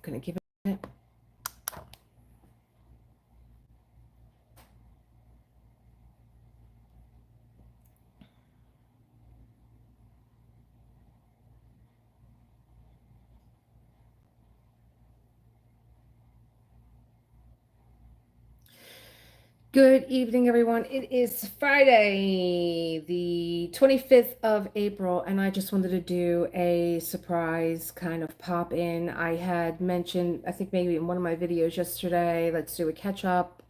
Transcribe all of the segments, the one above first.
gonna give it. Good evening, everyone. It is Friday, the 25th of April, and I just wanted to do a surprise kind of pop in. I had mentioned, I think maybe in one of my videos yesterday, let's do a catch up.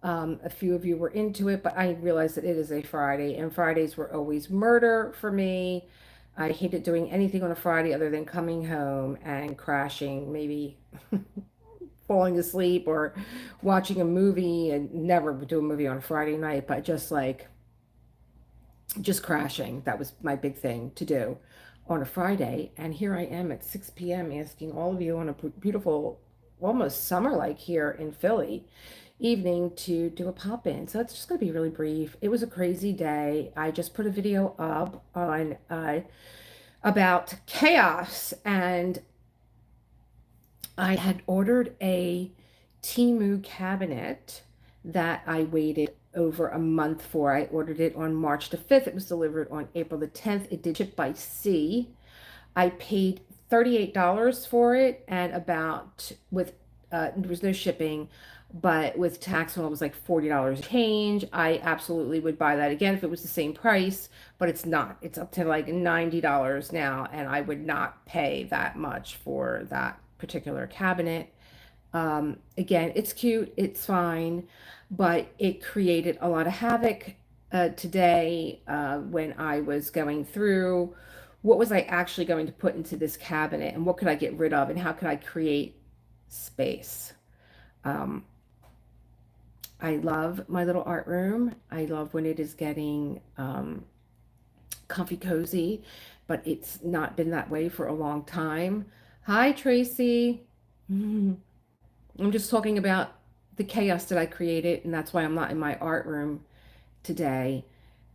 A few of you were into it, but I realized that it is a Friday, and Fridays were always murder for me. I hated doing anything on a Friday other than coming home and crashing, maybe falling asleep or watching a movie, and never do a movie on a Friday night, but just crashing. That was my big thing to do on a Friday. And here I am at 6 p.m. asking all of you on a beautiful, almost summer like here in Philly evening to do a pop in. So it's just going to be really brief. It was a crazy day. I just put a video up on about chaos, and I had ordered a Temu cabinet that I waited over a month for. I ordered it on March the 5th. It was delivered on April the 10th. It did ship by sea. I paid $38 for it, and about with there was no shipping, but with tax and all, it was like $40 change. I absolutely would buy that again if it was the same price, but it's not. It's up to like $90 now, and I would not pay that much for that particular cabinet. Again, it's cute, it's fine, but it created a lot of havoc today when I was going through what was I actually going to put into this cabinet, and what could I get rid of, and how could I create space. Um, I love my little art room. I love when it is getting comfy cozy, but it's not been that way for a long time. Hi, Tracy. I'm just talking about the chaos that I created, and that's why I'm not in my art room today.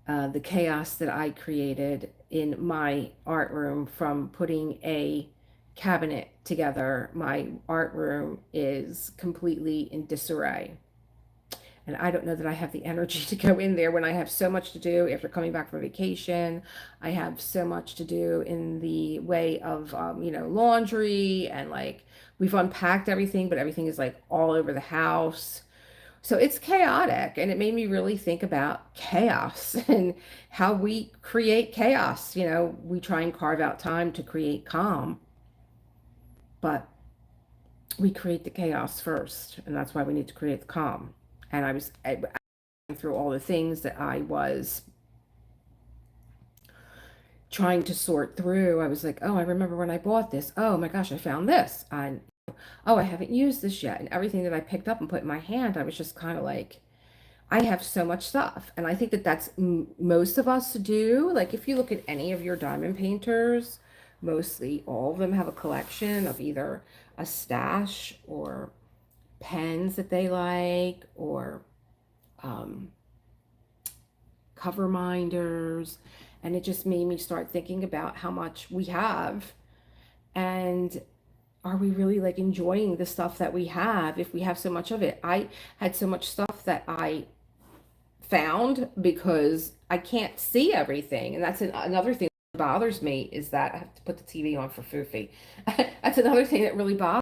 The chaos that I created in my art room from putting a cabinet together. My art room is completely in disarray. And I don't know that I have the energy to go in there when I have so much to do after coming back from vacation. I have so much to do in the way of, laundry, and like we've unpacked everything, but everything is like all over the house. So it's chaotic, and it made me really think about chaos and how we create chaos. We try and carve out time to create calm, but we create the chaos first, and that's why we need to create the calm. And I was through all the things that I was trying to sort through. I was like, oh, I remember when I bought this. Oh my gosh, I found this. Oh, I haven't used this yet. And everything that I picked up and put in my hand, I was just kind of like, I have so much stuff. And I think that that's most of us do. Like if you look at any of your diamond painters, mostly all of them have a collection of either a stash or pens that they like, or cover minders. And it just made me start thinking about how much we have, and are we really like enjoying the stuff that we have if we have so much of it. I had so much stuff that I found because I can't see everything, and that's another thing that bothers me, is that I have to put the TV on for Foofy. That's another thing that really bothers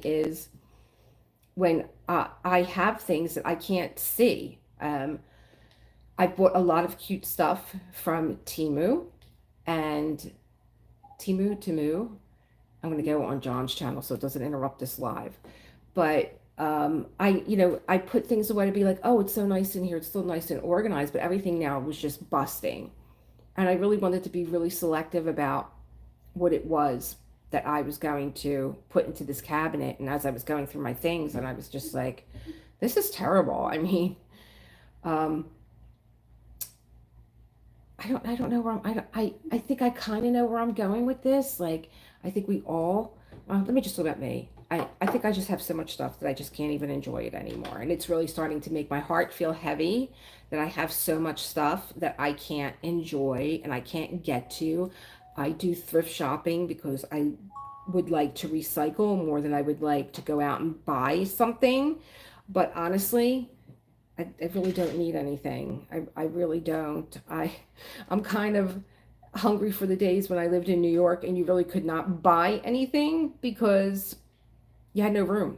me, is when I have things that I can't see. I bought a lot of cute stuff from Temu, and Temu. I'm going to go on John's channel so it doesn't interrupt this live. But I put things away to be like, oh, it's so nice in here. It's still nice and organized, but everything now was just busting. And I really wanted to be really selective about what it was that I was going to put into this cabinet. And as I was going through my things, and I was just like, this is terrible. I mean, I don't know where I think I kind of know where I'm going with this. Like, I think we all, let me just look at me. I think I just have so much stuff that I just can't even enjoy it anymore. And it's really starting to make my heart feel heavy that I have so much stuff that I can't enjoy and I can't get to. I do thrift shopping because I would like to recycle more than I would like to go out and buy something. But honestly, I really don't need anything. I really don't. I'm kind of hungry for the days when I lived in New York and you really could not buy anything because you had no room.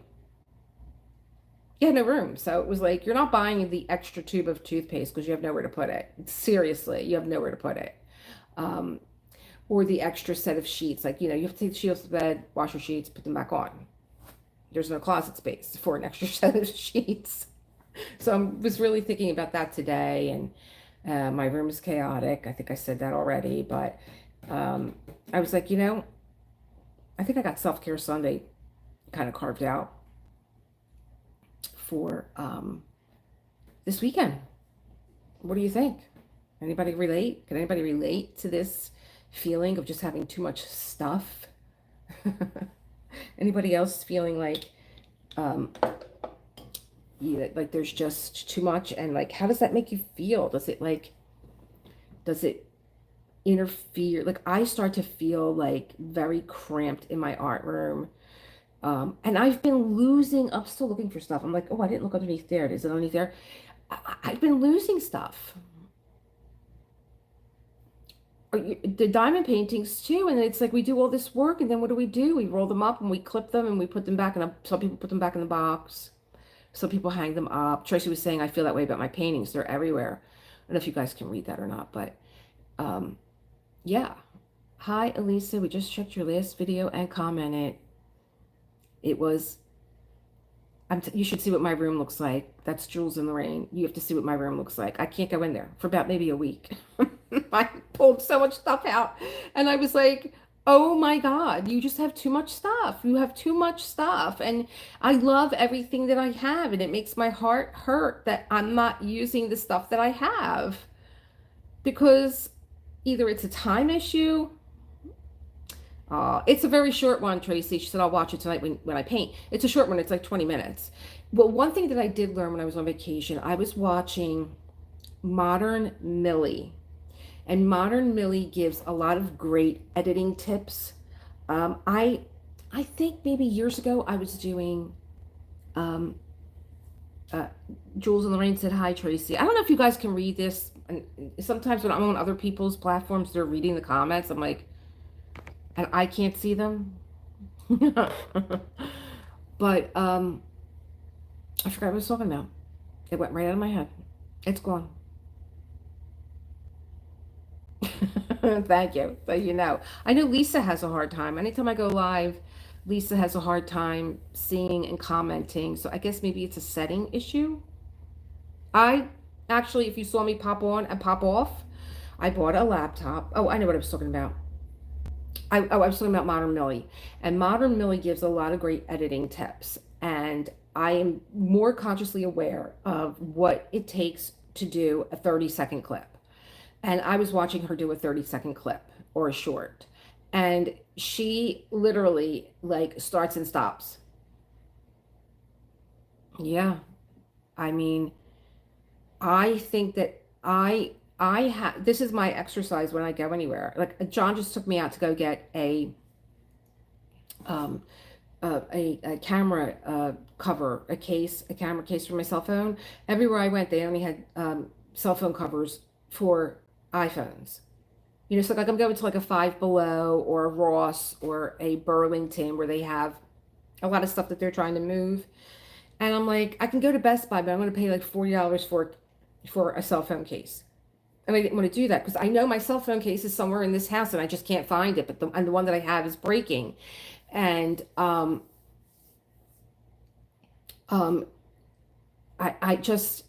You had no room. So it was like you're not buying the extra tube of toothpaste because you have nowhere to put it. Seriously, you have nowhere to put it. Um, or the extra set of sheets. Like, you have to take the sheets off the bed, wash your sheets, put them back on. There's no closet space for an extra set of sheets. So I was really thinking about that today, and my room is chaotic. I think I said that already, but um, I was like, I think I got self-care Sunday kind of carved out for this weekend. What do you think? Anybody relate? Can anybody relate to this feeling of just having too much stuff? Anybody else feeling like um, like there's just too much, and like how does that make you feel? Does it interfere? Like I start to feel like very cramped in my art room. And I've been losing, I'm still looking for stuff. I'm like, oh, I didn't look underneath there. Is it underneath there? I've been losing stuff. The diamond paintings too, and it's like we do all this work, and then what do? We roll them up and we clip them and we put them back in a, some people put them back in the box. Some people hang them up. Tracy was saying I feel that way about my paintings. They're everywhere. I don't know if you guys can read that or not, but um, yeah. Hi, Elisa. We just checked your last video and commented. It was, you should see what my room looks like. That's Jules in the Rain. You have to see what my room looks like. I can't go in there for about maybe a week. I pulled so much stuff out and I was like, oh my God, you just have too much stuff. You have too much stuff. And I love everything that I have. And it makes my heart hurt that I'm not using the stuff that I have because either it's a time issue. It's a very short one, Tracy. She said, I'll watch it tonight when I paint. It's a short one. It's like 20 minutes. Well, one thing that I did learn when I was on vacation, I was watching Modern Millie. And Modern Millie gives a lot of great editing tips. I think maybe years ago I was doing um, uh, Jules and Lorraine said, hi, Tracy. I don't know if you guys can read this. And sometimes when I'm on other people's platforms, they're reading the comments. I'm like, and I can't see them. But I forgot what I was talking about. It went right out of my head. It's gone. Thank you. So I know Lisa has a hard time. Anytime I go live, Lisa has a hard time seeing and commenting. So I guess maybe it's a setting issue. I actually, if you saw me pop on and pop off, I bought a laptop. Oh, I know what I was talking about. I was talking about Modern Millie, and Modern Millie gives a lot of great editing tips, and I am more consciously aware of what it takes to do a 30-second clip. And I was watching her do a 30-second clip or a short, and she literally like starts and stops. Yeah, I mean, I think that I have this is my exercise when I go anywhere. Like John just took me out to go get um a camera cover, a camera case for my cell phone. Everywhere I went, they only had cell phone covers for iPhones. So like I'm going to like a Five Below or a Ross or a Burlington where they have a lot of stuff that they're trying to move. And I'm like, I can go to Best Buy, but I'm going to pay like $40 for a cell phone case. And I didn't want to do that because I know my cell phone case is somewhere in this house and I just can't find it. But the one that I have is breaking. And um, I just,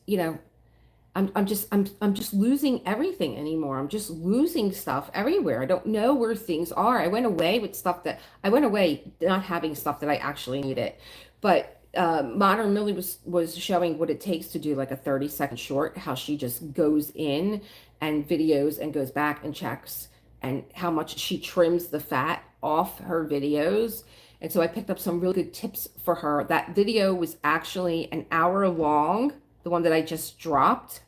I'm just losing everything anymore. I'm just losing stuff everywhere. I don't know where things are. I went away not having stuff that I actually needed. But Modern Millie was showing what it takes to do like a 30-second short, how she just goes in and videos and goes back and checks, and how much she trims the fat off her videos. And so I picked up some really good tips for her. That video was actually an hour long. The one that I just dropped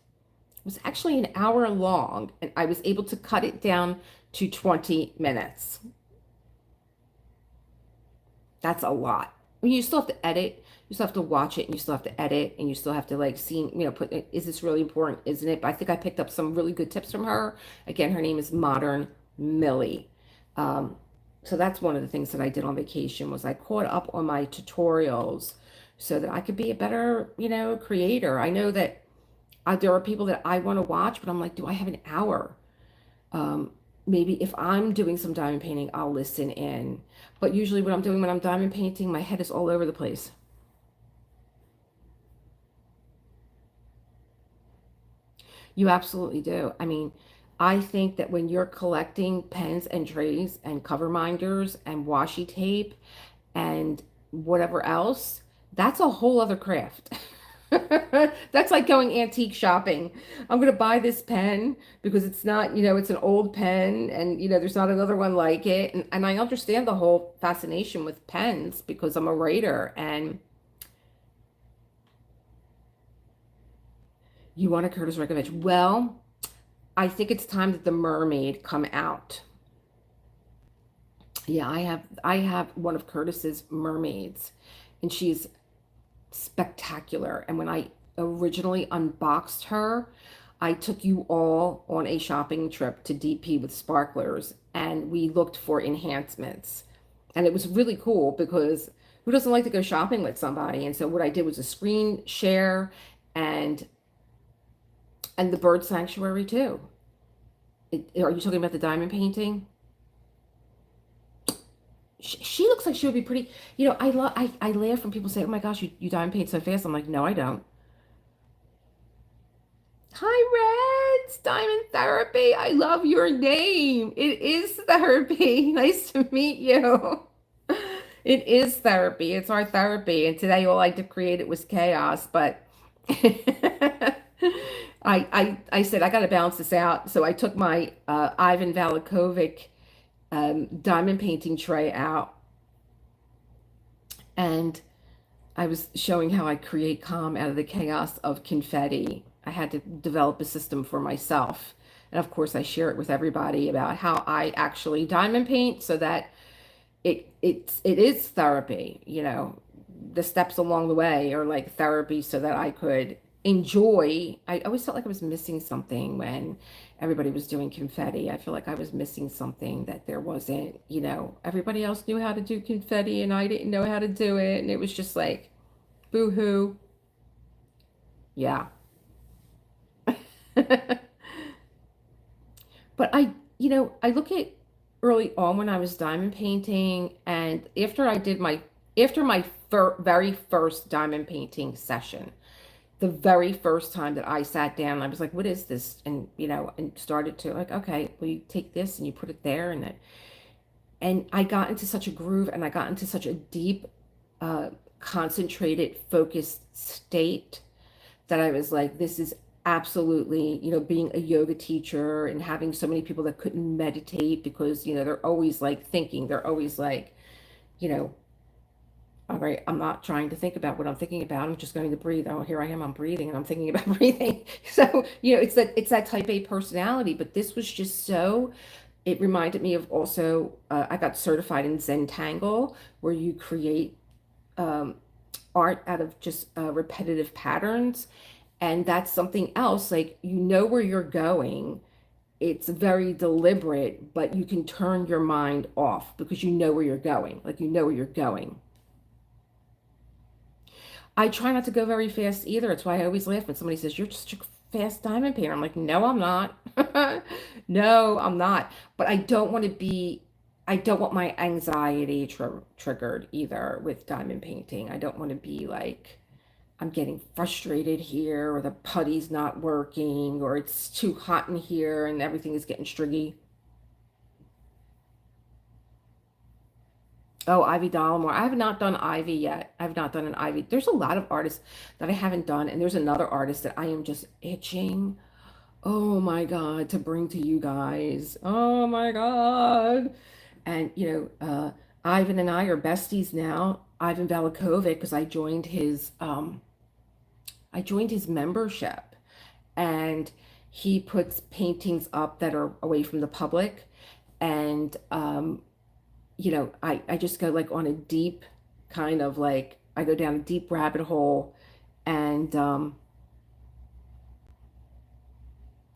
was actually an hour long, and I was able to cut it down to 20 minutes. That's a lot. I mean, you still have to edit. You still have to watch it, and you still have to edit, and you still have to like see, put, is this really important? Isn't it? But I think I picked up some really good tips from her. Again, her name is Modern Millie. Um, so that's one of the things that I did on vacation was I caught up on my tutorials so that I could be a better, creator. I know that there are people that I want to watch, but I'm like, do I have an hour? Um, Maybe if I'm doing some diamond painting, I'll listen in. But usually, what I'm doing when I'm diamond painting, my head is all over the place. You absolutely do. I mean, I think that when you're collecting pens and trays and cover minders and washi tape and whatever else, that's a whole other craft. That's like going antique shopping. I'm going to buy this pen because it's not, it's an old pen and, there's not another one like it. And I understand the whole fascination with pens because I'm a writer and you want a Curtis Rekovich. Well, I think it's time that the mermaid come out. Yeah, I have one of Curtis's mermaids and she's spectacular. And when I originally unboxed her, I took you all on a shopping trip to DP with sparklers and we looked for enhancements. And it was really cool because who doesn't like to go shopping with somebody? And so what I did was a screen share and the bird sanctuary too. Are you talking about the diamond painting? She looks like she would be pretty. I laugh when people say, "Oh my gosh, you diamond paint so fast." I'm like, no, I don't. Hi, Reds, Diamond Therapy. I love your name. It is therapy. Nice to meet you. It is therapy. It's our therapy. And today all I did create it was chaos, but I said I got to balance this out. So I took my Ivan Valakovic diamond painting tray out and I was showing how I create calm out of the chaos of confetti. I had to develop a system for myself. And of course, I share it with everybody about how I actually diamond paint so that it is therapy, the steps along the way are like therapy so that I could enjoy. I always felt like I was missing something when everybody was doing confetti. I feel like I was missing something that there wasn't, everybody else knew how to do confetti and I didn't know how to do it. And it was just like, boo hoo. Yeah. But I look at early on when I was diamond painting, and after my very first diamond painting session, the very first time that I sat down, I was like, "What is this?" And and started to like, okay, well, you take this and you put it there, and I got into such a groove, and I got into such a deep, concentrated, focused state that I was like, this is absolutely, being a yoga teacher and having so many people that couldn't meditate because, they're always like thinking, they're always like, you know, all right, I'm not trying to think about what I'm thinking about. I'm just going to breathe. Oh, here I am, I'm breathing and I'm thinking about breathing. So, it's that type A personality, but this was just so, it reminded me of also, I got certified in Zentangle, where you create um, art out of just repetitive patterns. And that's something else, like where you're going. It's very deliberate, but you can turn your mind off because you know where you're going. Like you know where you're going. I try not to go very fast either. It's why I always laugh when somebody says, "You're just a fast diamond painter." I'm like, no, I'm not. No, I'm not. But I don't want my anxiety triggered either with diamond painting. I don't want to be like, I'm getting frustrated here, or the putty's not working, or it's too hot in here and everything is getting striggy. Oh, Ivy Dollamore. I have not done Ivy yet. I have not done an Ivy. There's a lot of artists that I haven't done, and there's another artist that I am just itching. Oh my God, to bring to you guys. Oh my God. And Ivan and I are besties now. Ivan Valakovic, because I joined his membership, and he puts paintings up that are away from the public, and I just go like on a deep kind of like, I go down a deep rabbit hole, and I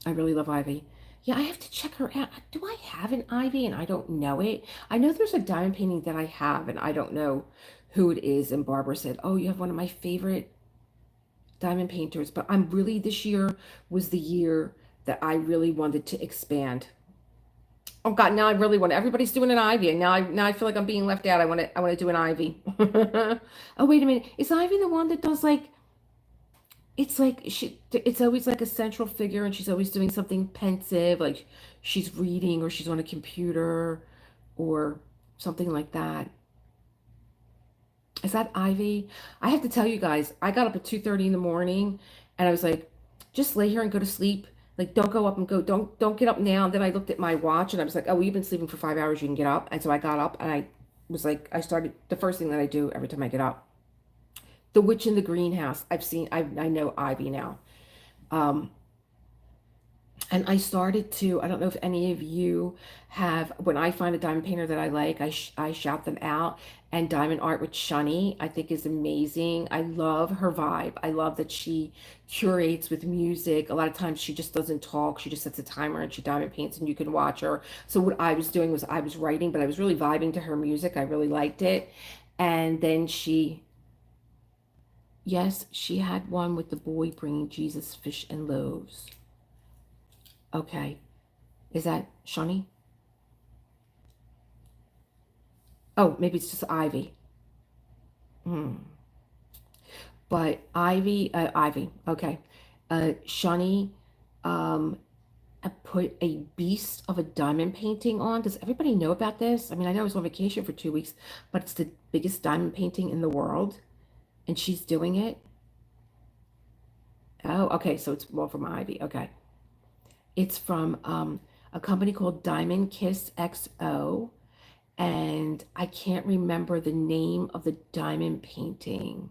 really love Ivy. Yeah, I have to check her out. Do I have an Ivy and I don't know it? I know there's a diamond painting that I have and I don't know who it is. And Barbara said, "Oh, you have one of my favorite diamond painters." But I'm really, this year was the year that I really wanted to expand. Oh God, now I really want. Everybody's doing an Ivy, and now I feel like I'm being left out. I want to do an Ivy. Oh wait a minute, is Ivy the one that does like? It's like it's always like a central figure, and she's always doing something pensive, like she's reading or she's on a computer or something like that. Is that Ivy? I have to tell you guys, I got up at 2:30 in the morning, and I was like, just lay here and go to sleep. Like, don't go up and go, don't get up now. And then I looked at my watch and I was like, oh, well, you've been sleeping for 5 hours, you can get up. And so I got up and I was like, I started the first thing that I do every time I get up. The Witch in the Greenhouse. I know Ivy now. Um, and I started to, I don't know if any of you have, when I find a diamond painter that I like, I shout them out. And Diamond Art with Shani, I think is amazing. I love her vibe. I love that she curates with music. A lot of times she just doesn't talk. She just sets a timer and she diamond paints and you can watch her. So what I was doing was I was writing, but I was really vibing to her music. I really liked it. And then yes, she had one with the boy bringing Jesus fish and loaves. Okay. Is that Shawnee? Oh, maybe it's just Ivy. Hmm. But Ivy. Okay. Shawnee, um, put a beast of a diamond painting on. Does everybody know about this? I mean, I know I was on vacation for 2 weeks, but it's the biggest diamond painting in the world, and she's doing it. Oh, okay. So it's more from Ivy. Okay. It's from a company called Diamond Kiss XO, and I can't remember the name of the diamond painting.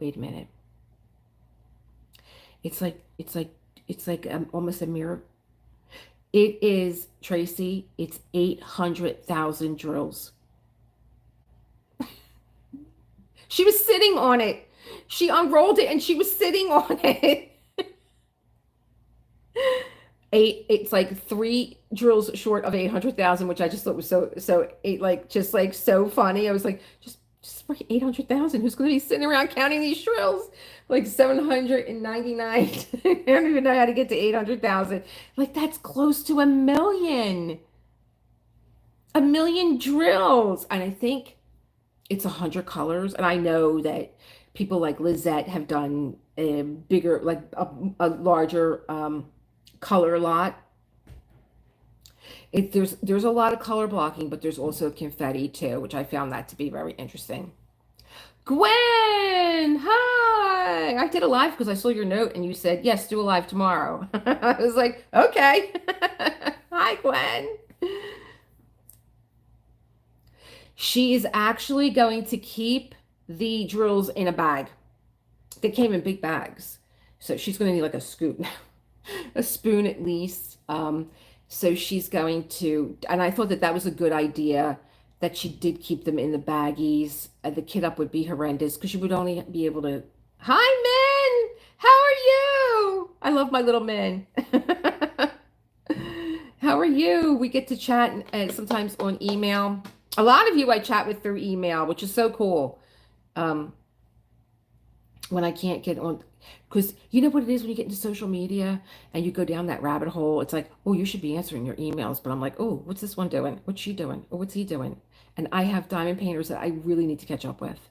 Wait a minute. It's like almost a mirror. It is, Tracy. It's 800,000 drills. She was sitting on it. She unrolled it and she was sitting on it. It's like three drills short of 800,000, which I just thought was so eight, like just like so funny. I was like, just for 800,000, who's going to be sitting around counting these drills? Like 799. I don't even know how to get to 800,000. Like that's close to a million drills. And I think it's 100 colors. And I know that people like Lizette have done a bigger, like a larger color lot. There's a lot of color blocking, but there's also confetti too, which I found that to be very interesting. Gwen, hi! I did a live because I saw your note and you said yes, do a live tomorrow. I was like, okay. Hi, Gwen. She is actually going to keep the drills in a bag. They came in big bags, so she's going to need like a scoop now. A spoon at least. So she's going to, and I thought that that was a good idea that she did keep them in the baggies. The kit up would be horrendous because she would only be able to. Hi, men. How are you? I love my little men. How are you? We get to chat and sometimes on email. A lot of you I chat with through email, which is so cool. Um, when I can't get on, because you know what it is when you get into social media and you go down that rabbit hole, it's like, oh, you should be answering your emails. But I'm like, oh, what's this one doing? What's she doing? Or what's he doing? And I have diamond painters that I really need to catch up with.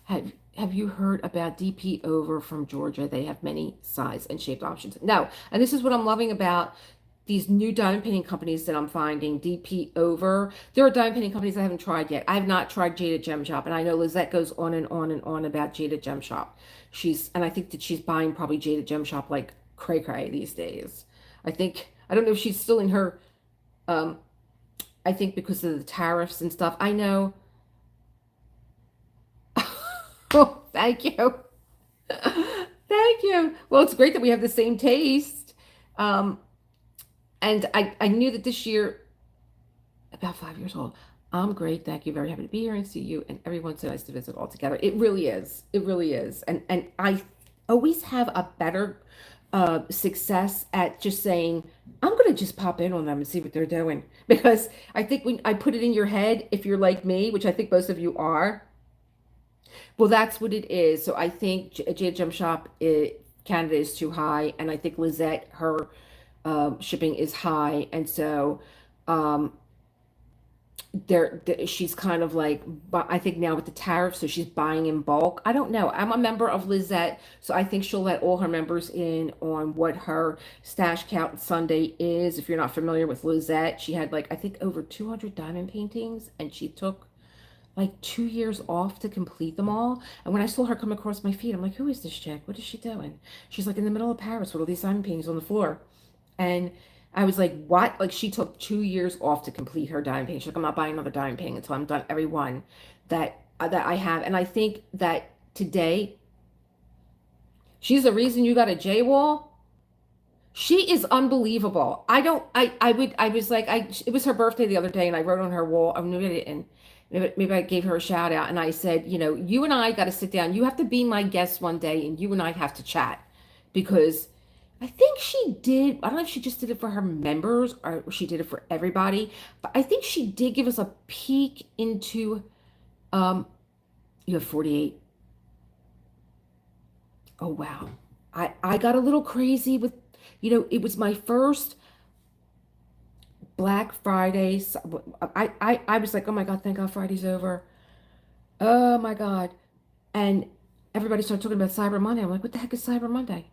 Have you heard about DP Over from Georgia? They have many size and shaped options. No, and this is what I'm loving about these new diamond painting companies that I'm finding. DP Over. There are diamond painting companies I haven't tried yet. I have not tried Jada Gem Shop, and I know Lizette goes on and on and on about Jada Gem Shop. And I think that she's buying probably Jada Gem Shop like cray cray these days. I don't know if she's still in her, um, I think because of the tariffs and stuff. I know. Oh, thank you. Thank you. Well, it's great that we have the same taste. Um, and I knew that this year, about 5 years old, I'm great. Thank you. Very happy to be here and see you. And everyone's so nice to visit all together. It really is. It really is. And I always have a better success at just saying, I'm going to just pop in on them and see what they're doing. Because I think when I put it in your head, if you're like me, which I think most of you are, well, that's what it is. So I think Jade Gem Shop, Canada is too high. And I think Lizette, her shipping is high. And so um, she's kind of like, but I think now with the tariff, so she's buying in bulk. I don't know. I'm a member of Lizette, so I think she'll let all her members in on what her stash count Sunday is. If you're not familiar with Lizette, she had like, I think over 200 diamond paintings, and she took like 2 years off to complete them all. And when I saw her come across my feed, I'm like, who is this chick? What is she doing? She's like in the middle of Paris with all these diamond paintings on the floor. And I was like, what? Like, she took 2 years off to complete her diamond painting. She's like, I'm not buying another diamond painting until I'm done every one that I have. And I think that today, she's the reason you got a J wall. She is unbelievable. I was like, it was her birthday the other day, and I wrote on her wall, oh, maybe I didn't. Maybe I gave her a shout out, and I said, you and I got to sit down. You have to be my guest one day, and you and I have to chat, because I think she did. I don't know if she just did it for her members or she did it for everybody, but I think she did give us a peek into. Um, you have 48. Oh wow, I got a little crazy with, it was my first Black Friday. I was like, oh my God, thank God Friday's over. Oh my God, and everybody started talking about Cyber Monday. I'm like, what the heck is Cyber Monday?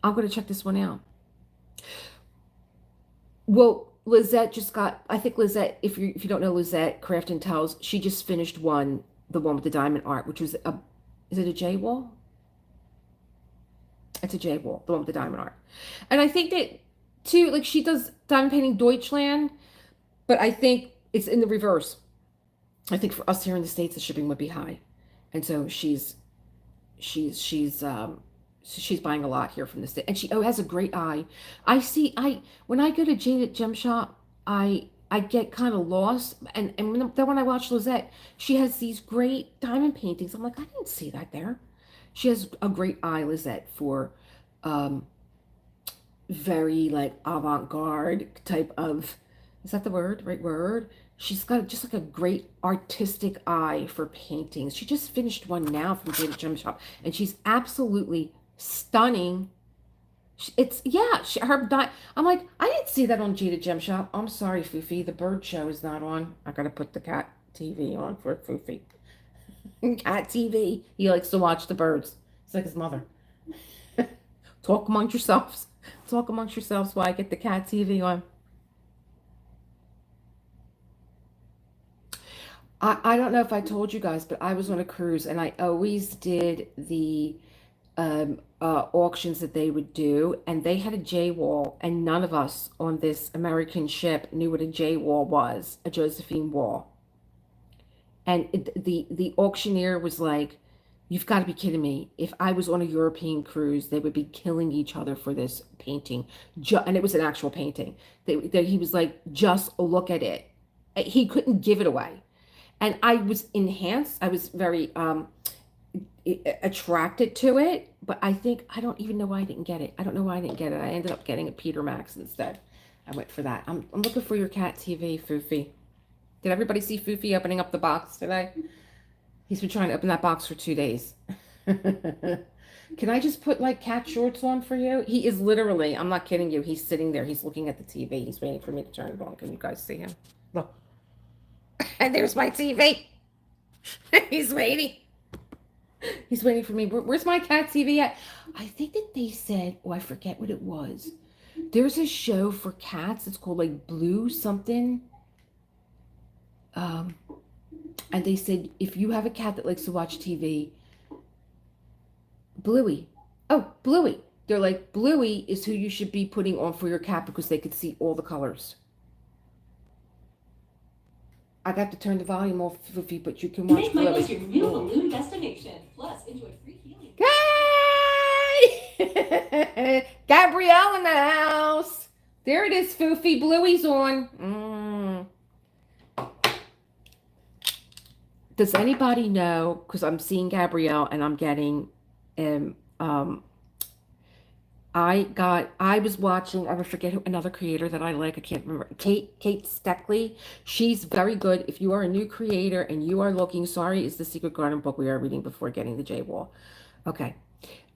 I'm going to check this one out. Well, Lizette just got, I think Lizette, if you don't know Lizette Craft and Tells, she just finished the one with the diamond art, which was is it a J wall? It's a J wall, the one with the diamond art. And I think that too, like she does diamond painting Deutschland, but I think it's in the reverse. I think for us here in the States, the shipping would be high. And so she's she's um she's buying a lot here from the state, and she has a great eye. I when I go to Jade Gem Shop, I get kind of lost, and then when I watch Lizette, she has these great diamond paintings. I'm like, I didn't see that there. She has a great eye, Lizette, for um very like avant-garde type of, is that the word, right word? She's got just like a great artistic eye for paintings. She just finished one now from Jada Gem Shop, and she's absolutely stunning. It's, yeah, I'm like, I didn't see that on Jada Gem Shop. I'm sorry, Foofy, the bird show is not on. I gotta put the cat TV on for Foofy. Cat TV. He likes to watch the birds. It's like his mother. Talk amongst yourselves. Talk amongst yourselves while I get the cat TV on. I don't know if I told you guys, but I was on a cruise, and I always did the auctions that they would do, and they had a J wall, and none of us on this American ship knew what a J wall was, a Josephine wall. And the auctioneer was like, you've got to be kidding me. If I was on a European cruise, they would be killing each other for this painting. And it was an actual painting. He was like, just look at it. He couldn't give it away. And I was enhanced. I was very attracted to it. But I don't even know why I didn't get it. I don't know why I didn't get it. I ended up getting a Peter Max instead. I went for that. I'm looking for your cat TV, Foofy. Did everybody see Foofy opening up the box today? He's been trying to open that box for 2 days. Can I just put like cat shorts on for you? He is literally, I'm not kidding you, he's sitting there. He's looking at the TV. He's waiting for me to turn it on. Can you guys see him? Look. And there's my TV. He's waiting. He's waiting for me. Where's my cat TV at? I think that they said, oh, I forget what it was. There's a show for cats. It's called like Blue something. And they said, if you have a cat that likes to watch TV, Bluey. Oh, Bluey. They're like, Bluey is who you should be putting on for your cat because they could see all the colors. I got to turn the volume off, Foofy, but you can watch Make Bluey. Michael's your new balloon destination. Plus, enjoy free healing. Hey! Gabrielle in the house. There it is, Foofy. Bluey's on. Does anybody know? Because I'm seeing Gabrielle and I'm getting, um, I was watching, I forget who, another creator that I like, I can't remember, Kate Steckley. She's very good. If you are a new creator and you are looking, sorry, is the Secret Garden book we are reading before getting the J Wall. Okay.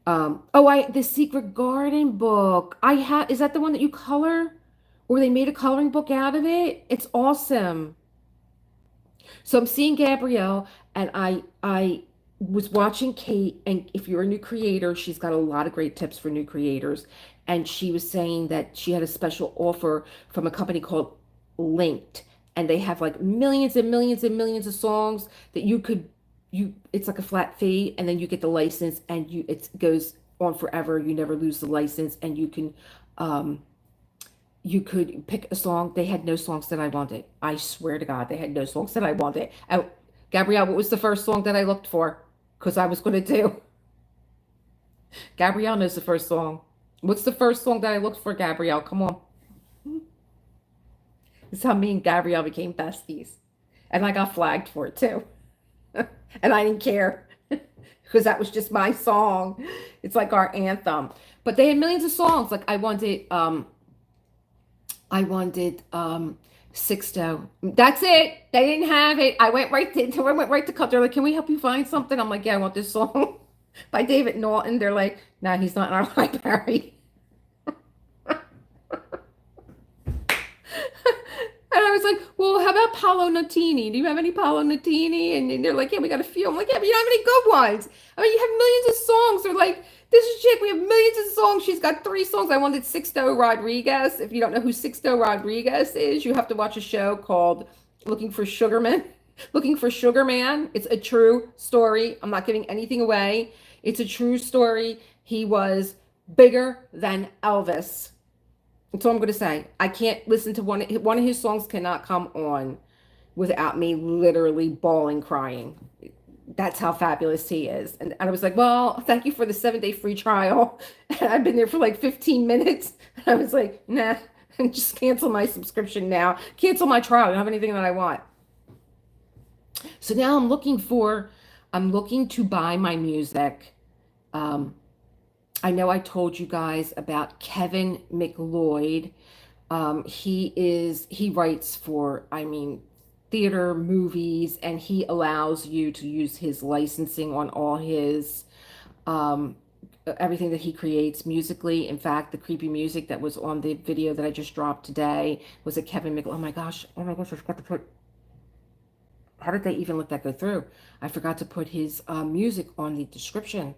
The Secret Garden book. I have, is that the one that you color? Or they made a coloring book out of it? It's awesome. So I'm seeing Gabrielle, and I was watching Kate, and if you're a new creator, she's got a lot of great tips for new creators. And she was saying that she had a special offer from a company called Linked, and they have like millions and millions and millions of songs that you it's like a flat fee, and then you get the license, and it goes on forever. You never lose the license, and um you could pick a song. They had no songs that I wanted. I swear to God, they had no songs that I wanted. Gabrielle, what was the first song that I looked for? Because I was going to do. Gabrielle knows the first song. What's the first song that I looked for, Gabrielle? Come on. It's how me and Gabrielle became besties. And I got flagged for it too. And I didn't care because that was just my song. It's like our anthem. But they had millions of songs. Like I wanted Sixto. That's it. They didn't have it. I went right to cut. They're like, "Can we help you find something?" I'm like, "Yeah, I want this song by David Norton." They're like, "Nah, he's not in our library." And I was like, "Well, how about Paolo Nutini? Do you have any Paolo Nutini?" And they're like, "Yeah, we got a few." I'm like, "Yeah, but you don't have any good ones. I mean, you have millions of songs." They're like, "This is chick. We have millions of songs. She's got 3 songs." I wanted Sixto Rodriguez. If you don't know who Sixto Rodriguez is, you have to watch a show called Looking for Sugarman. Looking for Sugar Man. It's a true story. I'm not giving anything away. It's a true story. He was bigger than Elvis. That's all I'm going to say. I can't listen to one of his songs cannot come on without me literally bawling, crying. That's how fabulous he is. And I was like, "Well, thank you for the 7-day free trial." And I've been there for like 15 minutes. And I was like, "Nah, just cancel my subscription now. Cancel my trial. I don't have anything that I want." So now I'm looking to buy my music. Um, I know I told you guys about Kevin McLeod. He writes for, I mean, theater, movies, and he allows you to use his licensing on all his um, everything that he creates musically. In fact, the creepy music that was on the video that I just dropped today was a Kevin McLeod. Oh my gosh, I forgot to put. How did they even let that go through? I forgot to put his music on the description.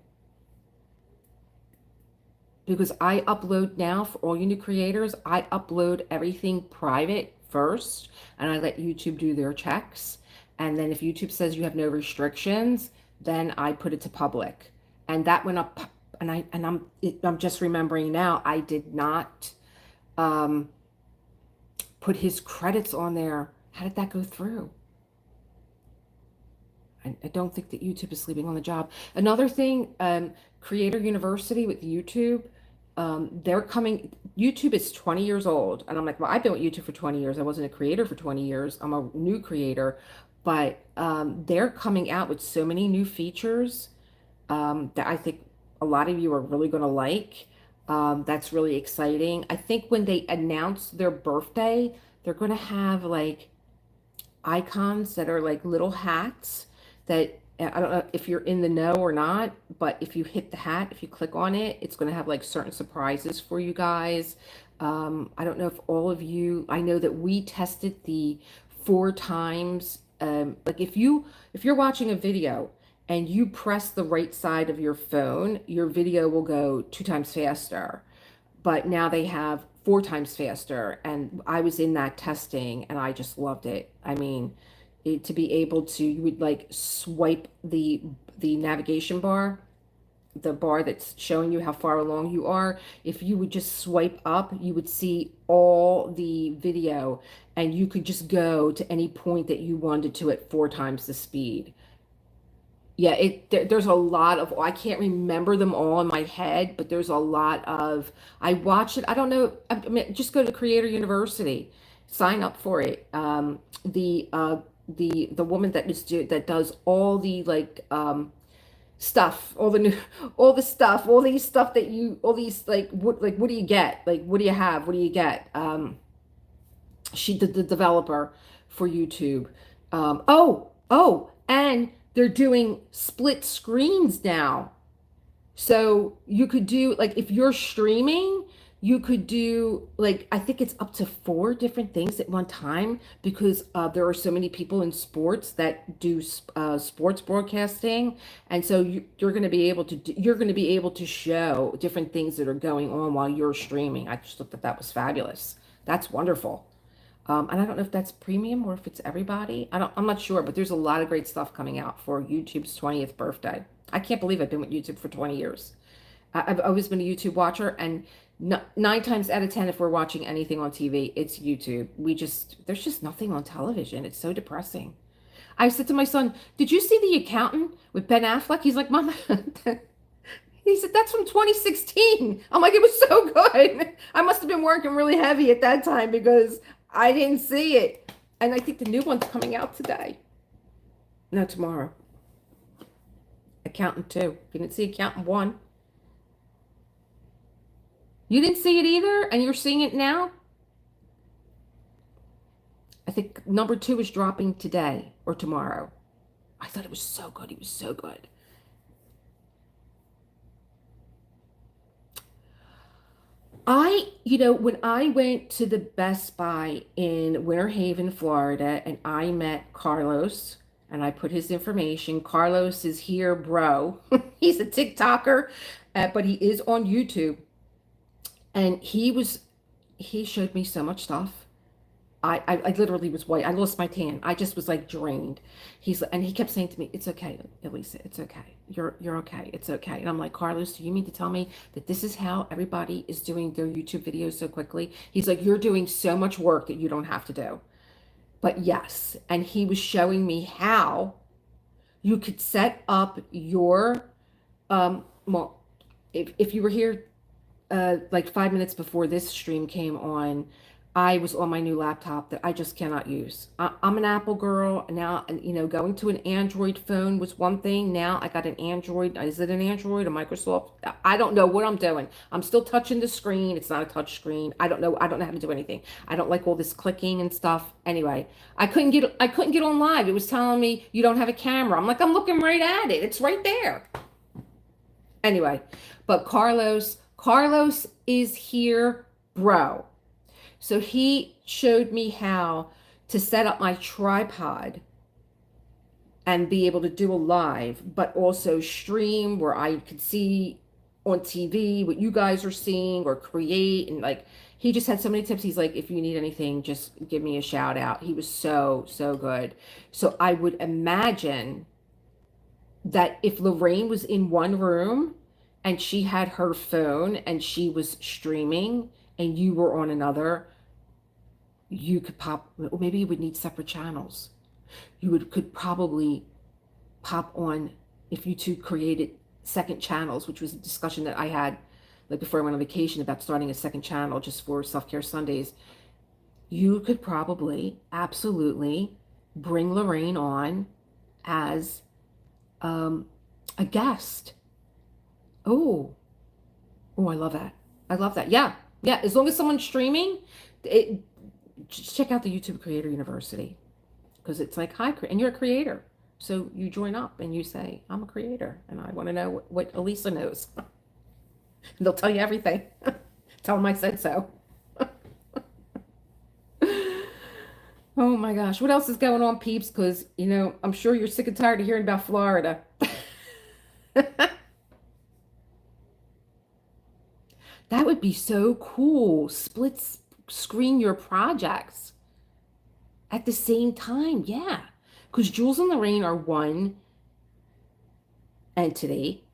Because I upload now, for all you new creators, I upload everything private first, and I let YouTube do their checks. And then if YouTube says you have no restrictions, then I put it to public. And that went up, and I'm just remembering now, I did not um, put his credits on there. How did that go through? I don't think that YouTube is sleeping on the job. Another thing, Creator University with YouTube, they're coming. YouTube is 20 years old. And I'm like, well, I've been with YouTube for 20 years. I wasn't a creator for 20 years. I'm a new creator. But they're coming out with so many new features that I think a lot of you are really going to like. That's really exciting. I think when they announce their birthday, they're going to have like icons that are like little hats that I don't know if you're in the know or not, but if you hit the hat, if you click on it, it's going to have like certain surprises for you guys. I don't know if all of you, I know that we tested the 4 times. Like if you're watching a video and you press the right side of your phone, your video will go 2 times faster. But now they have 4 times faster, and I was in that testing and I just loved it. I mean, to be able to, you would like swipe the navigation bar, the bar that's showing you how far along you are. If you would just swipe up, you would see all the video, and you could just go to any point that you wanted to at 4 times the speed. Yeah, there's a lot of, I can't remember them all in my head, but there's a lot of, I watch it. I don't know. I mean, just go to Creator University, sign up for it. The the woman that does all the like stuff, all the new, all the stuff, all these stuff that you, all these what do you get? Like what do you have? What do you get? She did the developer for YouTube. And they're doing split screens now. So you could do like if you're streaming, you could do like I think it's up to four different things at one time because there are so many people in sports that do sports broadcasting, and so you're going to be able to you're going to be able to show different things that are going on while you're streaming. I just thought that that was fabulous. That's wonderful. And I don't know if that's premium or if it's everybody. I'm not sure, but there's a lot of great stuff coming out for YouTube's 20th birthday. I can't believe I've been with YouTube for 20 years. I've always been a YouTube watcher, and 9 times out of 10, if we're watching anything on TV, it's YouTube. There's just nothing on television. It's so depressing. I said to my son, "Did you see The Accountant with Ben Affleck?" He's like, "Mama," he said, "That's from 2016." I'm like, "It was so good." I must have been working really heavy at that time because I didn't see it. And I think the new one's coming out today. No, tomorrow. Accountant 2. You didn't see Accountant 1? You didn't see it either, and you're seeing it now? I think number 2 is dropping today or tomorrow. I thought it was so good. He was so good. When I went to the Best Buy in Winter Haven, Florida, and I met Carlos, and I put his information. Carlos is here, bro. He's a TikToker, but he is on YouTube. And he showed me so much stuff. I literally was white. I lost my tan. I just was like drained. And he kept saying to me, "It's okay, Elisa. It's okay. You're okay. It's okay." And I'm like, "Carlos, do you mean to tell me that this is how everybody is doing their YouTube videos so quickly?" He's like, "You're doing so much work that you don't have to do." But yes, and he was showing me how you could set up your well, if you were here like 5 minutes before this stream came on, I was on my new laptop that I just cannot use. I'm an Apple girl now, and going to an Android phone was one thing. Now I got an Android. Is it an Android, a Microsoft? I don't know what I'm doing. I'm still touching the screen. It's not a touch screen. I don't know. I don't know how to do anything. I don't like all this clicking and stuff. Anyway, I couldn't get on live. It was telling me you don't have a camera. I'm like, I'm looking right at it. It's right there. Anyway, but Carlos is here, bro. So he showed me how to set up my tripod and be able to do a live, but also stream where I could see on TV what you guys are seeing or create. And like, he just had so many tips. He's like, "If you need anything, just give me a shout out." He was so, so good. So I would imagine that if Lorraine was in one room and she had her phone and she was streaming and you were on another, you could or maybe you would need separate channels. Could probably pop on if you two created second channels, which was a discussion that I had like before I went on vacation about starting a second channel just for Self-Care Sundays. You could probably absolutely bring Lorraine on as a guest. Oh, I love that. I love that. Yeah. Yeah. As long as someone's streaming, just check out the YouTube Creator University because it's like, "Hi, and you're a creator." So you join up and you say, "I'm a creator and I want to know what Elisa knows." And they'll tell you everything. Tell them I said so. Oh my gosh. What else is going on, peeps? Because, I'm sure you're sick and tired of hearing about Florida. That would be so cool. Split screen your projects at the same time. Yeah. Because Jules and Lorraine are one entity,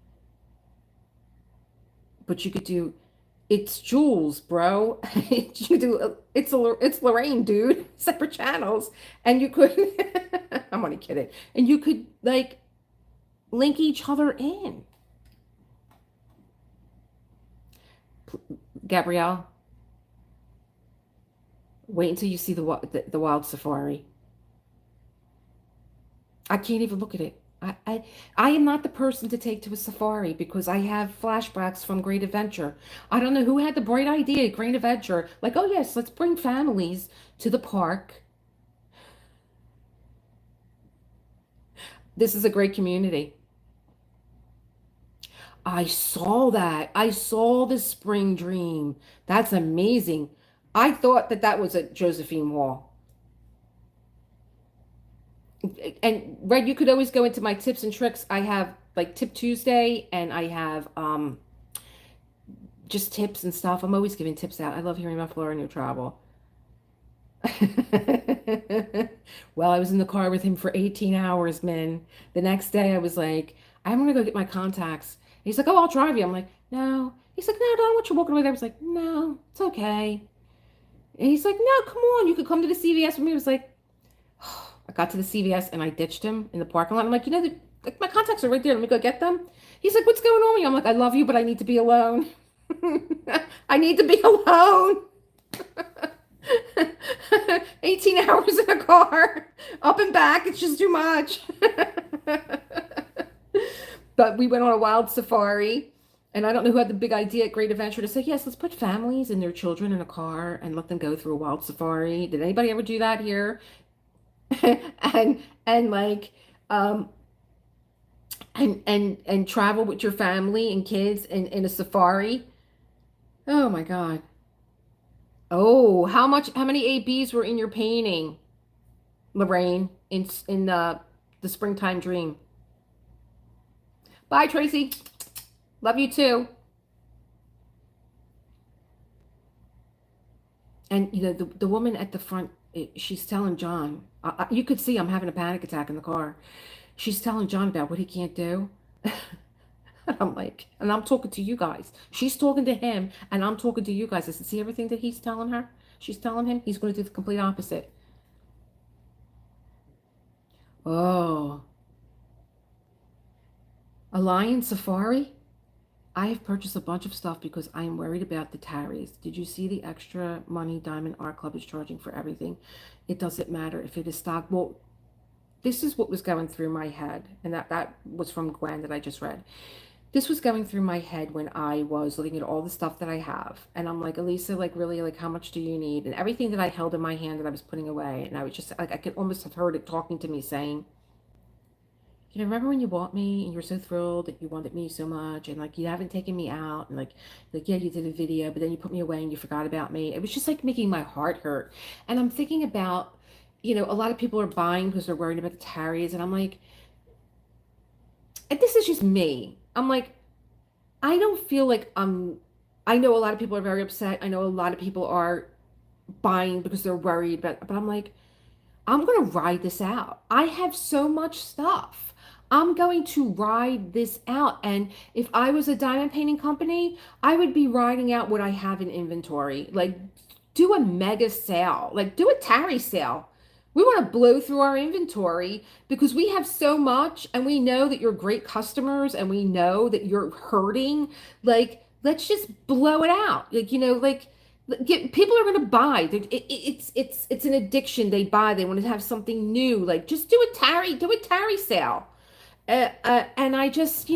but you could do it's Jules, bro. You do it's Lorraine, dude. Separate channels, and you could. I'm only kidding. And you could like link each other in. Gabrielle, wait until you see the wild safari. I can't even look at it. I am not the person to take to a safari because I have flashbacks from Great Adventure. I don't know who had the bright idea at Great Adventure, like, oh yes, let's bring families to the park. This is a great community. I saw that. I saw the spring dream. That's amazing. I thought that that was at Josephine Wall. And Red, you could always go into my tips and tricks. I have like Tip Tuesday and I have just tips and stuff. I'm always giving tips out. I love hearing about Florida New Travel. Well, I was in the car with him for 18 hours, man. The next day I was like, I'm gonna go get my contacts. He's like, oh, I'll drive you. I'm like, no. He's like, no, I don't want you walking away there. I was like, no, it's okay. And he's like, no, come on, you could come to the CVS with me. I was like, I got to the CVS and I ditched him in the parking lot. I'm like, like, my contacts are right there. Let me go get them. He's like, what's going on with you? I'm like, I love you, but I need to be alone. I need to be alone. 18 hours in a car, up and back. It's just too much. But we went on a wild safari. And I don't know who had the big idea at Great Adventure to say, yes, let's put families and their children in a car and let them go through a wild safari. Did anybody ever do that here? And like um and travel with your family and kids in a safari. Oh my God. Oh, how many ABs were in your painting, Lorraine, in the springtime dream? Bye, Tracy. Love you too. And the woman at the front, she's telling John, you could see I'm having a panic attack in the car. She's telling John about what he can't do. And I'm like, and I'm talking to you guys. She's talking to him, and I'm talking to you guys. I said, see everything that he's telling her? She's telling him he's going to do the complete opposite. Oh, a lion safari? I have purchased a bunch of stuff because I am worried about the tarries. Did you see the extra money Diamond Art Club is charging for everything? It doesn't matter if it is stock. Well, this is what was going through my head, and that was from Gwen that I just read. This was going through my head when I was looking at all the stuff that I have. And I'm like, Elisa, like, really, like, how much do you need? And everything that I held in my hand that I was putting away. And I was just like, I could almost have heard it talking to me saying, remember when you bought me and you were so thrilled that you wanted me so much and like you haven't taken me out and like yeah, you did a video, but then you put me away and you forgot about me. It was just like making my heart hurt. And I'm thinking about, a lot of people are buying because they're worried about the tarries. And I'm like, and this is just me. I'm like, I don't feel like I know a lot of people are very upset. I know a lot of people are buying because they're worried, but I'm like, I'm going to ride this out. I have so much stuff. I'm going to ride this out. And if I was a diamond painting company, I would be riding out what I have in inventory. Like, do a mega sale, like, do a tarry sale. We want to blow through our inventory because we have so much and we know that you're great customers and we know that you're hurting. Like, let's just blow it out. Like, people are going to buy. It's an addiction. They buy. They want to have something new. Like, just do a tarry sale. And I just,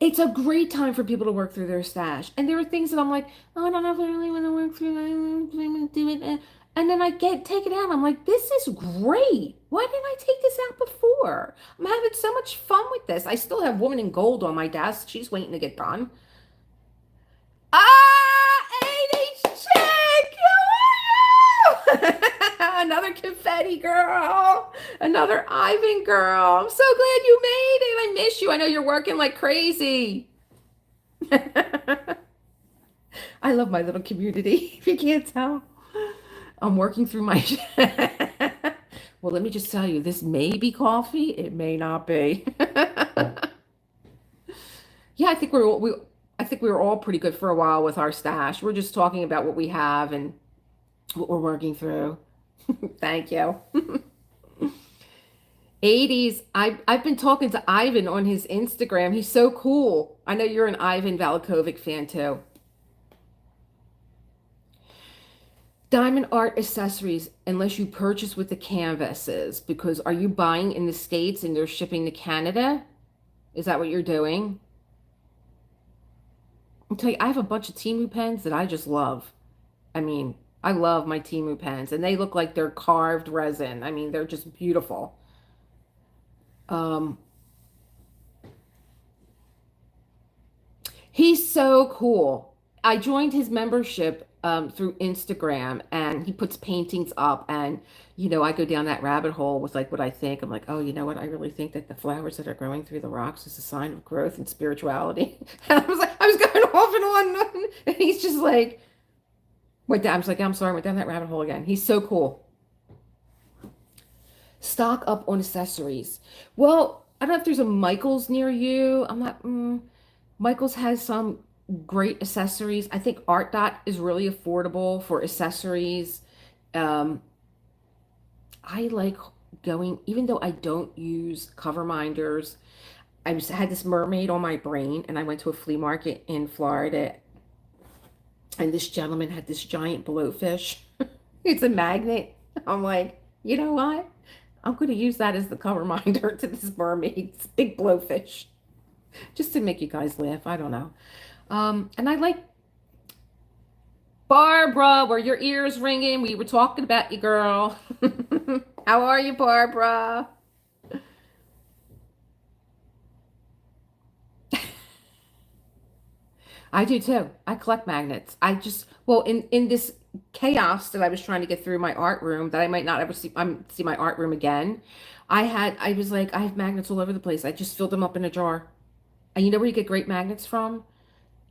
it's a great time for people to work through their stash. And there are things that I'm like, oh, I don't know if I really want to work through. I don't want to do it. And then I take it out. I'm like, this is great. Why didn't I take this out before? I'm having so much fun with this. I still have Woman in Gold on my desk. She's waiting to get done. Ah, 8H chick! How are you? Another confetti girl. Another Ivan girl. I'm so glad you made it. I miss you. I know you're working like crazy. I love my little community, if you can't tell. I'm working through my... Well, let me just tell you, this may be coffee. It may not be. Yeah, I think we were all pretty good for a while with our stash. We're just talking about what we have and what we're working through. Thank you. 80s. I've been talking to Ivan on his Instagram. He's so cool. I know you're an Ivan Valikovic fan too. Diamond art accessories, unless you purchase with the canvases, because are you buying in the States and they're shipping to Canada? Is that what you're doing? I'll tell you, I have a bunch of Timu pens that I just love. I mean, I love my Timu pens, and they look like they're carved resin. I mean, they're just beautiful. Um, He's so cool. I joined his membership through Instagram, and he puts paintings up. And I go down that rabbit hole with like what I think. I'm like, oh, you know what? I really think that the flowers that are growing through the rocks is a sign of growth and spirituality. And I was going off and on, and he's just like, went down. I was like, I'm sorry, I went down that rabbit hole again. He's so cool. Stock up on accessories. Well, I don't know if there's a Michael's near you. I'm not. Michael's has some great accessories. I think Art Dot is really affordable for accessories. Um, I like going, even though I don't use cover minders. Had this mermaid on my brain, and I went to a flea market in Florida, and this gentleman had this giant blowfish. It's a magnet. I'm like, you know what? I'm going to use that as the cover minder to this mermaid's big blowfish, just to make you guys laugh. I don't know. And I like Barbara, were your ears ringing? We were talking about you, girl. How are you, Barbara? I do too. I collect magnets. Well, in this chaos that I was trying to get through my art room that I might not ever see my art room again. I was like, I have magnets all over the place. I just filled them up in a jar. And you know where you get great magnets from?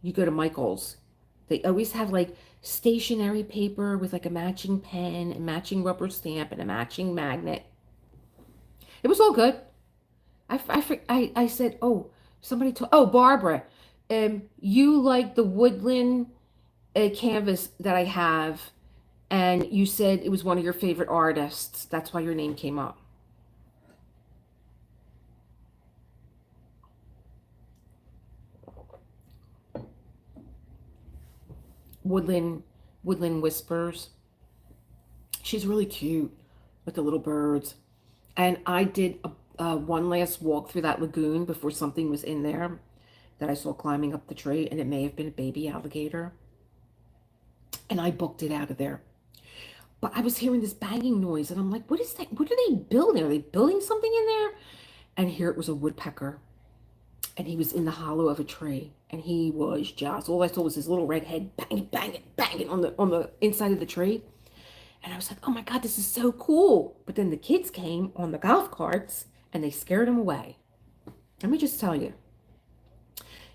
You go to Michael's. They always have like stationery paper with like a matching pen and matching rubber stamp and a matching magnet. It was all good. I said, oh, oh, Barbara, you like the woodland canvas that I have, and you said it was one of your favorite artists. That's why your name came up. Woodland, Woodland Whispers. She's really cute with the little birds. And I did one last walk through that lagoon before something was in there that I saw climbing up the tree, and it may have been a baby alligator. And I booked it out of there. But I was hearing this banging noise, and I'm like, what is that? What are they building? Are they building something in there? And here it was a woodpecker, and he was in the hollow of a tree, and he was just, all I saw was his little red head banging, banging, banging on the inside of the tree. And I was like, oh my God, this is so cool. But then the kids came on the golf carts and they scared him away. Let me just tell you,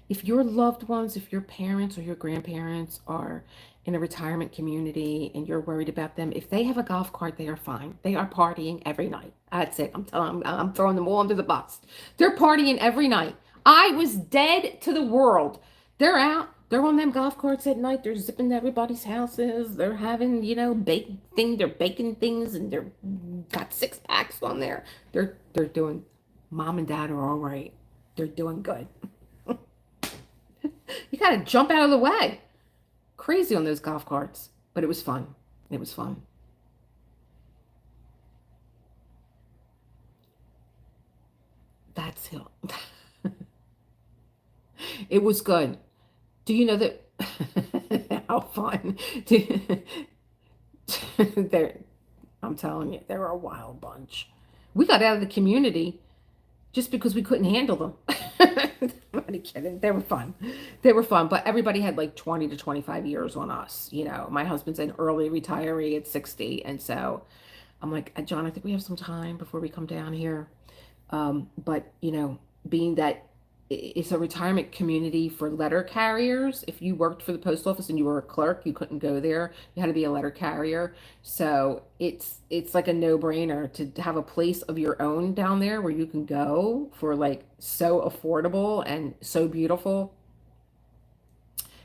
if your loved ones, if your parents or your grandparents are in a retirement community and you're worried about them, if they have a golf cart, they are fine. They are partying every night. That's it. I'm throwing them all under the bus. They're partying every night. I was dead to the world. They're out. They're on them golf carts at night. They're zipping to everybody's houses. They're having, they're baking things, and they're got six packs on there. They're doing. Mom and dad are all right. They're doing good. You gotta jump out of the way. Crazy on those golf carts, but it was fun. It was fun. That's Hill. It was good. Do you know that? How fun. They're, I'm telling you, they're a wild bunch. We got out of the community just because we couldn't handle them. I'm not kidding. They were fun. They were fun, but everybody had like 20 to 25 years on us. My husband's an early retiree at 60. And so I'm like, John, I think we have some time before we come down here. But, being that it's a retirement community for letter carriers. If you worked for the post office and you were a clerk, you couldn't go there. You had to be a letter carrier. So it's like a no-brainer to have a place of your own down there where you can go for like so affordable and so beautiful.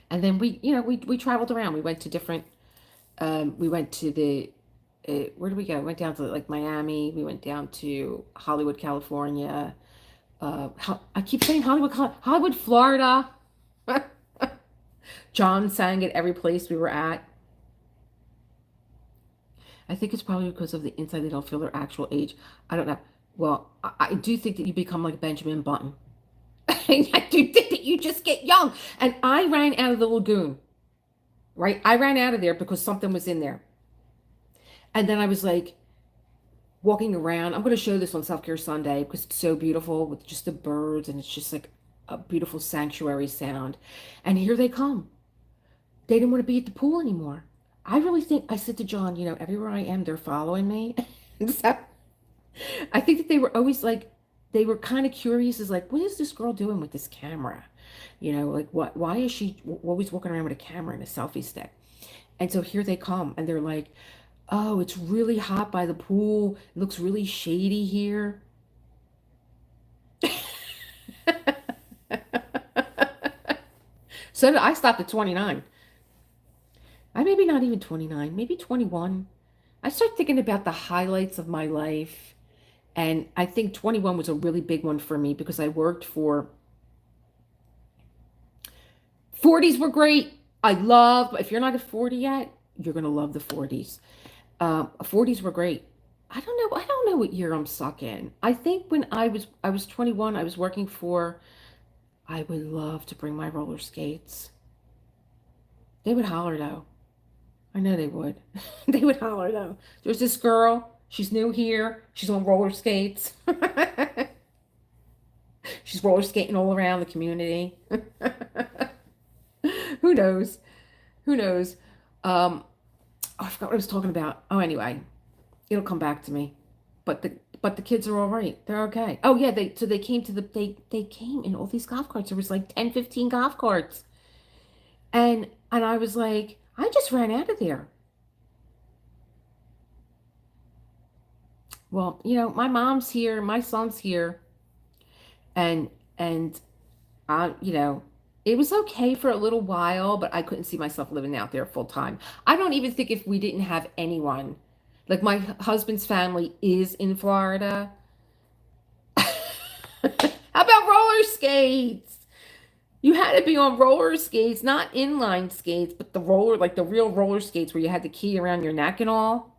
And then we traveled around. We went to different we went to the where did we go? We went down to like Miami. We went down to Hollywood, California. I keep saying Hollywood, Florida. John sang at every place we were at. I think it's probably because of the inside they don't feel their actual age. I don't know. Well, I do think that you become like Benjamin Button. I do think that you just get young. And I ran out of the lagoon, right? I ran out of there because something was in there. And then I was like walking around. I'm going to show this on Self Care Sunday because it's so beautiful with just the birds and it's just like a beautiful sanctuary sound. And here they come. They didn't want to be at the pool anymore. I really think I said to John, everywhere I am, they're following me. So I think that they were always like, they were kind of curious, is like, what is this girl doing with this camera? Like why is she always walking around with a camera and a selfie stick? And so here they come and they're like, oh, it's really hot by the pool. It looks really shady here. So I stopped at 29. I maybe not even 29, maybe 21. I started thinking about the highlights of my life. And I think 21 was a really big one for me because I worked for 40s were great. I love, if you're not at 40 yet, you're going to love the 40s. 40s were great. I don't know what year I'm stuck in. I think when I was 21, I was working for, I would love to bring my roller skates. They would holler though. I know they would. They would holler though. There's this girl. She's new here. She's on roller skates. She's roller skating all around the community. Who knows? Who knows? Oh, I forgot what I was talking about. Oh, anyway, it'll come back to me. But the kids are all right. They're okay. Oh yeah, they came to they came in all these golf carts. There was like 10, 15 golf carts. And I was like, I just ran out of there. Well, my mom's here, my son's here, and and it was okay for a little while, but I couldn't see myself living out there full time. I don't even think if we didn't have anyone, like my husband's family is in Florida. How about roller skates? You had to be on roller skates, not inline skates, but like the real roller skates where you had the key around your neck and all.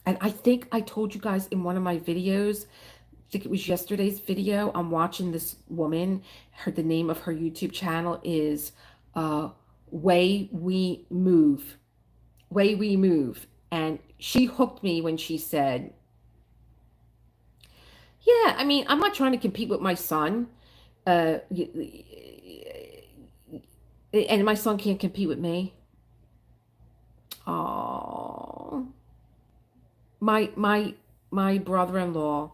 And I think I told you guys in one of my videos, I think it was yesterday's video, I'm watching this woman. The name of her YouTube channel is uh, Way We Move. Way We Move. And she hooked me when she said, yeah, I mean, I'm not trying to compete with my son. Uh, and my son can't compete with me. Oh, my brother-in-law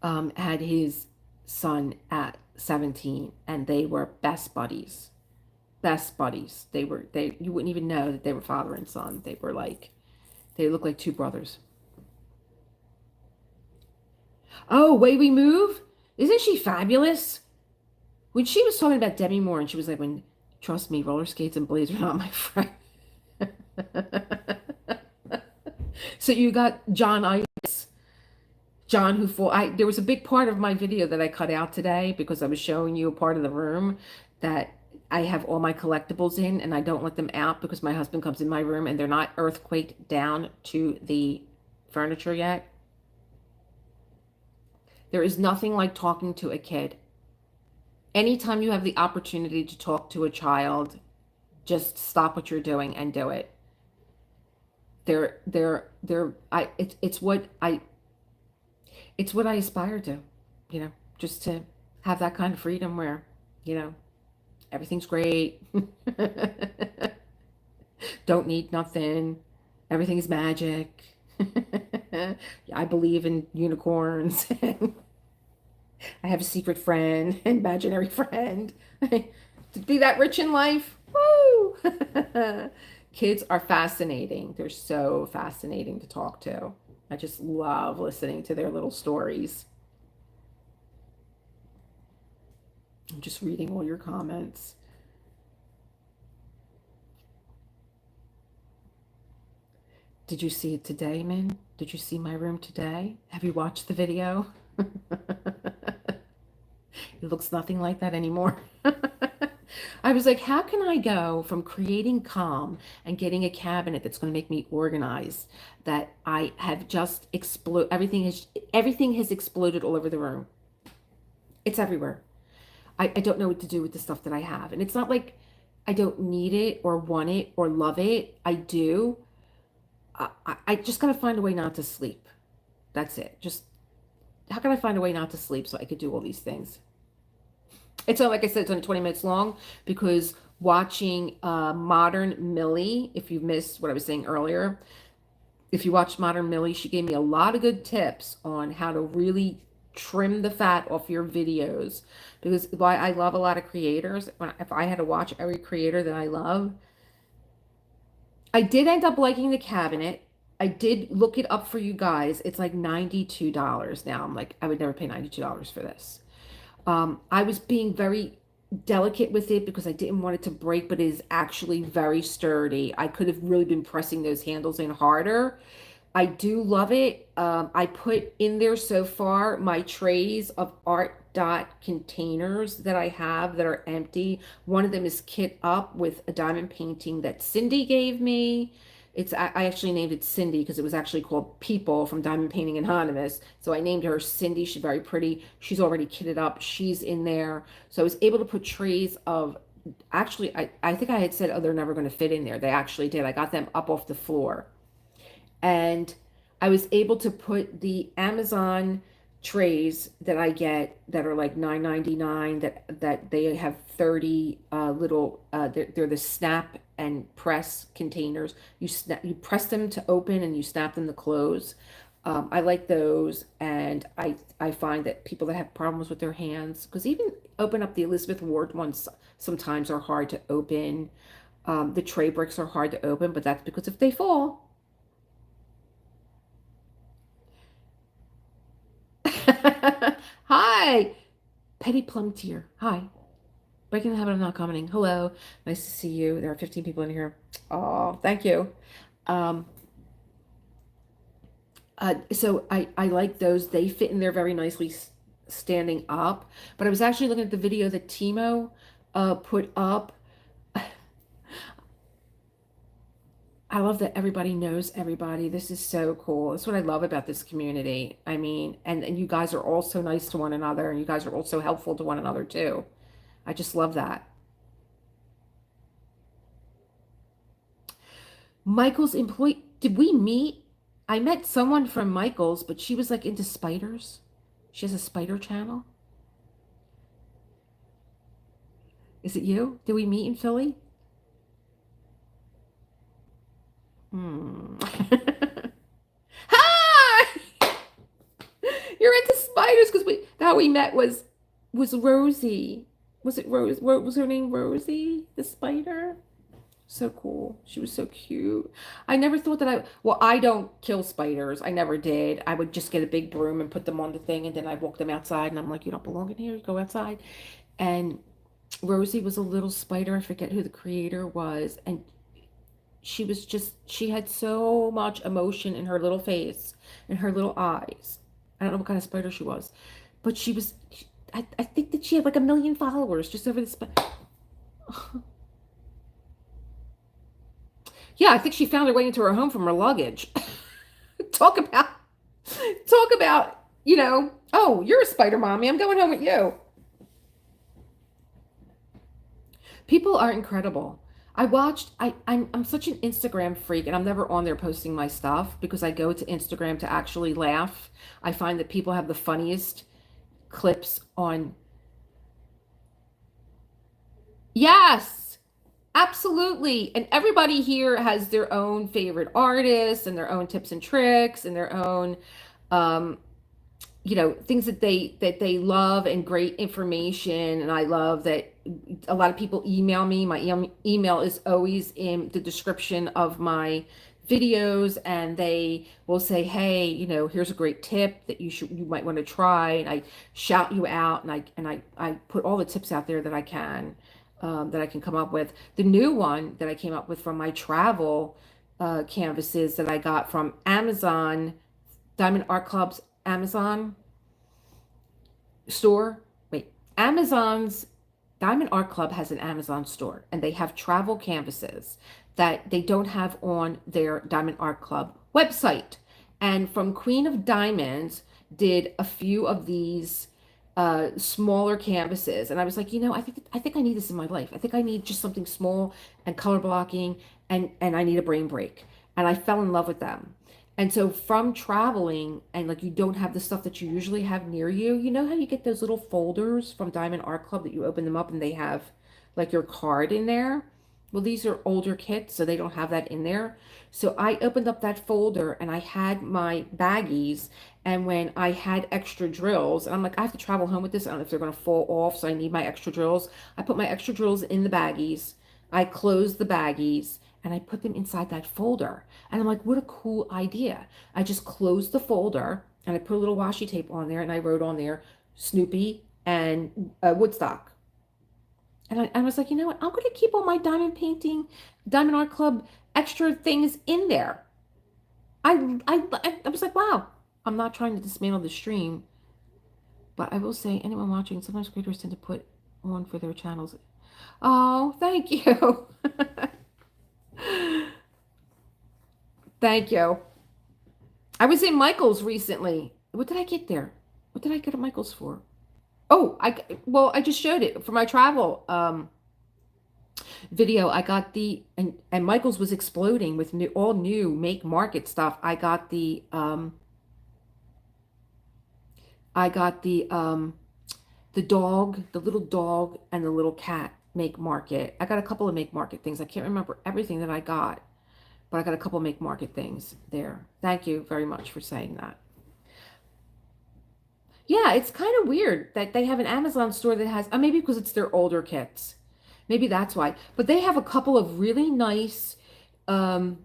had his son at 17 and they were best buddies. Best buddies. They you wouldn't even know that they were father and son. They looked like two brothers. Oh, Way We Move? Isn't she fabulous? When she was talking about Demi Moore and she was like, when trust me, roller skates and blades are not my friend. So you got John Ives. John who fall. There was a big part of my video that I cut out today because I was showing you a part of the room that I have all my collectibles in and I don't let them out because my husband comes in my room and they're not earthquaked down to the furniture yet. There is nothing like talking to a kid. Anytime you have the opportunity to talk to a child, just stop what you're doing and do it. It's what I aspire to, just to have that kind of freedom where, everything's great. Don't need nothing. Everything is magic. I believe in unicorns. I have a secret friend, imaginary friend. To be that rich in life. Woo! Kids are fascinating. They're so fascinating to talk to. I just love listening to their little stories. I'm just reading all your comments. Did you see it today, Min? Did you see my room today? Have you watched the video? It looks nothing like that anymore. I was like, how can I go from creating calm and getting a cabinet that's going to make me organized that I have just explode everything has exploded all over the room. It's everywhere. I don't know what to do with the stuff that I have. And it's not like I don't need it or want it or love it. I do. I just gotta find a way not to sleep. That's it. Just how can I find a way not to sleep so I could do all these things? It's not like I said, it's only 20 minutes long because watching Modern Millie, if you missed what I was saying earlier, if you watched Modern Millie, she gave me a lot of good tips on how to really trim the fat off your videos. Because why I love a lot of creators, if I had to watch every creator that I love, I did end up liking the cabinet. I did look it up for you guys. It's like $92 now. I'm like, I would never pay $92 for this. I was being very delicate with it because I didn't want it to break, but it is actually very sturdy. I could have really been pressing those handles in harder. I do love it. I put in there so far my trays of Art Dot containers that I have that are empty. One of them is kit up with a diamond painting that Cindy gave me. I actually named it Cindy because it was actually called People from Diamond Painting Anonymous. So I named her Cindy. She's very pretty. She's already kitted up. She's in there. So I was able to put trays of actually I think I had said, oh, they're never going to fit in there. They actually did. I got them up off the floor and I was able to put the Amazon trays that I get that are like $9.99 that they have 30 little they're the snap and press containers. You press them to open and you snap them to close. I like those, and I find that people that have problems with their hands, because even open up the Elizabeth Ward ones sometimes are hard to open. The tray bricks are hard to open, but that's because if they fall. Hi, Petty Plumtier. Hi. Breaking the habit of not commenting. Hello. Nice to see you. There are 15 people in here. Oh, thank you. Um, so I like those. They fit in there very nicely standing up. But I was actually looking at the video that Timo put up. I love that everybody knows everybody. This is so cool. That's what I love about this community. I mean, and you guys are all so nice to one another, and you guys are all so helpful to one another too. I just love that. Michael's employee, did we meet? I met someone from Michael's, but she was like into spiders. She has a spider channel. Is it you? Did we meet in Philly? Hmm. Hi! You're into spiders because we met was Rosie. Was it Rose? What was her name? Rosie, the spider. So cool. She was so cute. I never thought that well, I don't kill spiders. I never did. I would just get a big broom and put them on the thing, and then I'd walk them outside, and I'm like, you don't belong in here. Go outside. And Rosie was a little spider. I forget who the creator was. And she had so much emotion in her little face and her little eyes. I don't know what kind of spider she was, but I think that she had like 1 million followers just over this. Yeah, I think she found her way into her home from her luggage. talk about, talk about, oh, you're a spider mommy. I'm going home with you. People are incredible. I'm such an Instagram freak, and I'm never on there posting my stuff because I go to Instagram to actually laugh. I find that people have the funniest clips on. Yes, absolutely. And everybody here has their own favorite artists and their own tips and tricks and their own um things that they love and great information. And I love that a lot of people email me. My email is always in the description of my videos, and they will say, hey, here's a great tip that you might want to try, and I shout you out, and I put all the tips out there that I can come up with. The new one that I came up with from my travel canvases that I got from Amazon, Diamond Art Club's Amazon store. Wait, Amazon's Diamond Art Club has an Amazon store and they have travel canvases that they don't have on their Diamond Art Club website. And from Queen of Diamonds did a few of these smaller canvases, and I was like, I think I need this in my life. I think I need just something small and color blocking, and I need a brain break. And I fell in love with them. And so from traveling and like you don't have the stuff that you usually have near you, you know how you get those little folders from Diamond Art Club that you open them up and they have like your card in there? Well, these are older kits, so they don't have that in there. So I opened up that folder and I had my baggies. And when I had extra drills, and I'm like, I have to travel home with this. I don't know if they're going to fall off, so I need my extra drills. I put my extra drills in the baggies. I closed the baggies and I put them inside that folder. And I'm like, what a cool idea. I just closed the folder and I put a little washi tape on there and I wrote on there Snoopy and Woodstock. And I was like, you know what? I'm going to keep all my diamond painting, Diamond Art Club extra things in there. I was like, wow, I'm not trying to dismantle the stream, but I will say, anyone watching, sometimes creators tend to put on for their channels. Oh, thank you. Thank you. I was in Michael's recently. What did I get there? What did I get at Michael's for? Oh, I just showed it for my travel video. I got the and Michael's was exploding with all new make market stuff. I got the dog, the little dog and the little cat make market. I got a couple of make market things. I can't remember everything that I got, but I got a couple of make market things there. Thank you very much for saying that. Yeah, it's kind of weird that they have an Amazon store that has, maybe because it's their older kits. Maybe that's why. But they have a couple of really nice um,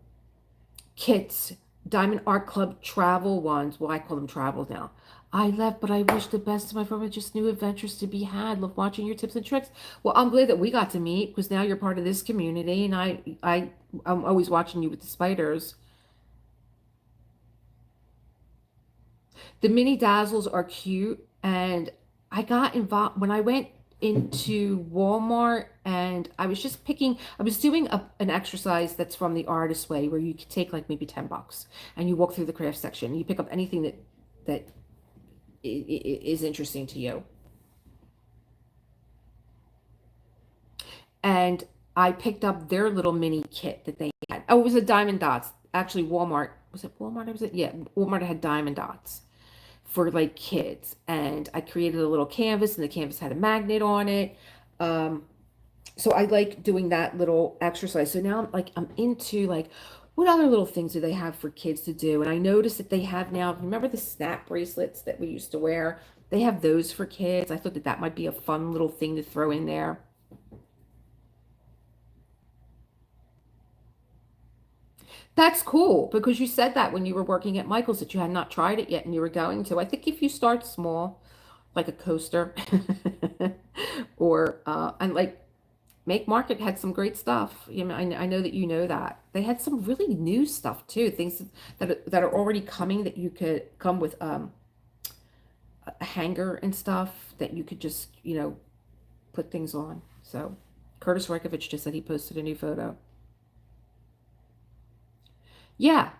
kits, Diamond Art Club travel ones. Well, I call them travel now. I left, but I wish the best to my friend with just new adventures to be had. Love watching your tips and tricks. Well, I'm glad that we got to meet because now you're part of this community, and I'm always watching you with the spiders. The mini dazzles are cute, and I got involved when I went into Walmart and I was just picking, I was doing an exercise that's from the Artist Way where you could take like maybe $10 and you walk through the craft section and you pick up anything that is interesting to you. And I picked up their little mini kit that they had. Oh, it was a diamond dots. Actually, Walmart, was it Walmart? Was it? Yeah, Walmart had diamond dots for like kids, and I created a little canvas and the canvas had a magnet on it. So I like doing that little exercise. So now I'm into like what other little things do they have for kids to do? And I noticed that they have now, remember the snap bracelets that we used to wear? They have those for kids. I thought that that might be a fun little thing to throw in there. That's cool because you said that when you were working at Michael's that you had not tried it yet and you were going to. I think if you start small, like a coaster, or and like Make Market had some great stuff. You know, I know that you know that they had some really new stuff too. Things that are already coming that you could come with a hanger and stuff that you could just put things on. So Curtis Rekovich just said he posted a new photo. Yeah.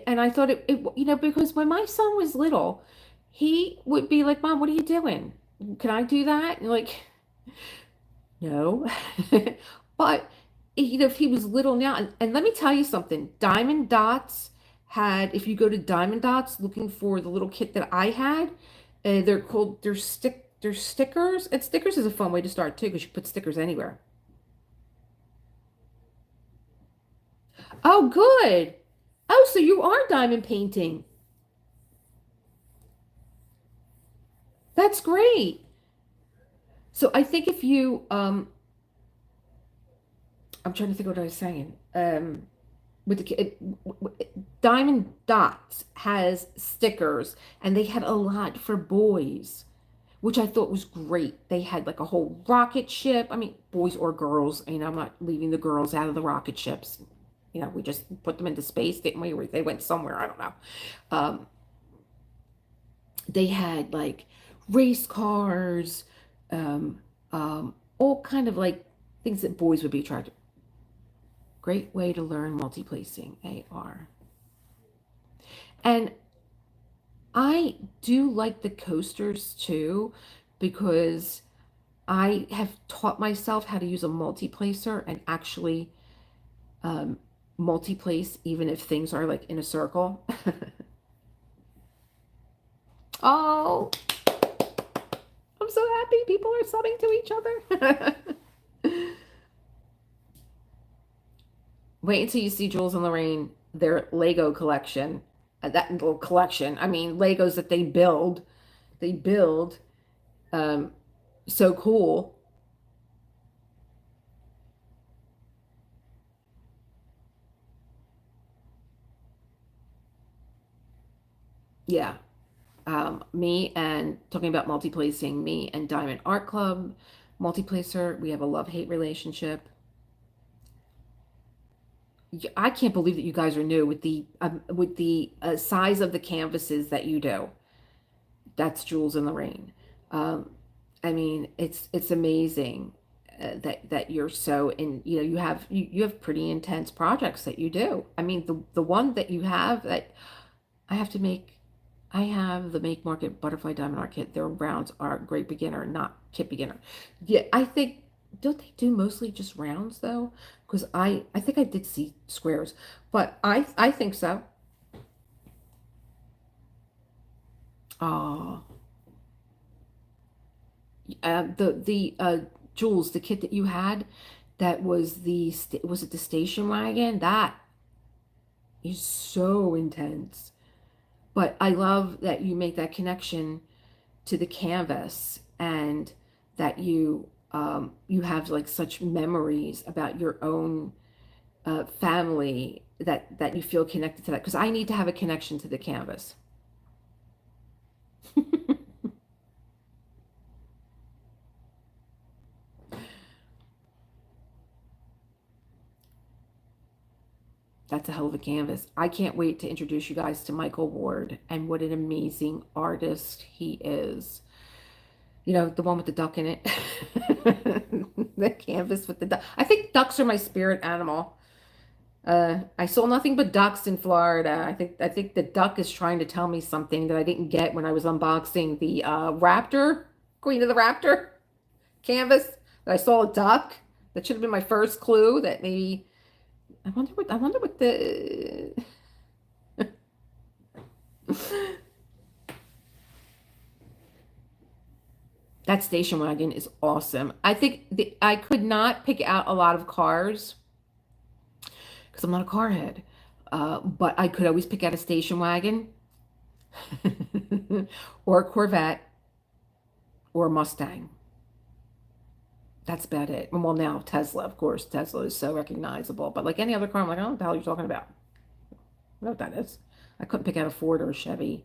And I thought because when my son was little, he would be like, Mom, what are you doing? Can I do that? And like, no. But, if he was little now, and let me tell you something, Diamond Dots if you go to Diamond Dots looking for the little kit that I had, they're stickers. And stickers is a fun way to start too, because you put stickers anywhere. Oh, good. Oh, so you are diamond painting. That's great. So I think if you I'm trying to think what I was saying. With Diamond Dots has stickers, and they had a lot for boys, which I thought was great. They had like a whole rocket ship. I mean, boys or girls. I'm not leaving the girls out of the rocket ships. We just put them into space, didn't we? Or they went somewhere. I don't know. Um, they had like race cars, um, all kind of like things that boys would be attracted. Great way to learn multi-placing, AR. And I do like the coasters too, because I have taught myself how to use a multi-placer and actually um, multi-place even if things are like in a circle. Oh, I'm so happy people are subbing to each other. Wait until you see Jules and Lorraine, their Lego collection. That little collection. I mean, Legos that they build. They build. Um, so cool. Yeah. Me and talking about multi-placing, me and Diamond Art Club multi-placer, we have a love-hate relationship. I can't believe that you guys are new with the size of the canvases that you do. That's Jules in the Rain. Um, I mean, it's amazing that you're so in. You know, you have pretty intense projects that you do. I mean, the one that you have that I have to make. I have the Make Market Butterfly Diamond Art Kit. Their rounds are great beginner, not kit beginner. Yeah, I think don't they do mostly just rounds though? Because I think I did see squares, but I think so. Oh, the Jules, the kit that you had, that was was it the station wagon? That is so intense. But I love that you make that connection to the canvas, and that you have like such memories about your own family, that you feel connected to that, because I need to have a connection to the canvas. That's a hell of a canvas. I can't wait to introduce you guys to Michael Ward and what an amazing artist he is. You know, the one with the duck in it. The canvas with the duck. I think ducks are my spirit animal. I saw nothing but ducks in Florida. I think the duck is trying to tell me something that I didn't get when I was unboxing the Raptor, Queen of the Raptor canvas. That I saw a duck. That should have been my first clue. That maybe I wonder what the that station wagon is awesome. I think I could not pick out a lot of cars because I'm not a car head. But I could always pick out a station wagon or a Corvette or a Mustang. That's about it. Well, now Tesla, of course. Tesla is so recognizable. But like any other car, I'm like, I don't know what the hell you're talking about. I don't know what that is. I couldn't pick out a Ford or a Chevy.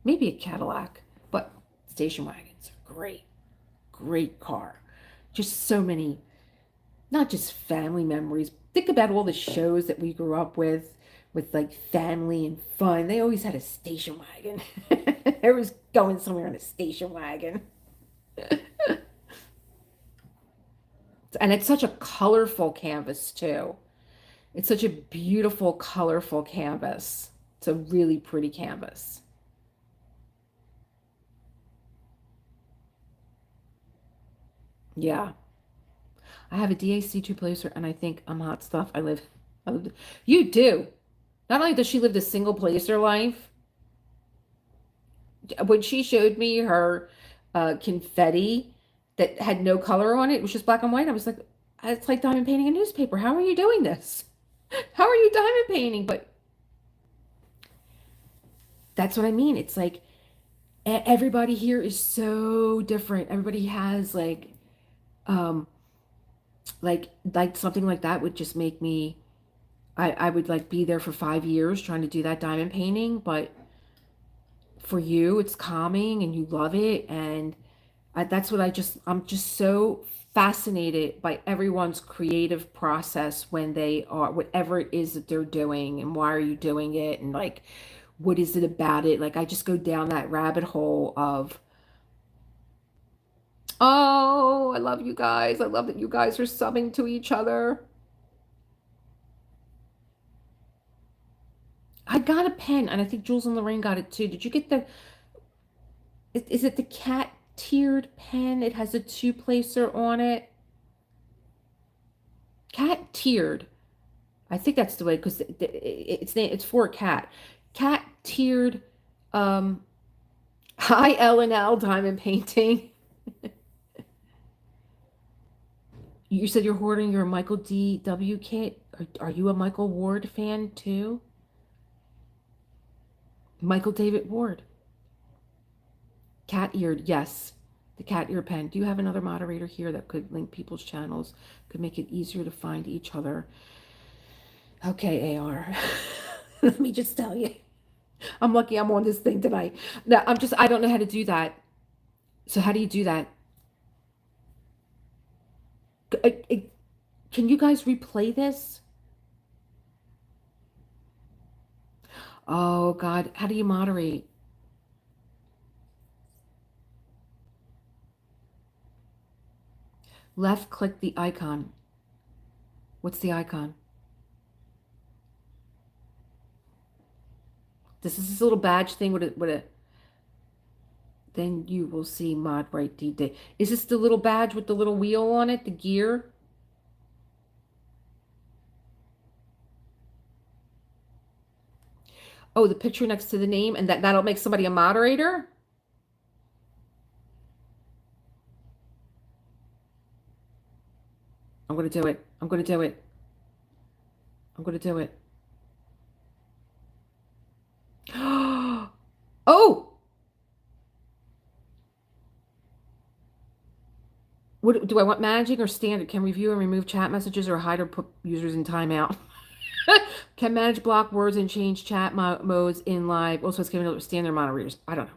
Maybe a Cadillac. But station wagons are great. Great car. Just so many, not just family memories. Think about all the shows that we grew up with like family and fun. They always had a station wagon. They was going somewhere in a station wagon. And it's such a colorful canvas too. It's such a beautiful, colorful canvas. It's a really pretty canvas. Yeah. I have a DAC2 placer and I think I'm hot stuff. You do. Not only does she live the single placer life, when she showed me her confetti that had no color on it, it was just black and white. I was like, it's like diamond painting a newspaper. How are you doing this? How are you diamond painting? But that's what I mean. It's like everybody here is so different. Everybody has um, like something like that would just make me. I would like be there for 5 years trying to do that diamond painting, but for you, it's calming and you love it, and that's what I'm just so fascinated by everyone's creative process when they are whatever it is that they're doing, and why are you doing it, and like what is it about it. Like I just go down that rabbit hole of Oh, I love you guys. I love that you guys are subbing to each other. I got a pen, and I think Jules and Lorraine got it too. Did you get the, is it the cat tiered pen? It has a two placer on it. Cat tiered. I think that's the way, because it's for a cat. Cat tiered um high L and L diamond painting. You said you're hoarding your Michael D.W. kit. Are you a Michael Ward fan too? Michael David Ward. Cat eared, yes. The cat ear pen. Do you have another moderator here that could link people's channels? Could make it easier to find each other. Okay, AR. Let me just tell you. I'm lucky I'm on this thing tonight. No, I don't know how to do that. So how do you do that? Can you guys replay this? Oh God, how do you moderate? Left click the icon. What's the icon? This is this little badge thing with a then you will see mod right D. Is this the little badge with the little wheel on it, the gear? Oh, the picture next to the name, and that'll make somebody a moderator? I'm gonna do it. I'm gonna do it. I'm gonna do it. Oh, what do I want, managing or standard? Can review and remove chat messages or hide or put users in timeout. Can manage block words and change chat modes in live. Also, it's giving standard moderators. I don't know.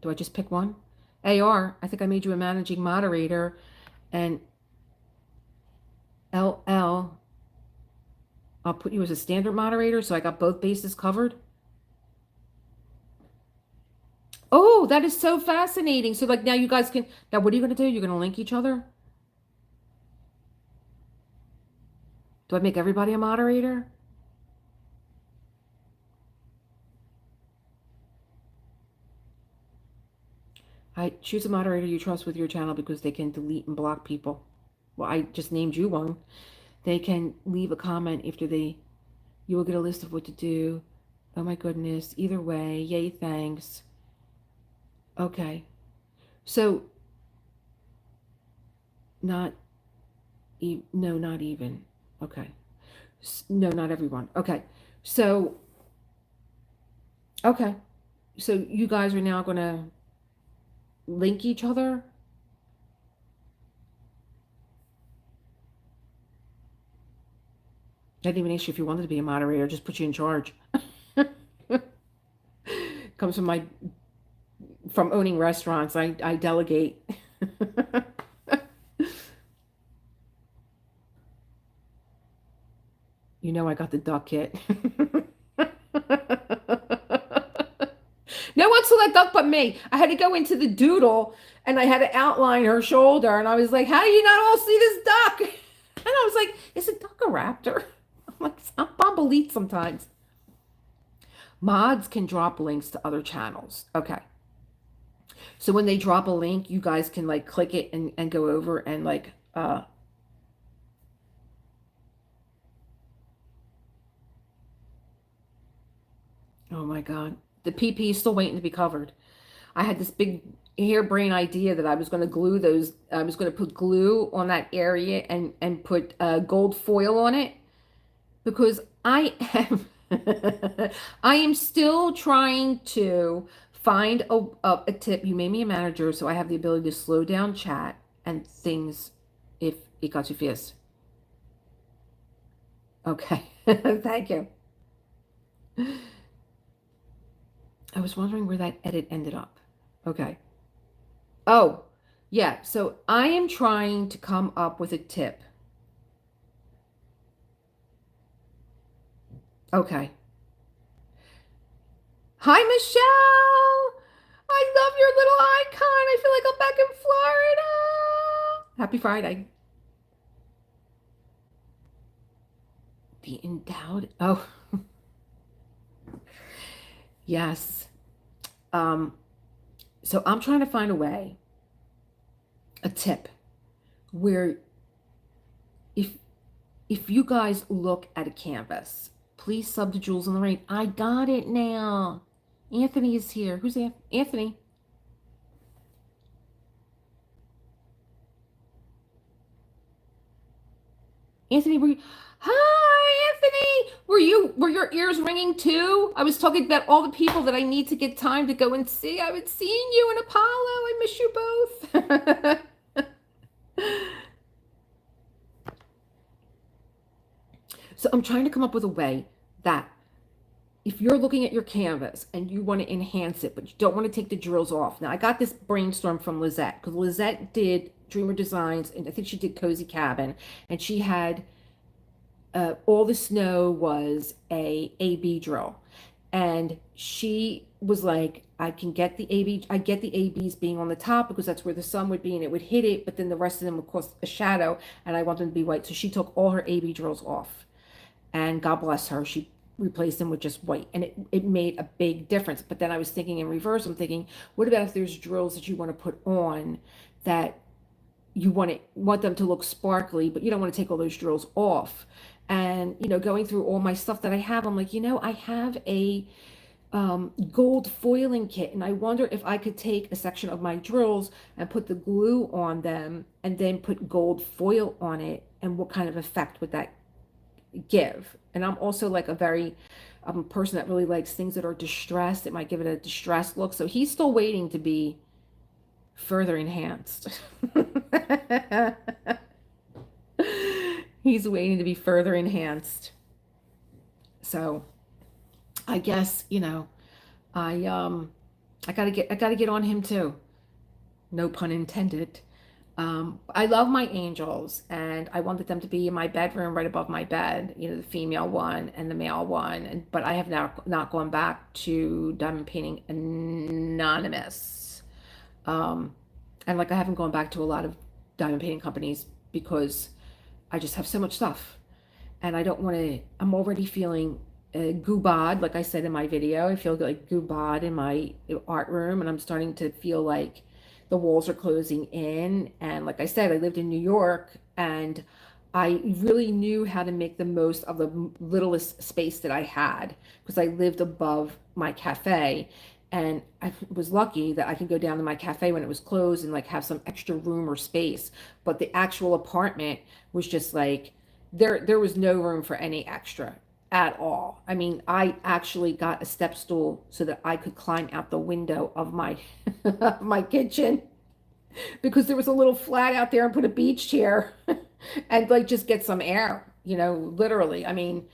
Do I just pick one? I think I made you a managing moderator. And LL, I'll put you as a standard moderator, so I got both bases covered. Oh, that is so fascinating. So like now you guys can, now what are you going to do? You're going to link each other? Do I make everybody a moderator? I choose a moderator you trust with your channel because they can delete and block people. Well, I just named you one. They can leave a comment after you will get a list of what to do. Oh my goodness. Either way, yay, thanks. Okay. So, not, no, not even. Okay. No, not everyone. Okay. So, okay. So you guys are now going to link each other? I didn't even ask you if you wanted to be a moderator, just put you in charge. Comes from owning restaurants. I delegate. You know I got the duck kit. No one saw that duck but me. I had to go into the doodle and I had to outline her shoulder. And I was like, how do you not all see this duck? And I was like, is a duck a raptor? I'm like, I'm bombelete sometimes. Mods can drop links to other channels. Okay. So when they drop a link, you guys can like click it and go over and like, oh my God. The PP is still waiting to be covered. I had this big harebrained idea that I was going to I was going to put glue on that area and put gold foil on it because I am, I am still trying to find a tip. You made me a manager, so I have the ability to slow down chat and things if it got too fast. Okay, thank you. I was wondering where that edit ended up. Okay. Oh, yeah. So I am trying to come up with a tip. Okay. Hi, Michelle. I love your little icon. I feel like I'm back in Florida. Happy Friday. Be endowed. Oh, yes. Um, so I'm trying to find a way, a tip, where if if you guys look at a canvas, please sub to Jules in the Rain. I got it now. Anthony is here. Who's Anthony? Anthony, were you? Hi, Anthony. Were your ears ringing too? I was talking about all the people that I need to get time to go and see. I haven't seen you and Apollo. I miss you both. So I'm trying to come up with a way that if you're looking at your canvas and you want to enhance it, but you don't want to take the drills off. Now, I got this brainstorm from Lizette because Lizette did Dreamer Designs, and I think she did Cozy Cabin, and she had all the snow was a AB drill, and she was like, I can get the AB, I get the ABs being on the top because that's where the sun would be and it would hit it, but then the rest of them would cause a shadow, and I want them to be white. So she took all her AB drills off, and God bless her, she replaced them with just white, and it made a big difference. But then I was thinking in reverse, I'm thinking, what about if there's drills that you want to put on that you want them to look sparkly, but you don't want to take all those drills off? And going through all my stuff that I have, I'm like, I have a gold foiling kit, and I wonder if I could take a section of my drills and put the glue on them and then put gold foil on it, and what kind of effect would that give? And I'm also like I'm a person that really likes things that are distressed. It might give it a distressed look. So he's still waiting to be further enhanced. He's waiting to be further enhanced. So I guess, I gotta get on him too. No pun intended. I love my angels, and I wanted them to be in my bedroom right above my bed, the female one and the male one. But I have now not gone back to Diamond Painting Anonymous. And like I haven't gone back to a lot of diamond painting companies because I just have so much stuff. And I don't want to, I'm already feeling goobad, like I said in my video. I feel like goobad in my art room, and I'm starting to feel like the walls are closing in. And like I said, I lived in New York, and I really knew how to make the most of the littlest space that I had because I lived above my cafe. And I was lucky that I could go down to my cafe when it was closed and like have some extra room or space. But the actual apartment was just like, there was no room for any extra at all. I mean, I actually got a step stool so that I could climb out the window of my my kitchen because there was a little flat out there, and put a beach chair and like just get some air, literally. I mean,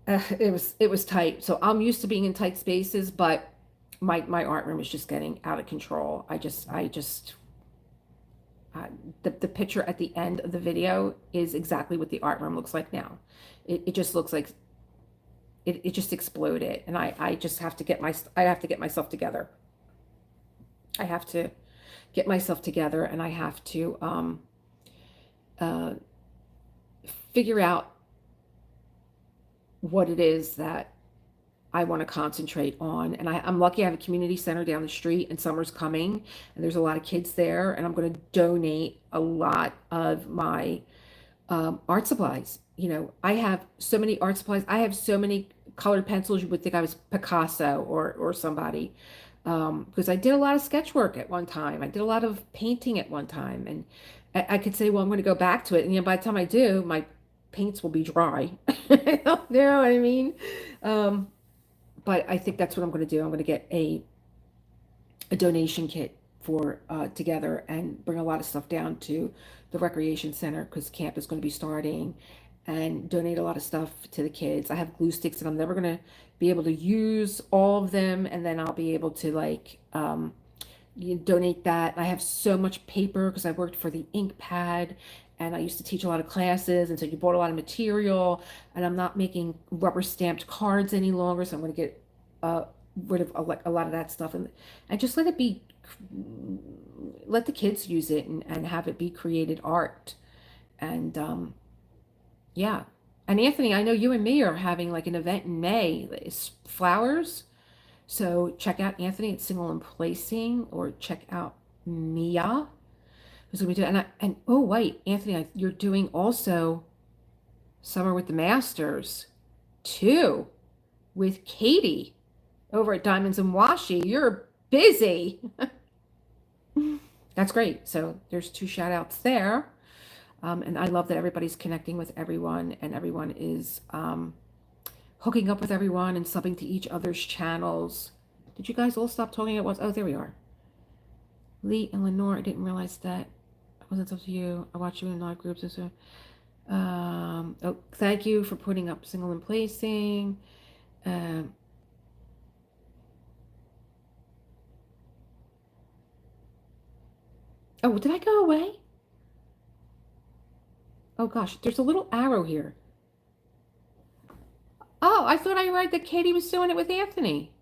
it was tight. So I'm used to being in tight spaces, but my art room is just getting out of control. The picture at the end of the video is exactly what the art room looks like now. It just looks like it just exploded, and I just have to I have to get myself together. I have to get myself together, and I have to uh, figure out what it is that I want to concentrate on. And I'm lucky I have a community center down the street, and summer's coming, and there's a lot of kids there, and I'm going to donate a lot of my art supplies. I have so many art supplies. I have so many colored pencils. You would think I was Picasso or somebody, because I did a lot of sketch work at one time. I did a lot of painting at one time, and I could say, well, I'm going to go back to it. And by the time I do, my paints will be dry. You know what I mean? But I think that's what I'm going to do. I'm going to get a donation kit for together and bring a lot of stuff down to the recreation center because camp is going to be starting, and donate a lot of stuff to the kids. I have glue sticks and I'm never going to be able to use all of them, and then I'll be able to like donate that. I have so much paper because I worked for the ink pad, and I used to teach a lot of classes, and so you bought a lot of material, and I'm not making rubber stamped cards any longer, so I'm going to get rid of a lot of that stuff, and just let it be, let the kids use it, and have it be created art. And yeah. And Anthony, I know you and me are having like an event in May. It's flowers. So check out Anthony at Single and Placing, or check out Mia, who's going to be doing. And oh wait, Anthony, you're doing also Summer with the Masters too, with Katie over at Diamonds and Washi. You're busy. That's great. So there's two shout outs there. And I love that everybody's connecting with everyone, and everyone is hooking up with everyone and subbing to each other's channels. Did you guys all stop talking at once? Oh, there we are. Lee and Lenore, I didn't realize that. I wasn't up to you. I watch you in live groups. Oh, thank you for putting up Single and Placing. Oh, did I go away? Oh gosh, there's a little arrow here. Oh, I thought I read that Katie was doing it with Anthony.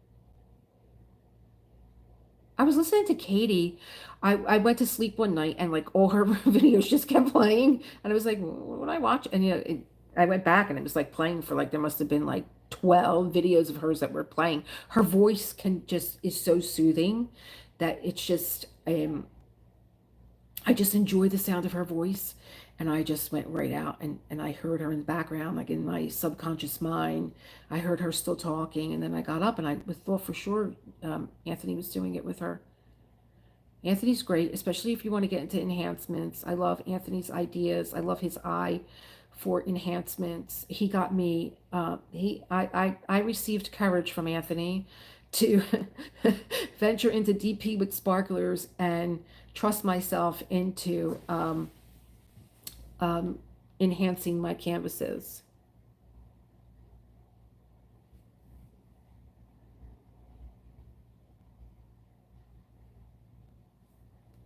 I was listening to Katie. I went to sleep one night and like all her videos just kept playing. And I was like, what did I watch? And I went back and it was like playing for like, there must have been like 12 videos of hers that were playing. Her voice is so soothing that it's just, I just enjoy the sound of her voice. And I just went right out, and I heard her in the background, like in my subconscious mind. I heard her still talking, and then I got up and I thought for sure Anthony was doing it with her. Anthony's great, especially if you want to get into enhancements. I love Anthony's ideas. I love his eye for enhancements. He got me, I received courage from Anthony to venture into DP with sparklers and trust myself into enhancing my canvases.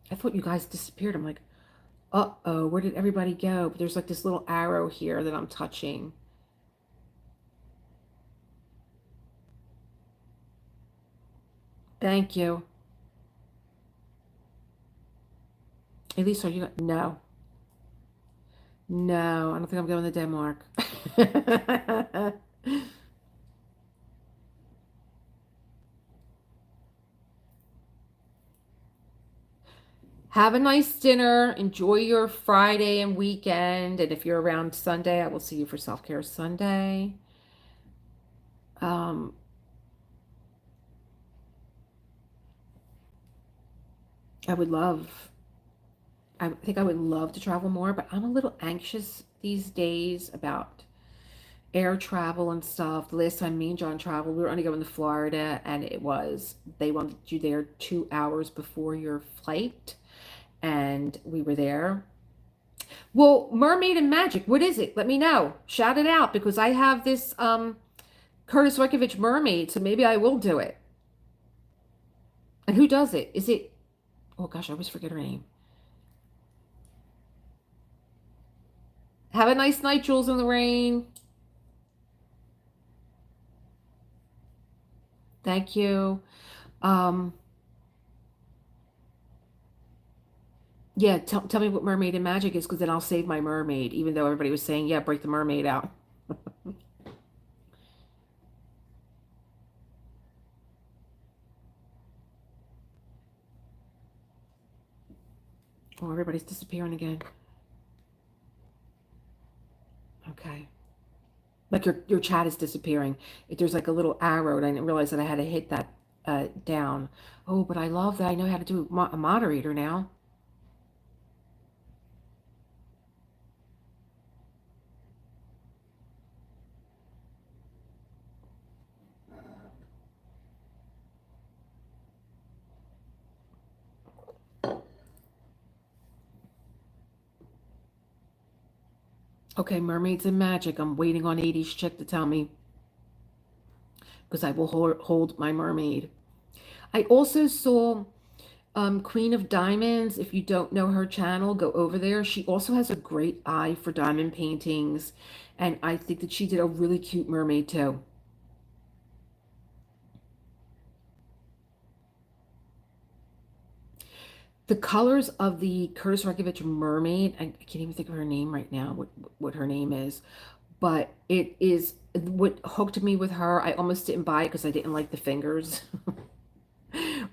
I thought you guys disappeared. I'm like, uh-oh, where did everybody go? But there's like this little arrow here that I'm touching. Thank you. Elisa, are you? No. No, I don't think I'm going to Denmark. Have a nice dinner. Enjoy your Friday and weekend. And if you're around Sunday, I will see you for Self-Care Sunday. Um, I would love, I think I would love to travel more, but I'm a little anxious these days about air travel and stuff. The last time me and John traveled, we were only going to Florida, and they wanted you there 2 hours before your flight, and we were there. Well, Mermaid and Magic, what is it? Let me know. Shout it out, because I have this Curtis Rekovich mermaid, so maybe I will do it. And who does it? Is it, oh gosh, I always forget her name. Have a nice night, Jules in the Rain. Thank you. Um, yeah, tell me what Mermaid and Magic is, because then I'll save my mermaid, even though everybody was saying, yeah, break the mermaid out. Oh, everybody's disappearing again. Okay. Like your chat is disappearing. There's like a little arrow, and I didn't realize that I had to hit that down. Oh, but I love that I know how to do a moderator now. Okay, Mermaids and Magic. I'm waiting on 80's chick to tell me, because I will hold my mermaid. I also saw Queen of Diamonds. If you don't know her channel, go over there. She also has a great eye for diamond paintings, and I think that she did a really cute mermaid too. The colors of the Curtis Rekovich mermaid, I can't even think of her name right now, what her name is, but it is what hooked me with her. I almost didn't buy it because I didn't like the fingers,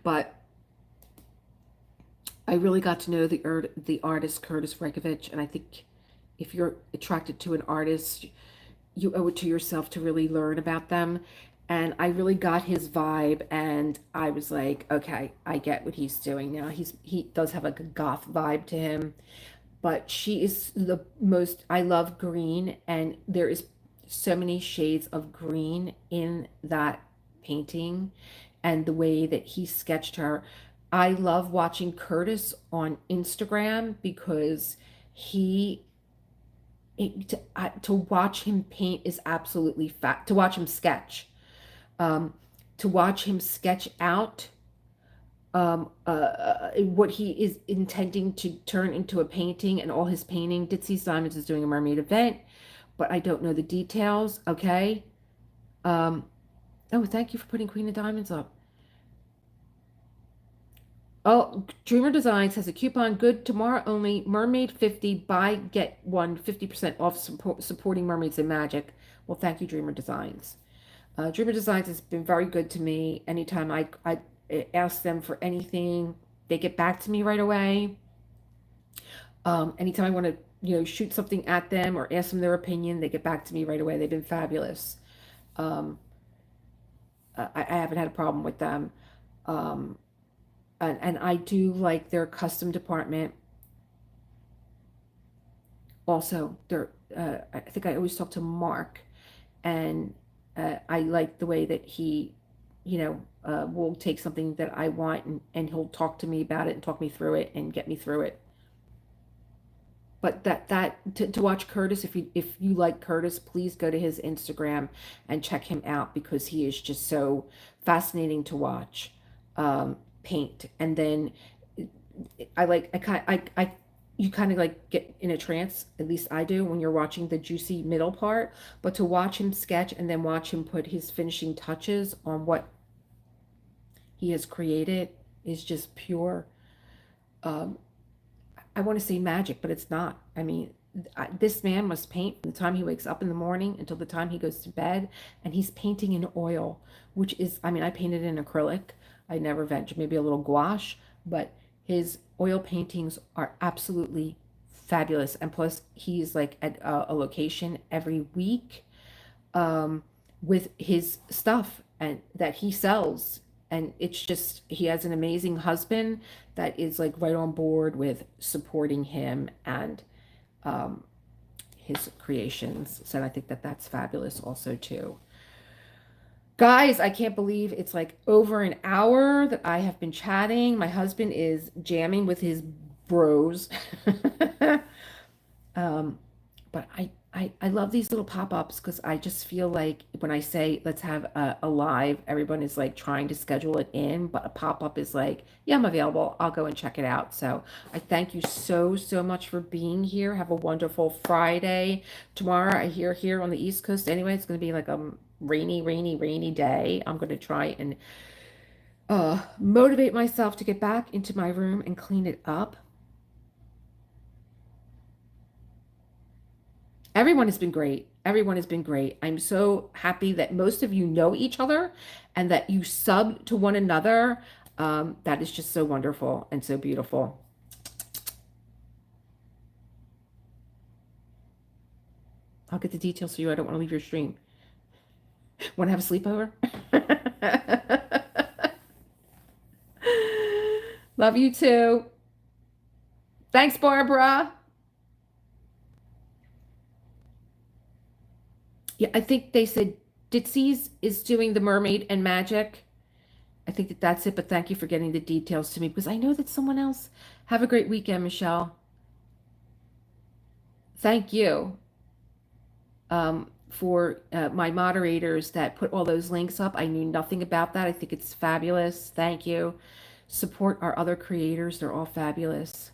but I really got to know the artist Curtis Rekovich, and I think if you're attracted to an artist, you owe it to yourself to really learn about them. And I really got his vibe, and I was like, okay, I get what he's doing now. He does have like a goth vibe to him, but she is the most. I love green, and there is so many shades of green in that painting, and the way that he sketched her. I love watching Curtis on Instagram because he to watch him paint is absolutely fat. To watch him sketch, um, to watch him sketch out what he is intending to turn into a painting, and all his painting. Ditsy's Diamonds is doing a mermaid event, but I don't know the details. Okay. Um, oh, thank you for putting Queen of Diamonds up. Oh, Dreamer Designs has a coupon good tomorrow only. Mermaid 50, buy, get one 50% off supporting mermaids and magic. Well, thank you, Dreamer Designs. Dreamer Designs has been very good to me. Anytime I ask them for anything, they get back to me right away. Anytime I want to, shoot something at them or ask them their opinion, they get back to me right away. They've been fabulous. Um, I haven't had a problem with them. Um, and I do like their custom department. Also, I think I always talk to Mark, and I like the way that he, will take something that I want, and he'll talk to me about it and talk me through it and get me through it. But to watch Curtis, if you like Curtis, please go to his Instagram and check him out because he is just so fascinating to watch paint. And then you kind of like get in a trance, at least I do, when you're watching the juicy middle part. But to watch him sketch and then watch him put his finishing touches on what he has created is just pure. Um, I want to say magic, but it's not. I mean, this man must paint from the time he wakes up in the morning until the time he goes to bed, and he's painting in oil, which is, I mean, I painted in acrylic. I never ventured, maybe a little gouache, but his oil paintings are absolutely fabulous. And plus, he's like at a location every week um, with his stuff and that he sells. And it's just, he has an amazing husband that is like right on board with supporting him and um, his creations. So I think that that's fabulous also too. Guys, I can't believe it's like over an hour that I have been chatting. My husband is jamming with his bros. um, but I love these little pop-ups because I just feel like when I say let's have a live, everyone is like trying to schedule it in, but a pop-up is like, yeah, I'm available. I'll go and check it out. So I thank you so, so much for being here. Have a wonderful Friday. Tomorrow, I hear here on the East Coast anyway, it's going to be like a rainy, rainy, rainy day. I'm going to try and motivate myself to get back into my room and clean it up. Everyone has been great. Everyone has been great. I'm so happy that most of you know each other and that you sub to one another. That is just so wonderful and so beautiful. I'll get the details for you. I don't want to leave your stream. Want to have a sleepover? Love you too. Thanks, Barbara. Yeah, I think they said Ditsy's is doing the mermaid and magic. I think that that's it, but thank you for getting the details to me because I know that someone else. Have a great weekend, Michelle. Thank you for my moderators that put all those links up. I knew nothing about that. I think it's fabulous. Thank you. Support our other creators. They're all fabulous.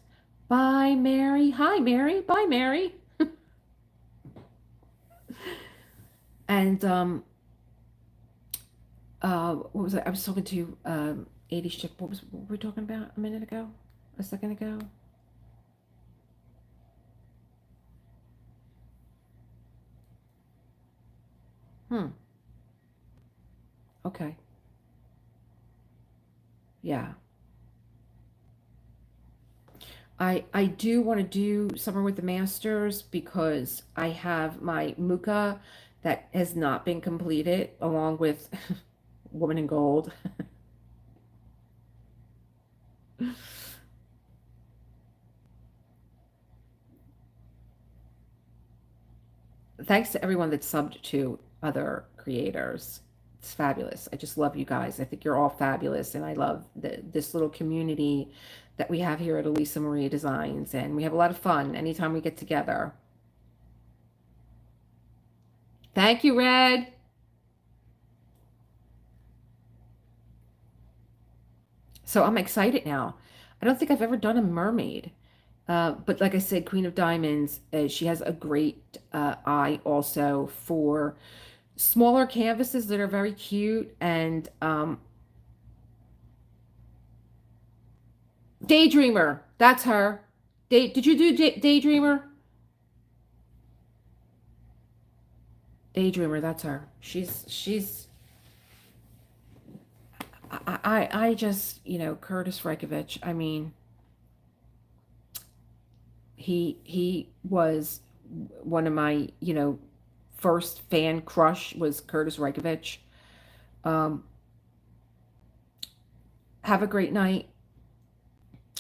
Bye, Mary. Hi, Mary. Bye, Mary. And what was I was talking to 80 Chick. What were we talking about a minute ago? a second ago? Hmm. Okay. Yeah. I do want to do Summer with the Masters because I have my Muka that has not been completed, along with Woman in Gold. Thanks to everyone that subbed to other creators. It's fabulous. I just love you guys. I think you're all fabulous, and I love this little community that we have here at Elisa Maria Designs, and we have a lot of fun anytime we get together. Thank you, Red. So I'm excited now. I don't think I've ever done a mermaid. But like I said, Queen of Diamonds, she has a great eye also for smaller canvases that are very cute. And Daydreamer, that's her. Did you do Daydreamer? Daydreamer, that's her. She's. I just, Curtis Reykjavik. I mean, he was one of my, first fan crush was Curtis Reykjavik. Um, have a great night.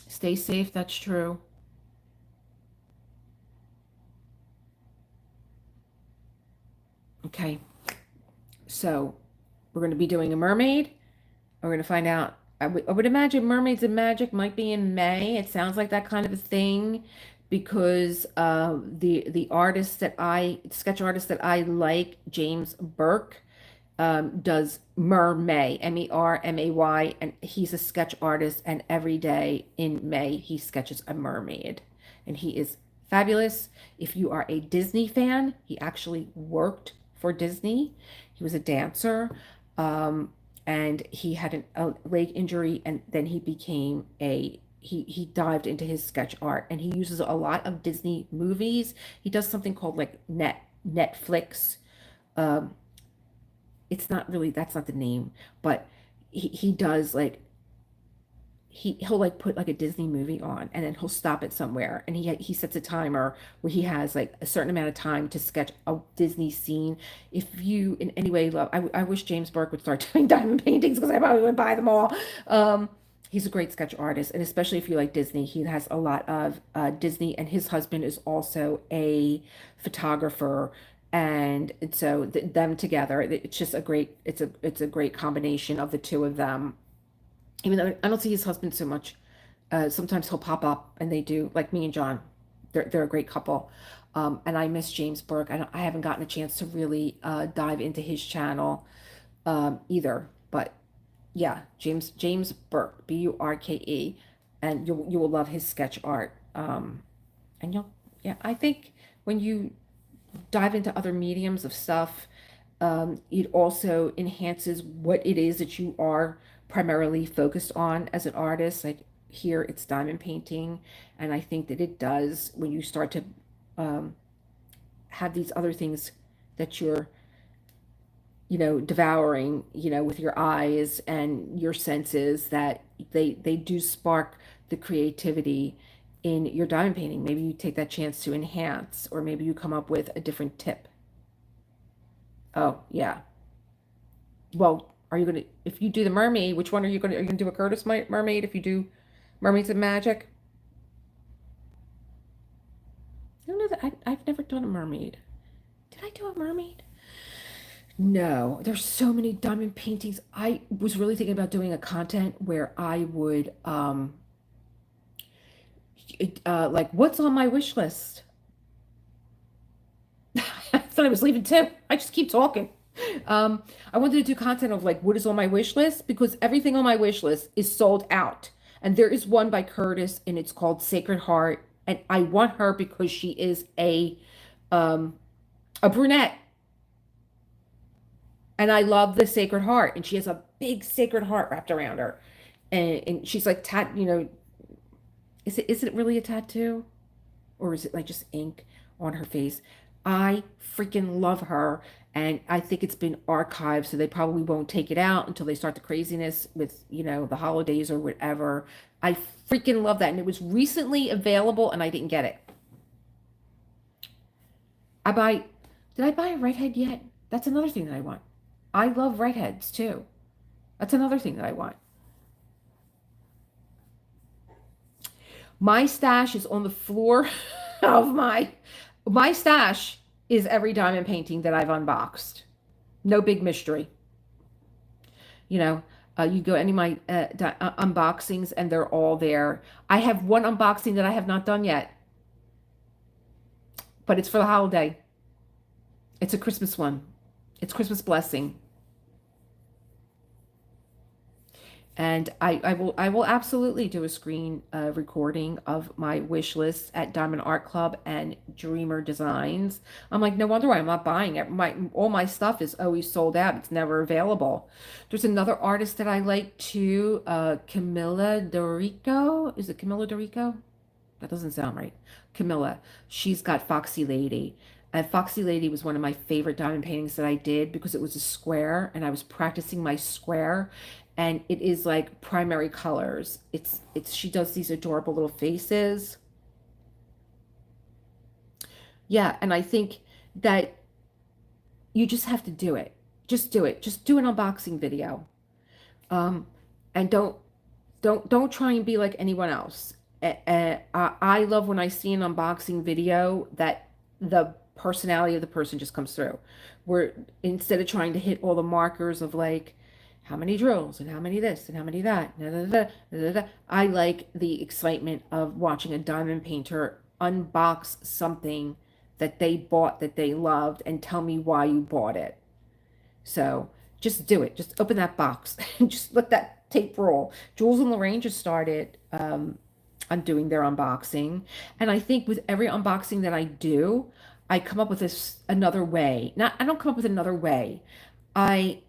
Stay safe. That's true. Okay, so we're going to be doing a mermaid. We're going to find out. I would imagine Mermaids and Magic might be in May. It sounds like that kind of a thing because the artist that sketch artist that I like, James Burke, does Mermay, Mermay, and he's a sketch artist. And every day in May, he sketches a mermaid, and he is fabulous. If you are a Disney fan, he actually worked for Disney. He was a dancer, um, and he had a leg injury, and then he became a he dived into his sketch art, and he uses a lot of Disney movies. He does something called like Netflix. Um, it's not really, that's not the name, but he does like he'll like put like a Disney movie on, and then he'll stop it somewhere, and he sets a timer where he has like a certain amount of time to sketch a Disney scene. If you in any way love, I wish James Burke would start doing diamond paintings because I probably would buy them all. He's a great sketch artist, and especially if you like Disney, he has a lot of Disney, and his husband is also a photographer, and so them together, it's just a great, it's a great combination of the two of them. Even though I don't see his husband so much, sometimes he'll pop up, and they do, like me and John. They're a great couple. And I miss James Burke. I haven't gotten a chance to really dive into his channel either. But yeah, James Burke, Burke, and you will love his sketch art. And you'll, yeah, I think when you dive into other mediums of stuff, it also enhances what it is that you are primarily focused on as an artist. Like here, it's diamond painting, and I think that it does when you start to um, have these other things that you're, devouring, with your eyes and your senses, that they do spark the creativity in your diamond painting. Maybe you take that chance to enhance, or maybe you come up with a different tip. Oh, yeah. Well, are you gonna, if you do the mermaid, which one are you gonna do a Curtis mermaid if you do Mermaids and Magic? I don't know that I've never done a mermaid. Did I do a mermaid? No, there's so many diamond paintings. I was really thinking about doing a content where I would like, what's on my wish list? I thought I was leaving too. I just keep talking. I wanted to do content of like what is on my wish list, because everything on my wish list is sold out. And there is one by Curtis, and it's called Sacred Heart. And I want her because she is um a brunette, and I love the Sacred Heart, and she has a big Sacred Heart wrapped around her. And she's like tat, Is it really a tattoo? Or is it like just ink on her face? I freaking love her, and I think it's been archived, so they probably won't take it out until they start the craziness with, the holidays or whatever. I freaking love that, and it was recently available, and I didn't get it. I buy, did I buy a redhead yet? That's another thing that I want. I love redheads too. That's another thing that I want. My stash is on the floor of my stash is every diamond painting that I've unboxed. No big mystery. You know, you go any of my unboxings and they're all there. I have one unboxing that I have not done yet, but it's for the holiday. It's a Christmas one. It's Christmas blessing. And I will absolutely do a screen recording of my wish list at Diamond Art Club and Dreamer Designs. I'm like, no wonder why I'm not buying it. All my stuff is always sold out. It's never available. There's another artist that I like too, Camilla Dorico. Is it Camilla Dorico? That doesn't sound right. Camilla. She's got Foxy Lady. And Foxy Lady was one of my favorite diamond paintings that I did because it was a square and I was practicing my square, and it is like primary colors. It's she does these adorable little faces. Yeah, and I think that you just have to do it. Just do it. Just do an unboxing video. Um, and don't try and be like anyone else. I love when I see an unboxing video that the personality of the person just comes through. Where instead of trying to hit all the markers of like how many drills and how many this and how many that, da, da, da, da, da, da, I like the excitement of watching a diamond painter unbox something that they bought that they loved and tell me why you bought it. So just do it. Just open that box and just let that tape roll. Jules and Lorraine just started on doing their unboxing. And I think with every unboxing that I do, I come up with this another way. Not, I don't come up with another way. I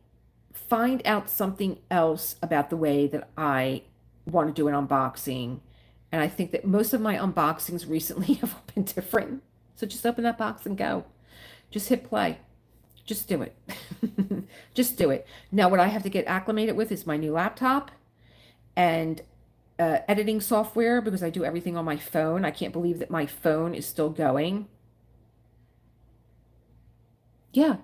find out something else about the way that I want to do an unboxing. And I think that most of my unboxings recently have all been different. So just open that box and go. Just hit play. Just do it. Just do it. Now, what I have to get acclimated with is my new laptop and editing software because I do everything on my phone. I can't believe that my phone is still going. Yeah.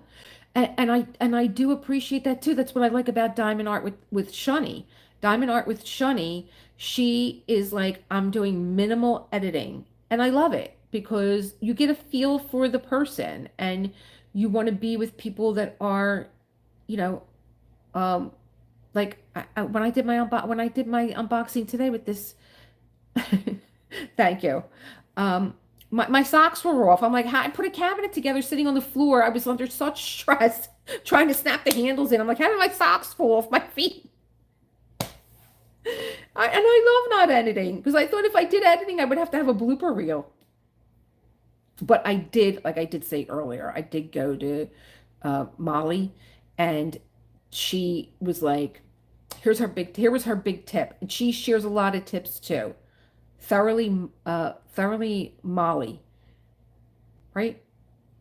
And I do appreciate that too. That's what I like about Diamond Art with Shunny. Diamond Art with Shunny, she is like, I'm doing minimal editing. And I love it because you get a feel for the person and you want to be with people that are, you know, um, like when I did my unboxing today with this, thank you. My socks were off. I'm like, I put a cabinet together sitting on the floor. I was under such stress trying to snap the handles in. I'm like, how did my socks fall off my feet? And I love not editing because I thought if I did editing, I would have to have a blooper reel. But I did, like I did say earlier, I did go to Molly, and she was like, here was her big tip. And she shares a lot of tips too. Thoroughly Molly, right?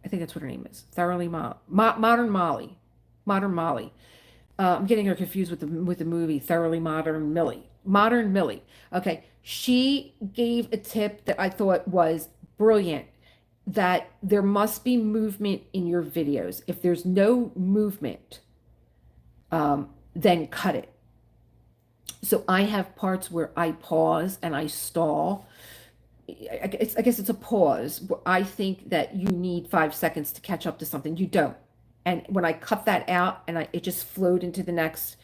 I think that's what her name is. Modern Molly. Modern Molly. I'm getting her confused with the movie Thoroughly Modern Millie. Modern Millie. Okay, she gave a tip that I thought was brilliant. That there must be movement in your videos. If there's no movement, then cut it. So I have parts where I pause and I stall. I guess it's a pause. I think that you need 5 seconds to catch up to something. You don't. And when I cut that out and it just flowed into the next,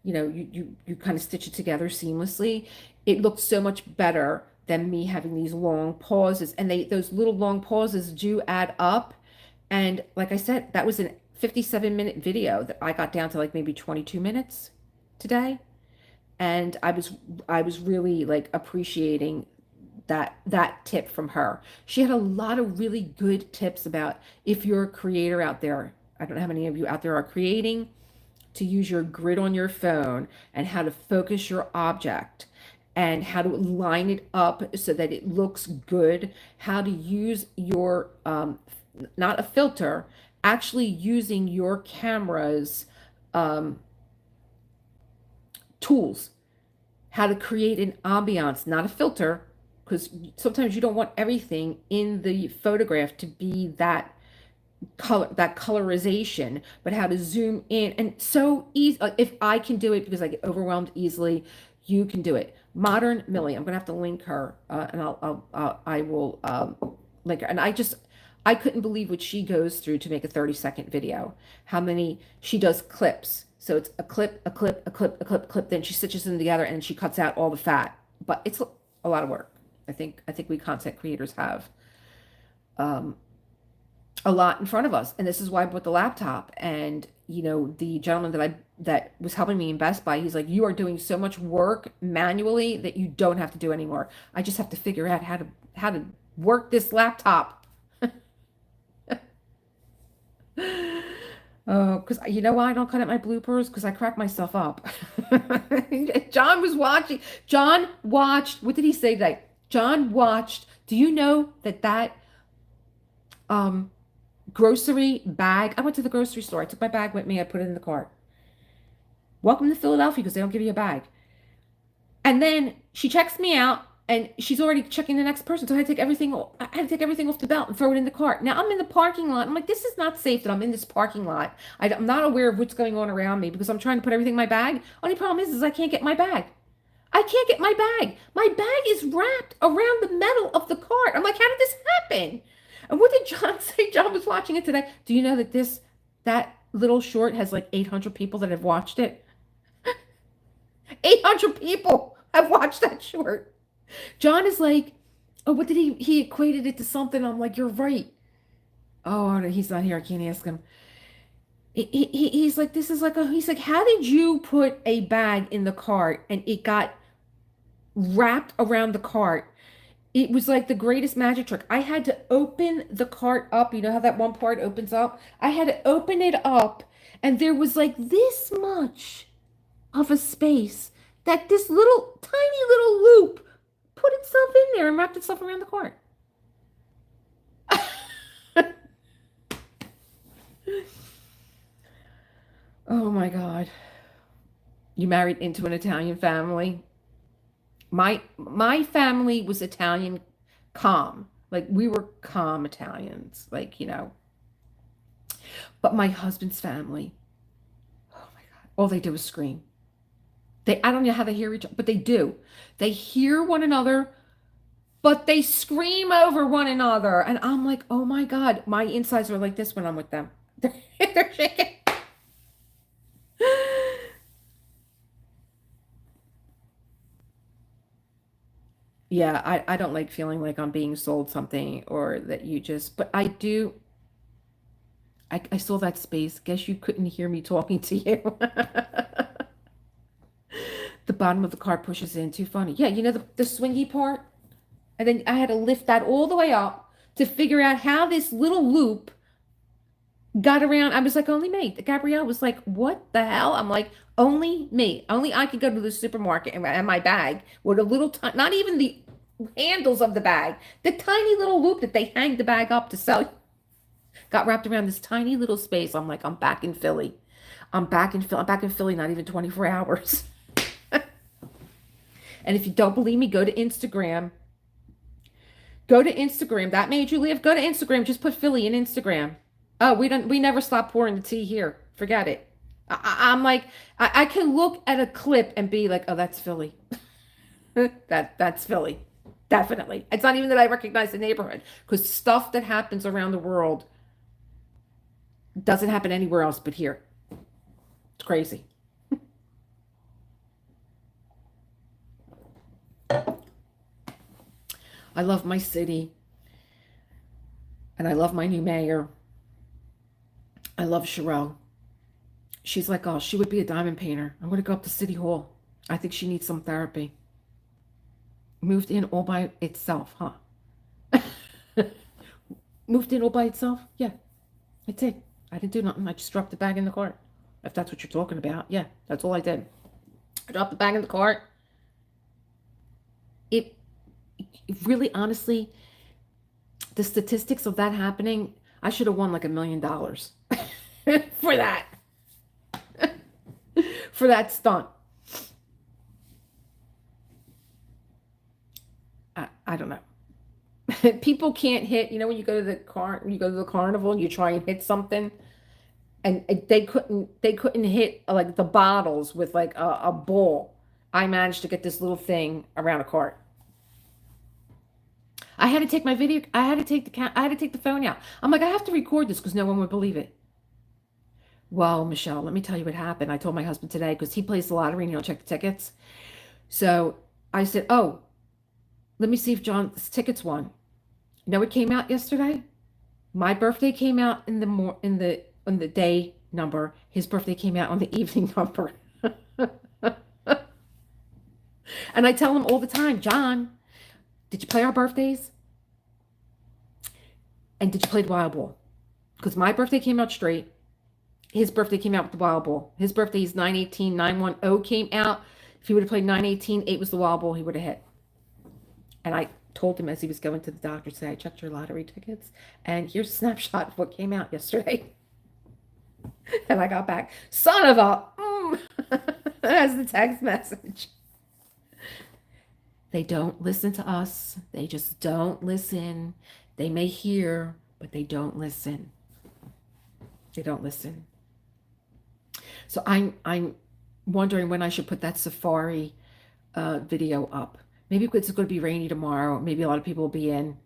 you kind of stitch it together seamlessly. It looked so much better than me having these long pauses. And those little long pauses do add up. And like I said, that was a 57-minute video that I got down to like maybe 22 minutes today. And I was really like appreciating that tip from her. She had a lot of really good tips about if you're a creator out there. I don't know how many of you out there are creating, to use your grid on your phone and how to focus your object and how to line it up so that it looks good, how to use your, not a filter, actually using your camera's um, tools, how to create an ambiance, not a filter, because sometimes you don't want everything in the photograph to be that color, that colorization, but how to zoom in. And so easy. If I can do it because I get overwhelmed easily, you can do it. Modern Millie, I'm gonna have to link her, and I will link her. And I couldn't believe what she goes through to make a 30-second video. How many she does clips. So it's a clip, a clip, a clip, a clip, a clip. Then she stitches them together and she cuts out all the fat. But it's a lot of work. I think we content creators have um, a lot in front of us, and this is why I bought the laptop. And the gentleman that was helping me in Best Buy, he's like, you are doing so much work manually that you don't have to do anymore. I just have to figure out how to work this laptop. Oh, because you know why I don't cut out my bloopers? Because I crack myself up. John was watching. John watched. What did he say today? John watched. Do you know that um grocery bag? I went to the grocery store. I took my bag with me. I put it in the cart. Welcome to Philadelphia, because they don't give you a bag. And then she checks me out, and she's already checking the next person. So I had to take everything. I had to take everything off the belt and throw it in the cart. Now I'm in the parking lot. I'm like, this is not safe that I'm in this parking lot. I'm not aware of what's going on around me because I'm trying to put everything in my bag. Only problem is I can't get my bag. I can't get my bag. My bag is wrapped around the metal of the cart. I'm like, how did this happen? And what did John say? John was watching it today. Do you know that little short has like 800 people that have watched it? 800 people have watched that short. John is like, oh, what did he equated it to something. I'm like, you're right. Oh, no, he's not here. I can't ask him. He's like, this is like he's like, how did you put a bag in the cart and it got wrapped around the cart? It was like the greatest magic trick. I had to open the cart up. You know how that one part opens up? I had to open it up, and there was like this much of a space that this little tiny little loop put itself in there and wrapped itself around the cart. Oh my God. You married into an Italian family? My family was Italian, calm. Like, we were calm Italians, like, But my husband's family, oh my God, all they do is scream. I don't know how they hear each other, but they do. They hear one another, but they scream over one another. And I'm like, oh my God, my insides are like this when I'm with them. They're shaking. Yeah, I don't like feeling like I'm being sold something, or that but I do. I saw that space. Guess you couldn't hear me talking to you. The bottom of the car pushes in. Too funny. Yeah, the swingy part? And then I had to lift that all the way up to figure out how this little loop got around. I was like, only me. Gabrielle was like, what the hell? I'm like, only me. Only I could go to the supermarket and my bag with a little, not even the handles of the bag, the tiny little loop that they hang the bag up to sell, got wrapped around this tiny little space. I'm like, I'm back in Philly. I'm back in Philly, not even 24 hours. And if you don't believe me, go to Instagram. Go to Instagram. That made you live. Go to Instagram. Just put Philly in Instagram. Oh, we never stop pouring the tea here. Forget it. I'm like, I can look at a clip and be like, oh, that's Philly. That's Philly. Definitely. It's not even that I recognize the neighborhood, because stuff that happens around the world doesn't happen anywhere else but here. It's crazy. I love my city, and I love my new mayor. I love Cheryl. She's like, oh, she would be a diamond painter. I'm going to go up to City Hall. I think she needs some therapy. Moved in all by itself, huh? Moved in all by itself? Yeah, I did. I didn't do nothing. I just dropped the bag in the cart. If that's what you're talking about. Yeah, that's all I did. I dropped the bag in the cart. it really, honestly, the statistics of that happening, I should have won like $1 million for that, for that stunt. I don't know. People can't hit, when you go to the carnival and you try and hit something, and they couldn't hit like the bottles with like a ball. I managed to get this little thing around a cart. I had to take my video. I had to take the phone out. I'm like, I have to record this because no one would believe it. Well, Michelle, let me tell you what happened. I told my husband today because he plays the lottery and he'll check the tickets. So I said, "Oh, let me see if John's tickets won." You know what came out yesterday? My birthday came out in the day number. His birthday came out on the evening number. And I tell him all the time, John, did you play our birthdays? And did you play the wild ball? Because my birthday came out straight. His birthday came out with the wild ball. His birthday is 918, 910 came out. If he would have played 918, 8 was the wild ball, he would have hit. And I told him as he was going to the doctor, say, I checked your lottery tickets, and here's a snapshot of what came out yesterday. And I got back, son of a, as the text message. They don't listen to us. They just don't listen. They may hear, but they don't listen. They don't listen. So I'm wondering when I should put that safari video up. Maybe it's going to be rainy tomorrow. Maybe a lot of people will be in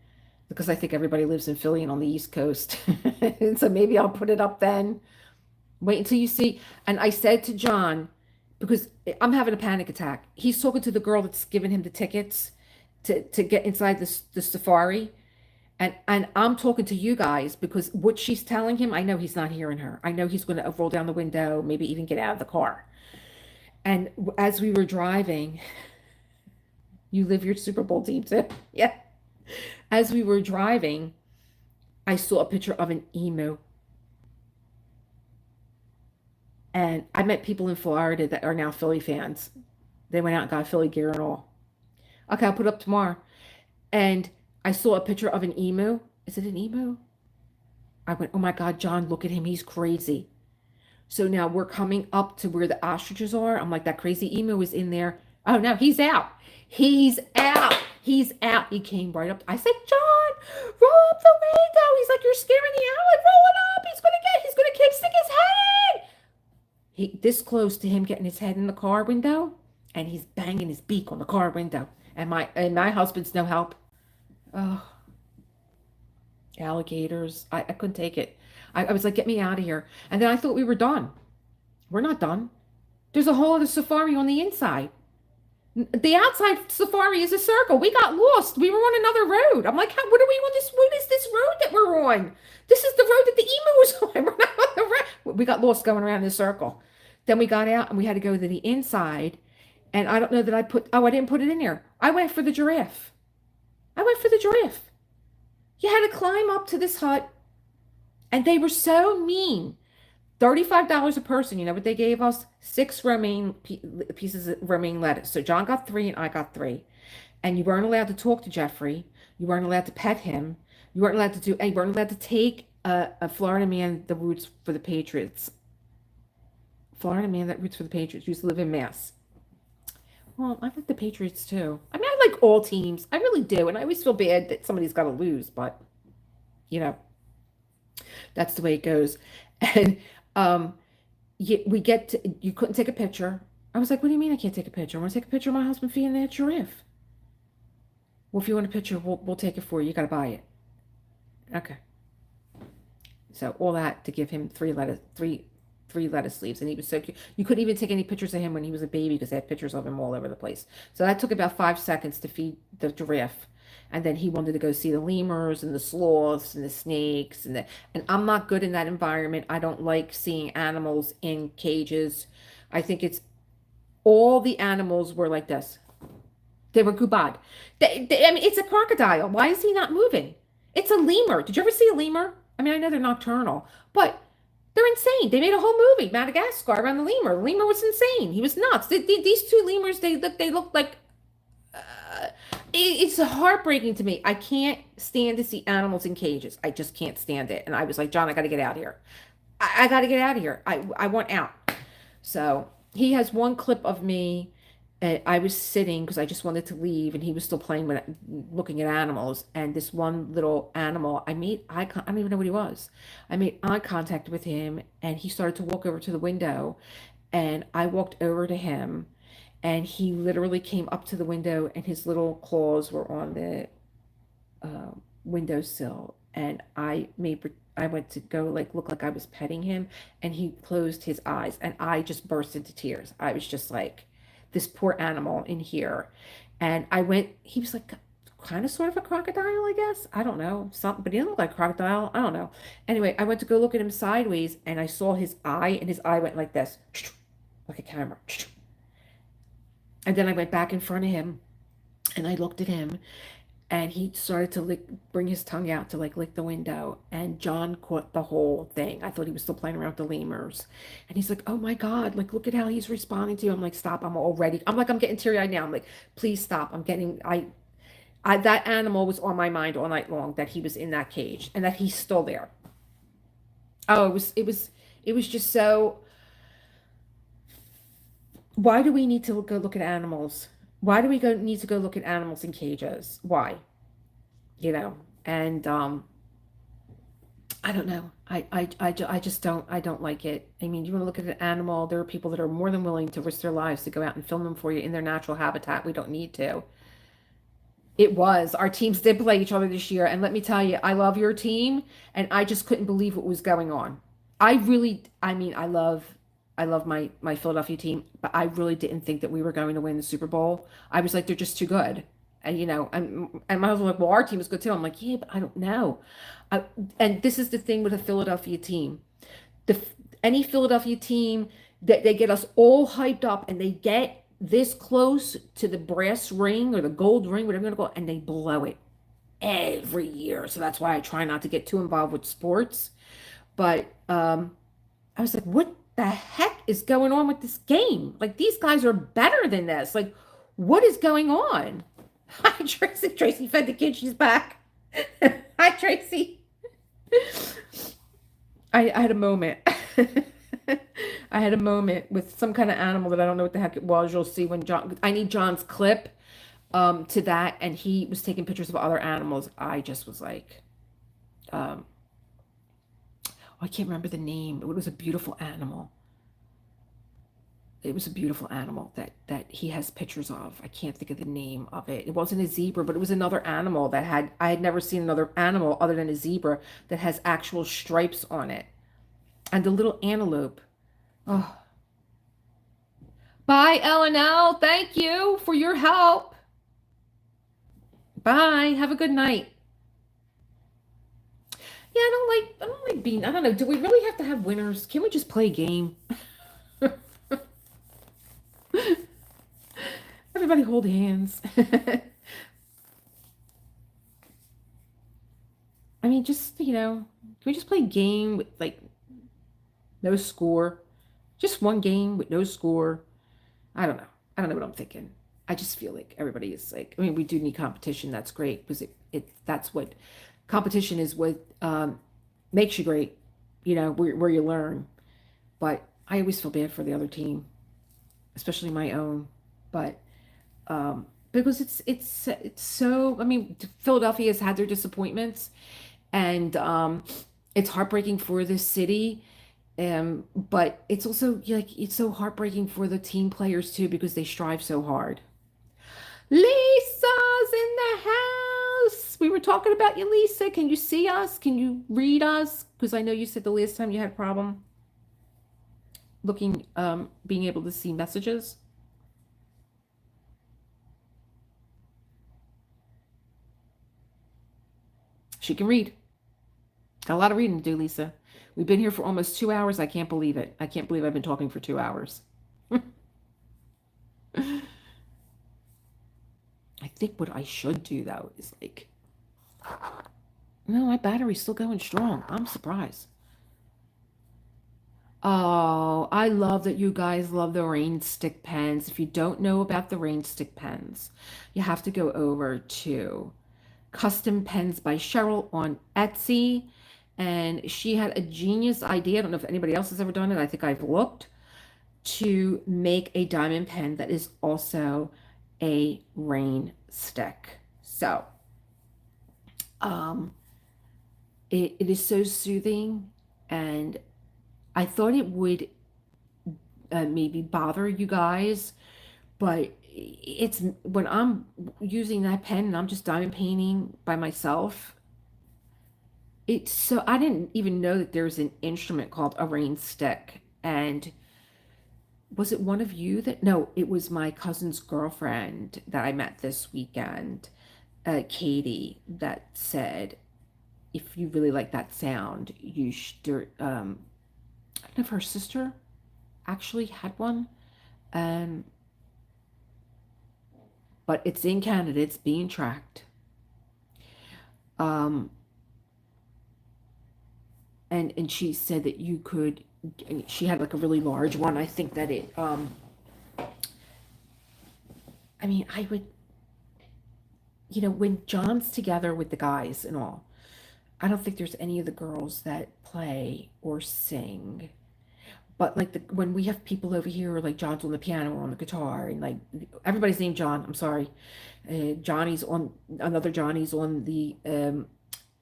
because I think everybody lives in Philly and on the East Coast. And so maybe I'll put it up then. Wait until you see. And I said to John, because I'm having a panic attack. He's talking to the girl that's giving him the tickets to get inside the safari. And I'm talking to you guys because what she's telling him, I know he's not hearing her. I know he's going to roll down the window, maybe even get out of the car. And as we were driving, you live your Super Bowl team too. Yeah. As we were driving, I saw a picture of an emu. And I met people in Florida that are now Philly fans. They went out and got Philly gear and all. Okay, I'll put it up tomorrow. And I saw a picture of an emu. Is it an emu? I went, oh my God, John, look at him. He's crazy. So now we're coming up to where the ostriches are. I'm like, that crazy emu is in there. Oh no, he's out. He's out. He's out. He came right up. I said, John, roll up the window. He's like, you're scaring the owl. Roll it up. He's going to stick his head. This close to him getting his head in the car window, and he's banging his beak on the car window. And my husband's no help. Oh, alligators. I couldn't take it. I was like, get me out of here. And then I thought we were done. We're not done. There's a whole other safari on the inside. The outside safari is a circle. We got lost. We were on another road. I'm like, what are we on this? What is this road that we're on? This is the road that the emu was on. We're not on the road. We got lost going around this circle. Then we got out and we had to go to the inside. And I don't know that I didn't put it in there. I went for the giraffe. You had to climb up to this hut. And they were so mean. $35 a person. You know what they gave us? 6 romaine pieces of romaine lettuce. So John got 3 and I got 3. And you weren't allowed to talk to Jeffrey. You weren't allowed to pet him. You weren't allowed to take a Florida man that roots for the Patriots. Florida man that roots for the Patriots used to live in Mass. Well, I like the Patriots too. I mean, I like all teams. I really do. And I always feel bad that somebody's got to lose, but that's the way it goes. And you couldn't take a picture. I was like, what do you mean I can't take a picture? I want to take a picture of my husband feeding that giraffe. Well, if you want a picture, we'll take it for you. You got to buy it. Okay. So all that to give him three lettuce leaves, and he was so cute. You couldn't even take any pictures of him when he was a baby because they had pictures of him all over the place. So that took about 5 seconds to feed the giraffe. And then he wanted to go see the lemurs and the sloths and the snakes and I'm not good in that environment. I don't like seeing animals in cages. I think all the animals were like this. They were gubad. I mean, it's a crocodile. Why is he not moving? It's a lemur. Did you ever see a lemur? I mean, I know they're nocturnal, but they're insane. They made a whole movie, Madagascar, around the lemur. The lemur was insane. He was nuts. These 2 lemurs, they looked like It's heartbreaking to me. I can't stand to see animals in cages. I just can't stand it. And I was like, John, I got to get out of here. I got to get out of here. I want out. So he has one clip of me. I was sitting because I just wanted to leave, and he was still playing with, looking at animals. And this one little animal, I made I don't even know what he was. I made eye contact with him, and he started to walk over to the window, and I walked over to him, and he literally came up to the window, and his little claws were on the uh, windowsill, and I went to go like look like I was petting him, and he closed his eyes, and I just burst into tears. I was just like, this poor animal in here, and I went. He was like kind of sort of a crocodile, I guess. I don't know something, but he didn't look like a crocodile. I don't know. Anyway, I went to go look at him sideways, and I saw his eye, and his eye went like this, like a camera. And then I went back in front of him, and I looked at him, and he started to bring his tongue out to like lick the window, and John caught the whole thing. I thought he was still playing around with the lemurs, and he's like, oh my god, like look at how he's responding to you. I'm like, stop, I'm getting teary-eyed now. I'm like, please stop. I that animal was on my mind all night long, that he was in that cage and that he's still there. Oh, it was just so. Why do we need to go look at animals? Why do we go need to go look at animals in cages? Why? You know, and I don't know. I just don't like it. I mean, you want to look at an animal, there are people that are more than willing to risk their lives to go out and film them for you in their natural habitat. We don't need to. It was. Our teams did play each other this year, and let me tell you, I love your team, and I just couldn't believe what was going on. I mean, I love my Philadelphia team, but I really didn't think that we were going to win the Super Bowl. I was like, they're just too good. And and my husband was like, well, our team is good too. I'm like, yeah, but I don't know. I, and this is the thing with a Philadelphia team. The any Philadelphia team, that they get us all hyped up, and they get this close to the brass ring or the gold ring, whatever you want to call it, and they blow it every year. So that's why I try not to get too involved with sports. But I was like, what the heck is going on with this game? Like, these guys are better than this. Like, what is going on? Hi, Tracy. Tracy fed the kid. She's back. Hi, Tracy. I had a moment. I had a moment with some kind of animal that I don't know what the heck it was. You'll see when I need John's clip to that, and he was taking pictures of other animals. I just was like, um, oh, I can't remember the name. It was a beautiful animal. It was a beautiful animal that he has pictures of. I can't think of the name of it. It wasn't a zebra, but it was another animal that I had never seen another animal other than a zebra that has actual stripes on it. And the little antelope. Oh, bye, L&L. Thank you for your help. Bye. Have a good night. Yeah, I don't like being, I don't know. Do we really have to have winners? Can we just play a game? Everybody hold hands. I mean, just, can we just play a game with like no score? Just one game with no score. I don't know. I don't know what I'm thinking. I just feel like everybody is like, I mean, we do need competition. That's great because that's what competition is, what makes you great, where you learn. But I always feel bad for the other team, especially my own. But because it's so, I mean, Philadelphia has had their disappointments, and it's heartbreaking for this city. But it's also like it's so heartbreaking for the team players too, because they strive so hard. Lisa's in the house. We were talking about you, Lisa. Can you see us? Can you read us? Because I know you said the last time you had a problem being able to see messages. She can read. Got a lot of reading to do, Lisa. We've been here for almost 2 hours. I can't believe it. I can't believe I've been talking for 2 hours. I think what I should do, though, is like, no, my battery's still going strong. I'm surprised. Oh, I love that you guys love the rain stick pens. If you don't know about the rain stick pens, you have to go over to Custom Pens by Cheryl on Etsy. And she had a genius idea. I don't know if anybody else has ever done it. I think I've looked to make a diamond pen that is also a rain stick. So, um, it is so soothing, and I thought it would maybe bother you guys, but it's when I'm using that pen and I'm just diamond painting by myself. It's so I didn't even know that there's an instrument called a rain stick. And was it one of you that? No, it was my cousin's girlfriend that I met this weekend, Katie, that said, if you really like that sound, you should. I don't know if her sister actually had one. Um, but it's in Canada. It's being tracked. Um, and she said that you could. She had like a really large one. I think that it. I mean, I would. When John's together with the guys and all, I don't think there's any of the girls that play or sing. But like when we have people over here, like John's on the piano or on the guitar, and like everybody's named John. I'm sorry, Johnny's on another Johnny's on the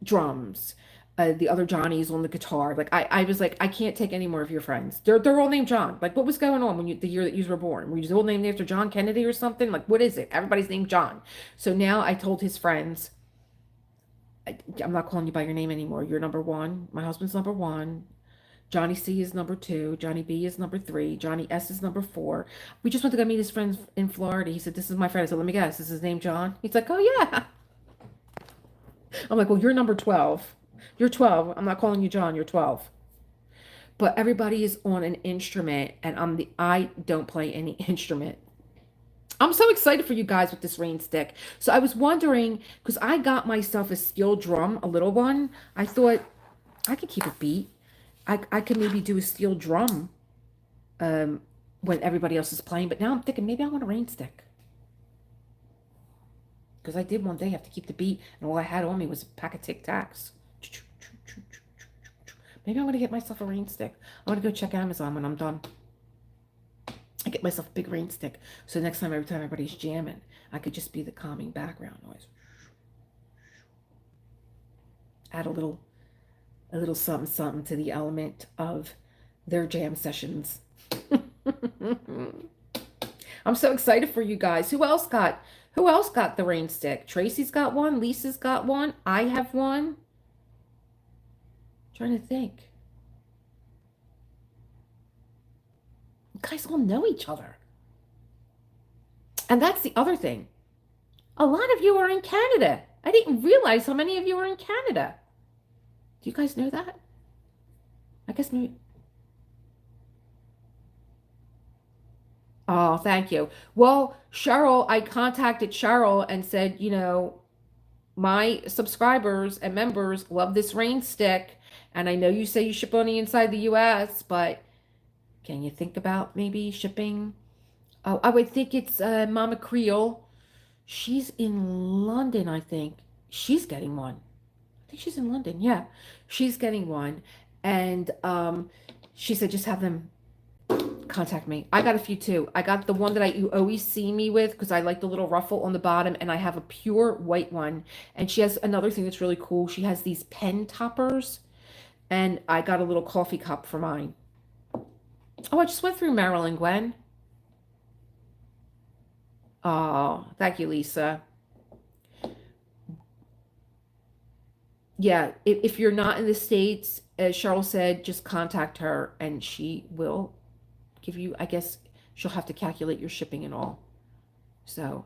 drums. The other Johnny's on the guitar. Like I was like, I can't take any more of your friends. They're all named John. Like what was going on when the year that you were born? Were you all named after John Kennedy or something? Like what is it? Everybody's named John. So now I told his friends, I'm not calling you by your name anymore. You're number one. My husband's number one. Johnny C is number two. Johnny B is number three. Johnny S is number four. We just went to go meet his friends in Florida. He said, "This is my friend." I said, "Let me guess. Is his name John?" He's like, "Oh yeah." I'm like, "Well, you're number 12. You're 12. I'm not calling you John. You're 12." But everybody is on an instrument, and I don't play any instrument. I'm so excited for you guys with this rain stick. So I was wondering, because I got myself a steel drum, a little one. I thought I could keep a beat. I could maybe do a steel drum um, when everybody else is playing. But now I'm thinking maybe I want a rain stick. Because I did one day have to keep the beat, and all I had on me was a pack of Tic Tacs. Maybe I'm going to get myself a rain stick. I'm going to go check Amazon when I'm done. I get myself a big rain stick. So next time, every time everybody's jamming, I could just be the calming background noise. Add a little something something to the element of their jam sessions. I'm so excited for you guys. Who else got the rain stick? Tracy's got one, Lisa's got one, I have one. I'm trying to think. You guys all know each other. And that's the other thing. A lot of you are in Canada. I didn't realize how many of you are in Canada. Do you guys know that? I guess maybe. Oh, thank you. Well, Cheryl, I contacted Cheryl and said, my subscribers and members love this rain stick. And I know you say you ship only inside the US, but can you think about maybe shipping? Oh, I would think it's Mama Creole. She's in London, I think. She's getting one. I think she's in London. Yeah, she's getting one. And she said, just have them contact me. I got a few too. I got the one that you always see me with because I like the little ruffle on the bottom, and I have a pure white one. And she has another thing that's really cool. She has these pen toppers, and I got a little coffee cup for mine. Oh, I just went through Marilyn Gwen. Oh, thank you, Lisa. Yeah, if you're not in the States, as Cheryl said, just contact her and she will give you, I guess she'll have to calculate your shipping and all. So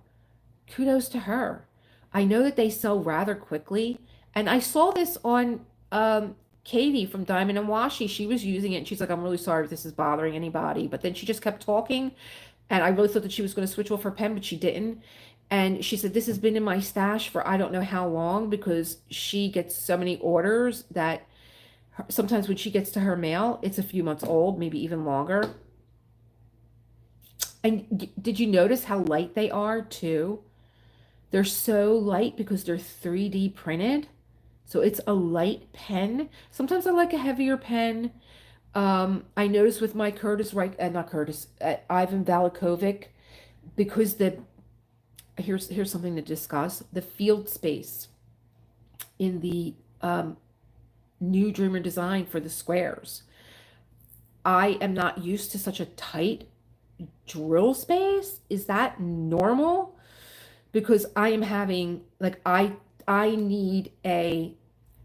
kudos to her. I know that they sell rather quickly. And I saw this on Katie from Diamond and Washi. She was using it and she's like, I'm really sorry if this is bothering anybody. But then she just kept talking. And I really thought that she was going to switch off her pen, but she didn't. And she said, this has been in my stash for I don't know how long because she gets so many orders that Sometimes when she gets to her mail, it's a few months old, maybe even longer. And did you notice how light they are too? They're so light because they're 3D printed. So it's a light pen. Sometimes I like a heavier pen. I noticed with my not Curtis, Ivan Valakovic, because here's something to discuss. The field space in the new Dreamer design for the squares. I am not used to such a tight drill space. Is that normal? Because I am having like I need a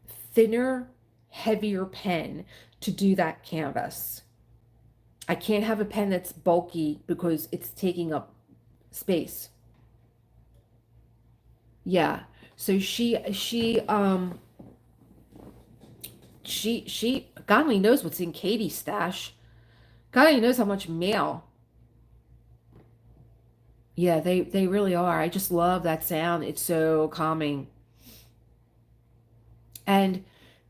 thinner, heavier pen to do that canvas. I can't have a pen that's bulky because it's taking up space. Yeah. So she God only knows what's in Katie's stash. God only knows how much mail. Yeah, they really are. I just love that sound. It's so calming. And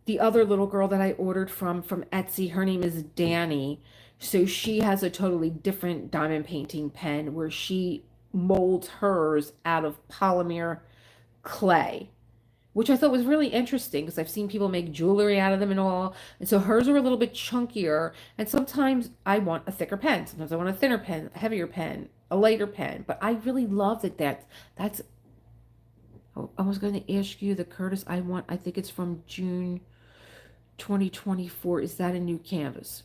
the other little girl that I ordered from Etsy, her name is Danny. So she has a totally different diamond painting pen where she molds hers out of polymer clay, which I thought was really interesting because I've seen people make jewelry out of them and all. And so hers are a little bit chunkier. And sometimes I want a thicker pen. Sometimes I want a thinner pen, a heavier pen, a lighter pen. But I really love that's. Oh, I was going to ask you the Curtis I want. I think it's from June 2024. Is that a new canvas?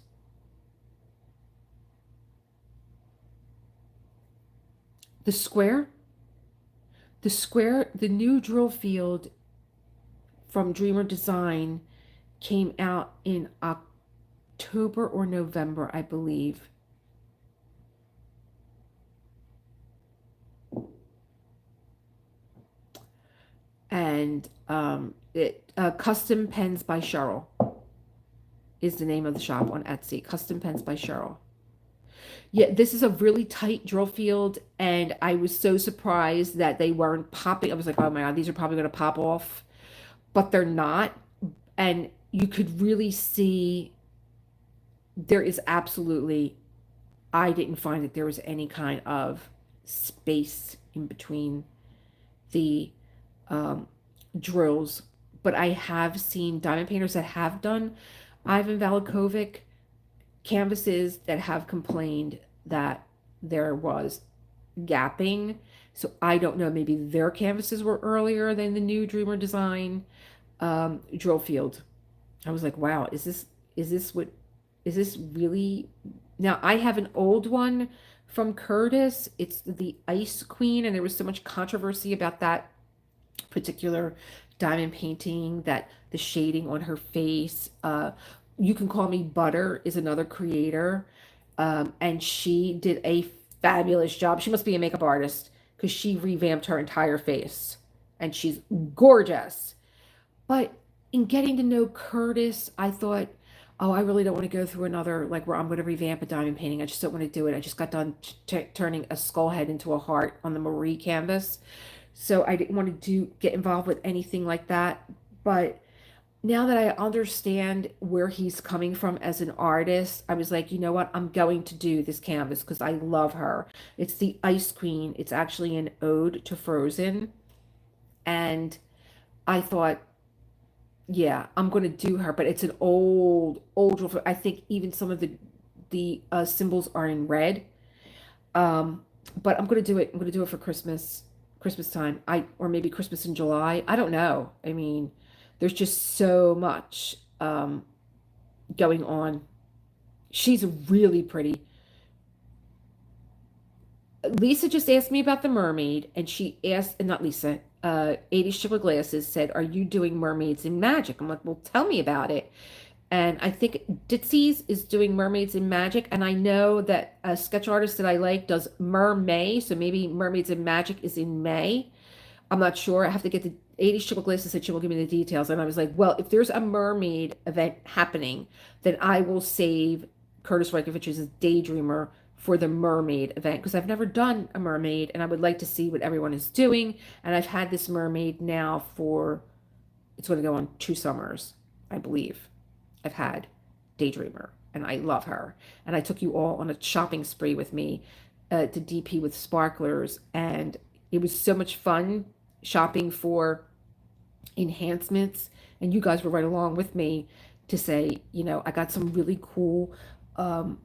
The square? The new drill field from Dreamer Design came out in October or November, I believe. And Custom Pens by Cheryl is the name of the shop on Etsy. Custom Pens by Cheryl. Yeah, this is a really tight drill field, and I was so surprised that they weren't popping. I was like, oh my God, these are probably going to pop off, but they're not. And you could really see there is absolutely, I didn't find that there was any kind of space in between the um, drills. But I have seen diamond painters that have done Ivan Valakovic canvases that have complained that there was gapping. So I don't know, maybe their canvases were earlier than the new Dreamer Design drill field. I was like, wow, is this really? Now I have an old one from Curtis. It's the Ice Queen, and there was so much controversy about that particular diamond painting, that the shading on her face. You Can Call Me Butter is another creator, and she did a fabulous job. She must be a makeup artist because she revamped her entire face, and she's gorgeous. But in getting to know Curtis, I thought, oh, I really don't want to go through another, like, where I'm going to revamp a diamond painting. I just don't want to do it. I just got done turning a skull head into a heart on the Marie canvas. So I didn't want to get involved with anything like that. But now that I understand where he's coming from as an artist, I was like, you know what? I'm going to do this canvas because I love her. It's the Ice Queen. It's actually an ode to Frozen. And I thought, yeah, I'm going to do her, but it's an old. I think even some of the symbols are in red. Um, but I'm going to do it. I'm going to do it for Christmas time. Or maybe Christmas in July. I don't know. I mean, there's just so much going on. She's really pretty. Lisa just asked me about the mermaid, and she asked, and not Lisa, 80 Sugar Glasses said, are you doing mermaids in magic? I'm like, well, tell me about it. And I think Ditsy's is doing mermaids in magic, and I know that a sketch artist that I like does Mermay, so maybe mermaids in magic is in May. I'm not sure. I have to get the 80 Sugar Glasses said she will give me the details, and I was like, well, if there's a mermaid event happening, then I will save Curtis Reikovich's Daydreamer for the mermaid event because I've never done a mermaid and I would like to see what everyone is doing. And I've had this mermaid now for, it's going to go on 2 summers, I believe. I've had Daydreamer, and I love her. And I took you all on a shopping spree with me to DP with sparklers, and it was so much fun shopping for enhancements. And you guys were right along with me to say, I got some really cool, um,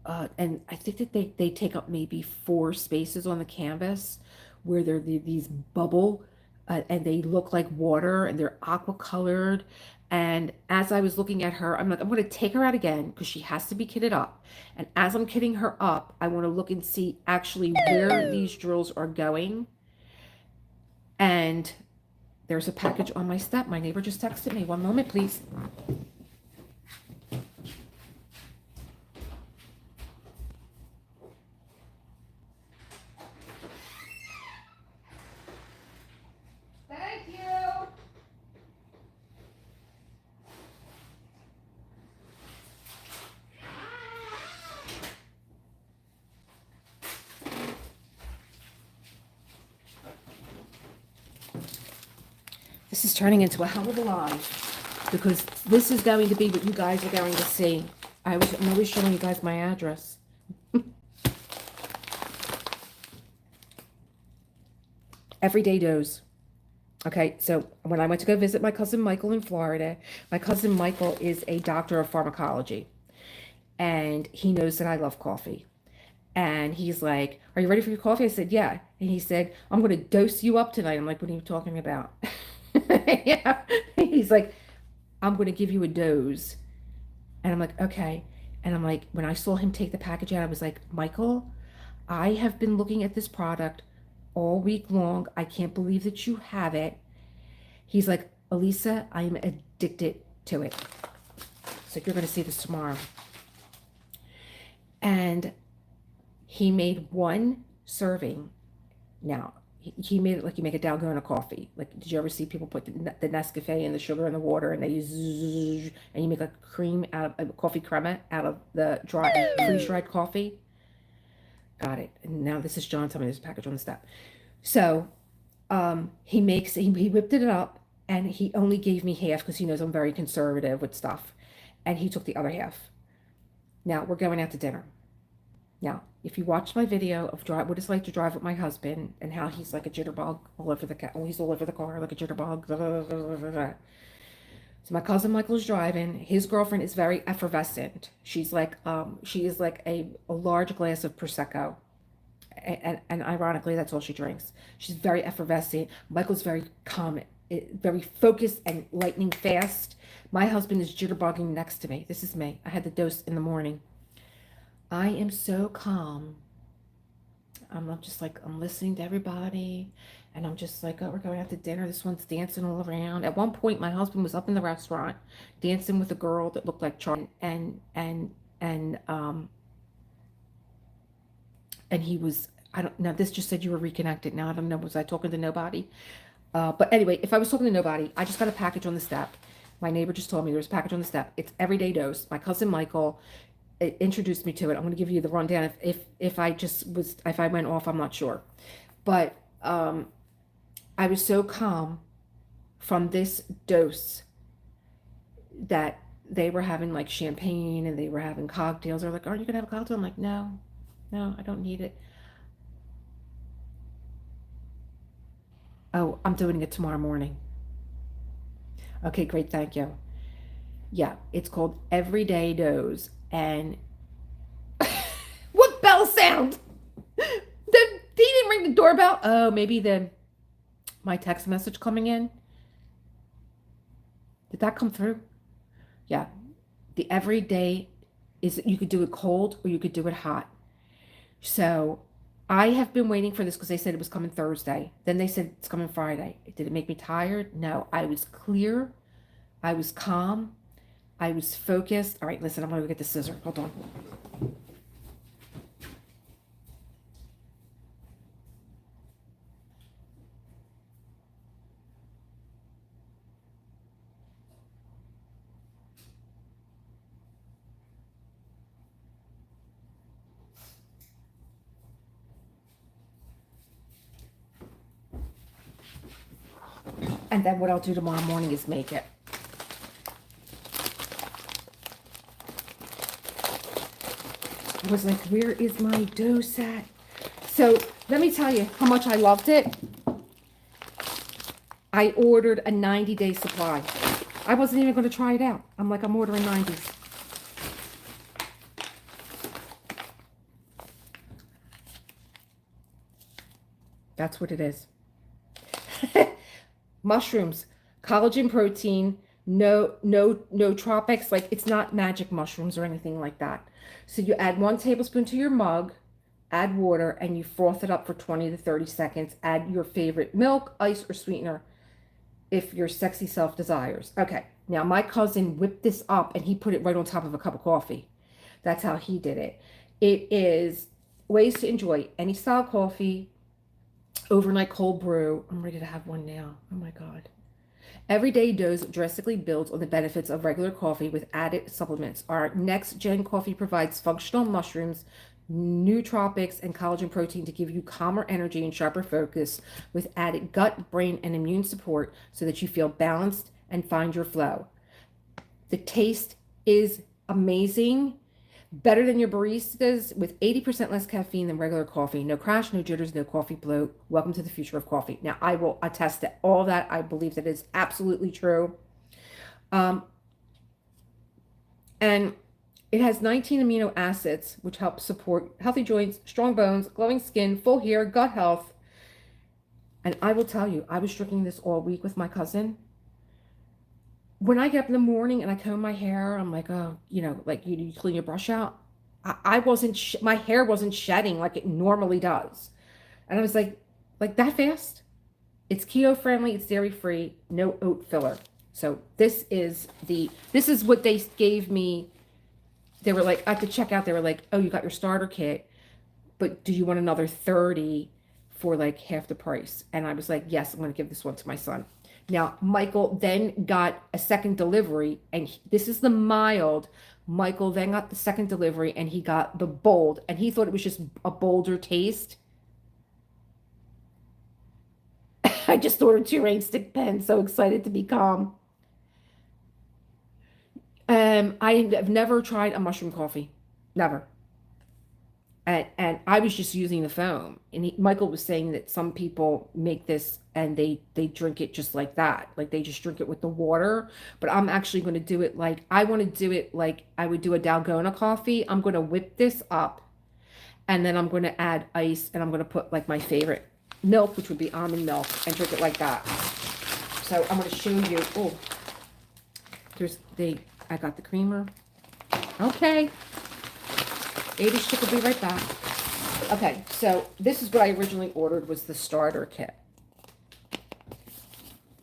and I think that they take up maybe 4 spaces on the canvas where they're these bubble, and they look like water and they're aqua colored. And as I was looking at her, I'm like, I'm going to take her out again because she has to be kitted up. And as I'm kitting her up, I want to look and see actually where these drills are going. And there's a package on my step. My neighbor just texted me. One moment, please. Thank you. This is turning into a hell of a live because this is going to be what you guys are going to see. I'm always showing you guys my address. Everyday Doze. Okay, so when I went to go visit my cousin Michael in Florida, my cousin Michael is a doctor of pharmacology, and he knows that I love coffee. And he's like, "Are you ready for your coffee?" I said, "Yeah." And he said, "I'm going to dose you up tonight." I'm like, "What are you talking about?" Yeah. He's like, "I'm going to give you a dose." And I'm like, "Okay." And I'm like, when I saw him take the package out, I was like, "Michael, I have been looking at this product all week long. I can't believe that you have it." He's like, "Elisa, I am addicted to it." So you're going to see this tomorrow. And he made one serving. Now, he made it like you make a Dalgona coffee. Like, did you ever see people put the Nescafe and the sugar and the water, and they use, and you make a cream out of a coffee crema out of the dry freeze dried coffee? Got it. And now this is John telling me there's a package on the step. So he whipped it up, and he only gave me half because he knows I'm very conservative with stuff, and he took the other half. Now we're going out to dinner. Now, if you watch my video of what it's like to drive with my husband and how he's like a jitterbug all over he's all over the car like a jitterbug. So my cousin Michael's driving. His girlfriend is very effervescent. She is like a large glass of prosecco, and ironically, that's all she drinks. She's very effervescent. Michael's very calm, very focused and lightning fast. My husband is jitterbugging next to me. This is me. I had the dose in the morning. I am so calm. I'm not just like, I'm listening to everybody, and I'm just like, oh, we're going out to dinner. This one's dancing all around. At one point, my husband was up in the restaurant dancing with a girl that looked like Charlie, and he was, I don't know, this just said you were reconnected. Now I don't know, was I talking to nobody? But anyway, if I was talking to nobody, I just got a package on the step. My neighbor just told me there's a package on the step. It's Everyday Dose. My cousin Michael introduced me to it. I'm going to give you the rundown. If I went off, I'm not sure. But I was so calm from this dose that they were having like champagne and they were having cocktails. They're like, "Aren't you going to have a cocktail?" I'm like, no, I don't need it. Oh, I'm doing it tomorrow morning. Okay, great. Thank you. Yeah, it's called Everyday Dose. And what bell sound? He didn't ring the doorbell. Oh, maybe my text message coming in. Did that come through? Yeah. The Everyday is, you could do it cold or you could do it hot. So I have been waiting for this because they said it was coming Thursday. Then they said it's coming Friday. Did it make me tired? No. I was clear. I was calm. I was focused. All right, listen, I'm going to go get the scissor. Hold on. And then what I'll do tomorrow morning is make it. I was like, where is my dose at? So let me tell you how much I loved it. I ordered a 90-day supply. I wasn't even going to try it out. I'm like, I'm ordering 90. That's what it is. Mushrooms, collagen protein, no tropics. Like, it's not magic mushrooms or anything like that. So you add 1 tablespoon to your mug, add water, and you froth it up for 20 to 30 seconds. Add your favorite milk, ice, or sweetener if your sexy self desires. Okay, now my cousin whipped this up and he put it right on top of a cup of coffee. That's how he did it. It is ways to enjoy any style coffee, overnight cold brew. I'm ready to have one now. Oh my God. Everyday dose drastically builds on the benefits of regular coffee with added supplements. Our next gen coffee provides functional mushrooms, nootropics, and collagen protein to give you calmer energy and sharper focus with added gut, brain, and immune support so that you feel balanced and find your flow. The taste is amazing. Better than your baristas with 80% less caffeine than regular coffee. No crash, no jitters, no coffee bloat. Welcome to the future of coffee. Now, I will attest to all that. I believe that is absolutely true. And it has 19 amino acids, which help support healthy joints, strong bones, glowing skin, full hair, gut health. And I will tell you, I was drinking this all week with my cousin. When I get up in the morning and I comb my hair, I'm like, oh, like you clean your brush out. I wasn't, my hair wasn't shedding like it normally does. And I was like that fast? It's keto friendly, it's dairy free, no oat filler. So this is what they gave me. They were like, at the checkout, they were like, oh, you got your starter kit, but do you want another 30 for like half the price? And I was like, yes, I'm going to give this one to my son. Now, Michael then got a second delivery, and this is the mild. Michael then got the second delivery, and he got the bold, and he thought it was just a bolder taste. I just ordered 2 rain stick pens, so excited to be calm. I have never tried a mushroom coffee, never. And I was just using the foam. And Michael was saying that some people make this and they drink it just like that. Like they just drink it with the water. But I'm actually going to do it like, I want to do it like I would do a Dalgona coffee. I'm going to whip this up and then I'm going to add ice and I'm going to put like my favorite milk, which would be almond milk, and drink it like that. So I'm going to show you. Oh, I got the creamer. Okay. 80 stick will be right back. Okay, so this is what I originally ordered, was the starter kit.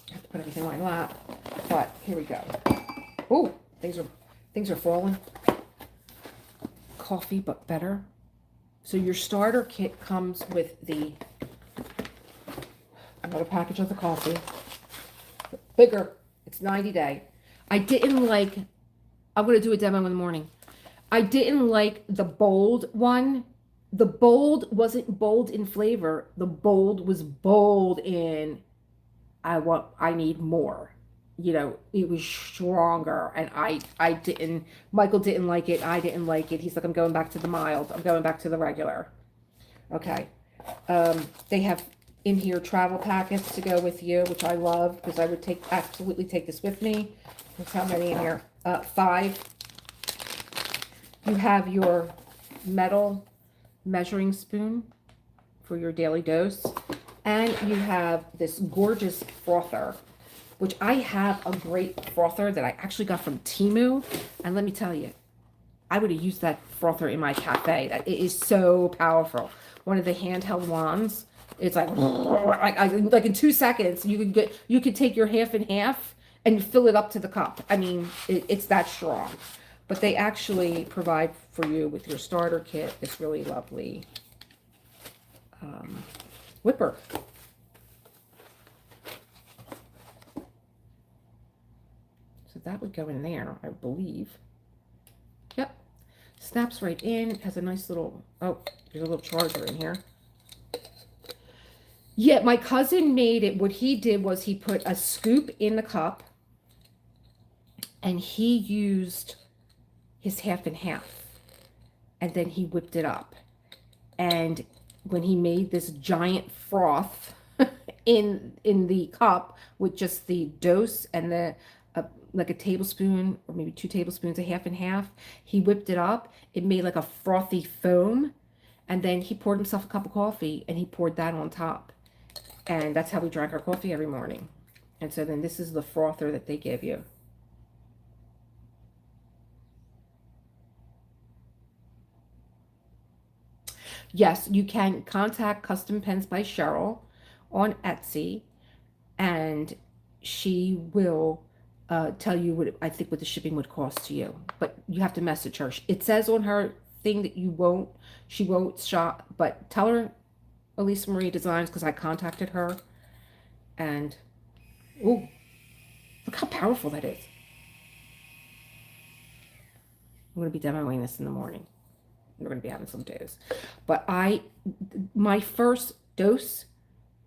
I have to put everything on my lap, but here we go. Oh, things are falling. Coffee, but better. So your starter kit comes with another package of the coffee. Bigger. It's 90 day. I'm going to do a demo in the morning. I didn't like the bold one. The bold wasn't bold in flavor. The bold was bold in, I need more. It was stronger. And Michael didn't like it. I didn't like it. He's like, I'm going back to the mild. I'm going back to the regular. Okay. They have in here travel packets to go with you, which I love because I would absolutely take this with me. That's how many in here? 5. You have your metal measuring spoon for your daily dose. And you have this gorgeous frother, which I have a great frother that I actually got from Temu. And let me tell you, I would have used that frother in my cafe. It is so powerful. One of the handheld wands. It's like in 2 seconds, you could take your half and half and fill it up to the cup. I mean, it's that strong. But they actually provide for you with your starter kit this really lovely whipper. So that would go in there, I believe. Yep. Snaps right in. It has a nice little, oh, there's a little charger in here. Yeah, my cousin made it. What he did was he put a scoop in the cup and he used his half and half. and then he whipped it up. And when he made this giant froth in the cup with just the dose and the like a tablespoon or maybe 2 tablespoons, a half and half, he whipped it up. It made like a frothy foam, and then he poured himself a cup of coffee and he poured that on top. And that's how we drank our coffee every morning. And so then this is the frother that they give you. Yes, you can contact Custom Pens by Cheryl on Etsy, and she will tell you what I think what the shipping would cost to you. But you have to message her. It says on her thing that she won't shop, but tell her Elisa Maria Designs because I contacted her. And oh, look how powerful that is. I'm going to be demoing this in the morning. We're going to be having some dose. But my first dose,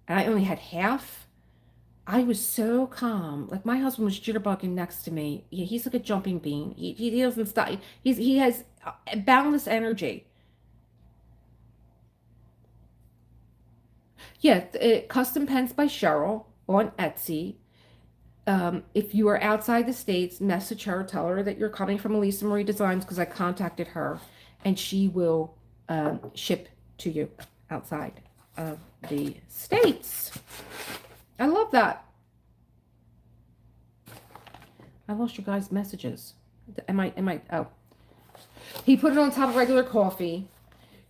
and I only had half. I was so calm. Like my husband was jitterbugging next to me. He's like a jumping bean. He doesn't stop. He has boundless energy. Yeah, Custom Pens by Cheryl on Etsy. If you are outside the States, message her, tell her that you're coming from Elisa Marie Designs because I contacted her, and she will ship to you outside of the States. I love that. I lost you guys' messages. Oh. He put it on top of regular coffee.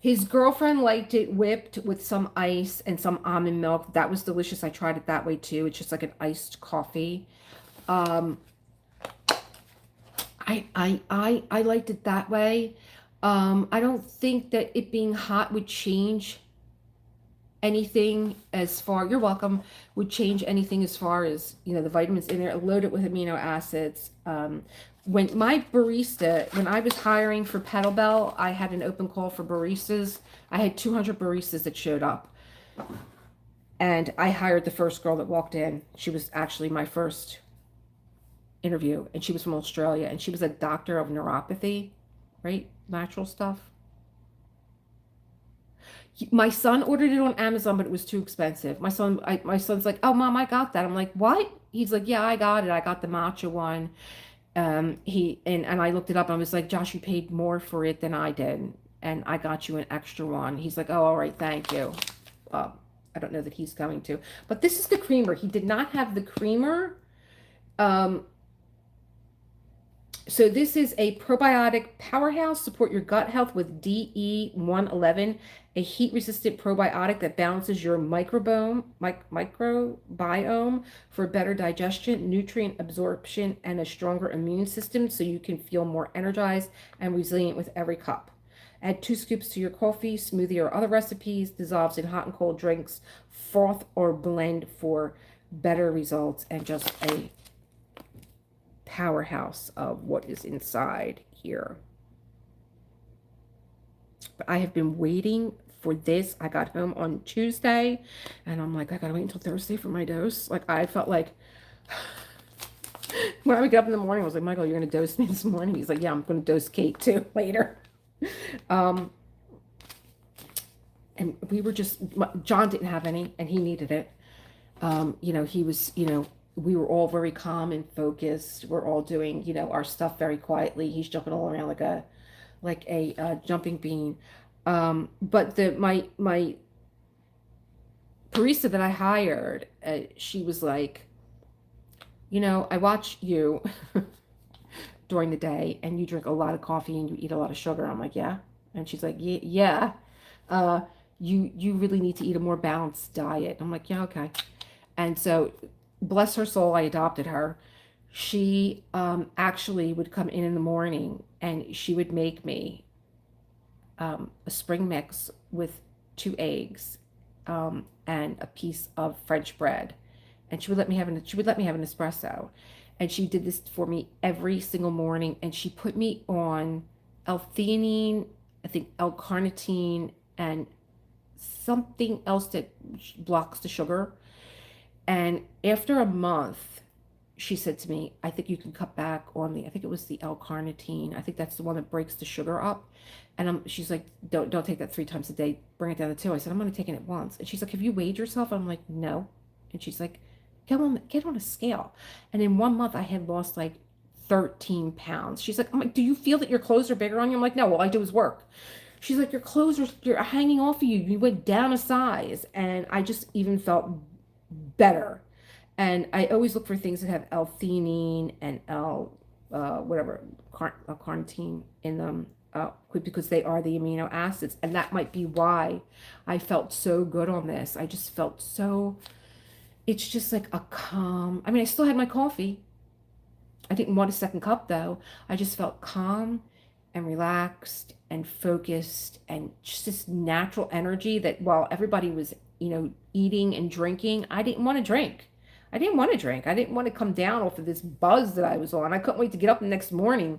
His girlfriend liked it whipped with some ice and some almond milk. That was delicious. I tried it that way too. It's just like an iced coffee. I liked it that way. I don't think that it being hot would change anything as far, you're welcome, would change anything as far as, the vitamins in there, loaded with amino acids. When my barista, when I was hiring for Petal Bell, I had an open call for baristas. I had 200 baristas that showed up. And I hired the first girl that walked in. She was actually my first interview, and she was from Australia, and she was a doctor of neuropathy, right? Natural stuff. My son ordered it on Amazon, but it was too expensive. My son's like, "Oh, Mom, I got that." I'm like, "What?" He's like, "Yeah, I got it. I got the matcha one." And I looked it up. And I was like, "Josh, you paid more for it than I did, and I got you an extra one." He's like, "Oh, all right, thank you." I don't know that he's going to, but this is the creamer. He did not have the creamer. So this is a probiotic powerhouse. Support your gut health with DE111, a heat-resistant probiotic that balances your microbiome for better digestion, nutrient absorption, and a stronger immune system so you can feel more energized and resilient with every cup. Add 2 scoops to your coffee, smoothie, or other recipes. Dissolves in hot and cold drinks. Froth or blend for better results and just a powerhouse of what is inside here. But I have been waiting for this. I got home on Tuesday, and I'm like, I gotta wait until Thursday for my dose. Like, I felt like when I would get up in the morning, I was like, Michael, you're gonna dose me this morning? He's like, yeah, I'm gonna dose Kate too later. And we were just, John didn't have any, and he needed it. He was, we were all very calm and focused. We're all doing, our stuff very quietly. He's jumping all around like a jumping bean. But my barista that I hired, she was like, I watch you during the day, and you drink a lot of coffee and you eat a lot of sugar. I'm like, yeah. And she's like, yeah. You really need to eat a more balanced diet. I'm like, yeah, okay. And so, bless her soul, I adopted her. She actually would come in the morning, and she would make me a spring mix with 2 eggs and a piece of French bread, and she would let me have an espresso. And she did this for me every single morning, and she put me on L-theanine, I think L-carnitine, and something else that blocks the sugar. And after a month, she said to me, I think you can cut back on I think it was the L-carnitine. I think that's the one that breaks the sugar up. And she's like, don't take that 3 times a day. Bring it down to 2. I said, I'm only taking it once. And she's like, have you weighed yourself? I'm like, no. And she's like, get on a scale. And in 1 month, I had lost like 13 pounds. She's like, I'm like, do you feel that your clothes are bigger on you? I'm like, no, all I do is work. She's like, your clothes you're hanging off of you. You went down a size. And I just even felt better. And I always look for things that have L-theanine and carnitine in them, because they are the amino acids. And that might be why I felt so good on this. I just felt so, it's just like a calm. I mean, I still had my coffee. I didn't want a second cup though. I just felt calm and relaxed and focused and just this natural energy that while everybody was, eating and drinking, I didn't want to drink. I didn't want to drink. I didn't want to come down off of this buzz that I was on. I couldn't wait to get up the next morning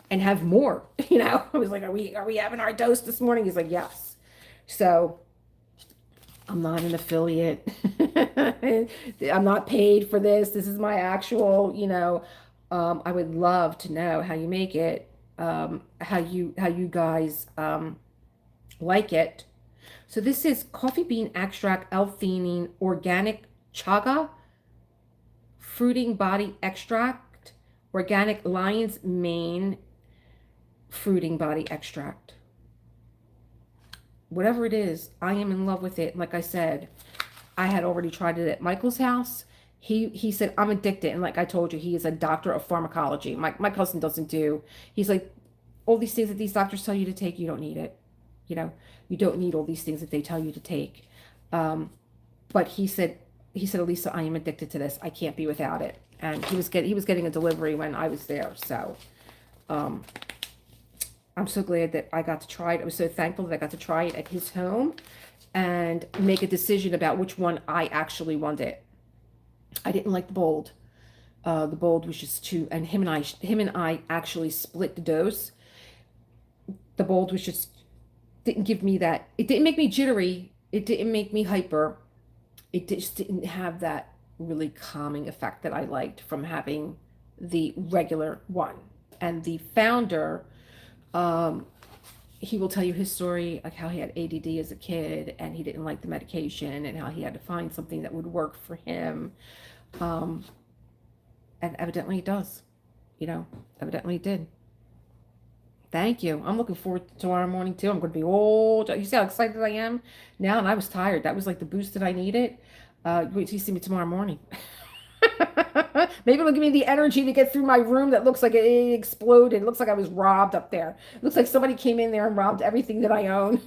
and have more. I was like, are we having our dose this morning? He's like, yes. So I'm not an affiliate. I'm not paid for this. This is my actual, I would love to know how you make it, how you guys like it. So this is coffee bean extract, L-theanine, organic chaga, fruiting body extract, organic lion's mane, fruiting body extract. Whatever it is, I am in love with it. Like I said, I had already tried it at Michael's house. He said, I'm addicted. And like I told you, he is a doctor of pharmacology. My cousin doesn't do. He's like, all these things that these doctors tell you to take, you don't need it. You don't need all these things that they tell you to take. But he said, Elisa, I am addicted to this. I can't be without it. And he was getting a delivery when I was there. So, I'm so glad that I got to try it. I was so thankful that I got to try it at his home and make a decision about which one I actually wanted. I didn't like the bold. The bold was just too, and him and I actually split the dose. The bold was just, didn't give me that. It didn't make me jittery. It didn't make me hyper. It just didn't have that really calming effect that I liked from having the regular one. And the founder, he will tell you his story, like how he had ADD as a kid and he didn't like the medication and how he had to find something that would work for him. And evidently it does, evidently it did. Thank you. I'm looking forward to tomorrow morning too. I'm going to be old. You see how excited I am now? And I was tired. That was like the boost that I needed. Wait till you see me tomorrow morning. Maybe it'll give me the energy to get through my room that looks like it exploded. It looks like I was robbed up there. It looks like somebody came in there and robbed everything that I own.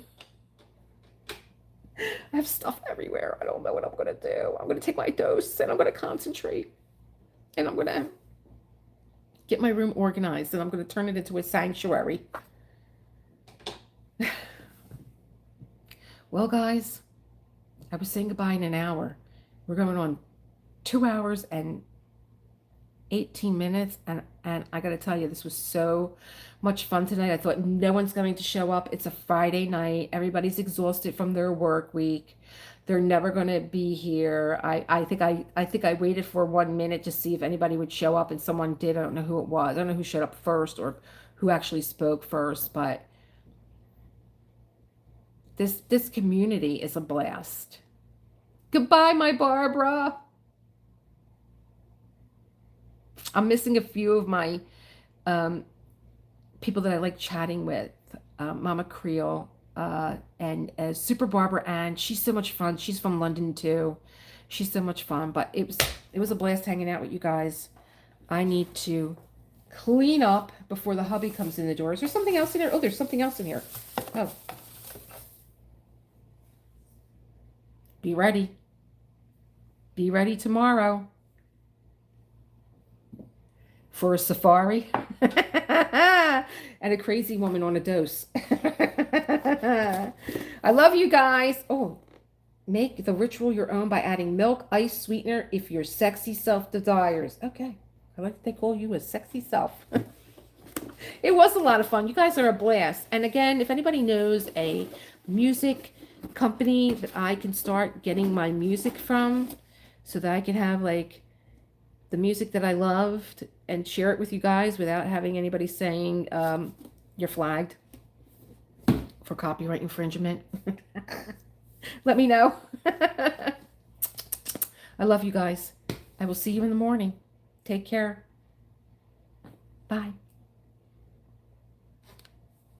I have stuff everywhere. I don't know what I'm going to do. I'm going to take my dose and I'm going to concentrate. And I'm going to get my room organized and I'm going to turn it into a sanctuary. Well, guys, I was saying goodbye in an hour. We're going on 2 hours and 18 minutes. And I got to tell you, this was so much fun tonight. I thought no one's going to show up. It's a Friday night. Everybody's exhausted from their work week. They're never going to be here. I think I waited for 1 minute to see if anybody would show up, and someone did. I don't know who it was. I don't know who showed up first or who actually spoke first, but this community is a blast. Goodbye, my Barbara. I'm missing a few of my people that I like chatting with. Mama Creole. And Super Barbara Ann, she's so much fun. She's from London too. She's so much fun. But it was a blast hanging out with you guys. I need to clean up before the hubby comes in the door. Is there something else in here? Oh, there's something else in here. Oh. Be ready. Be ready tomorrow for a safari. And a crazy woman on a dose. I love you guys. Oh, make the ritual your own by adding milk, ice, sweetener if your sexy self desires. Okay. I like that they call you a sexy self. It was a lot of fun. You guys are a blast. And again, if anybody knows a music company that I can start getting my music from so that I can have like the music that I loved and share it with you guys without having anybody saying you're flagged for copyright infringement, let me know. I love you guys. I will see you in the morning. Take care. Bye.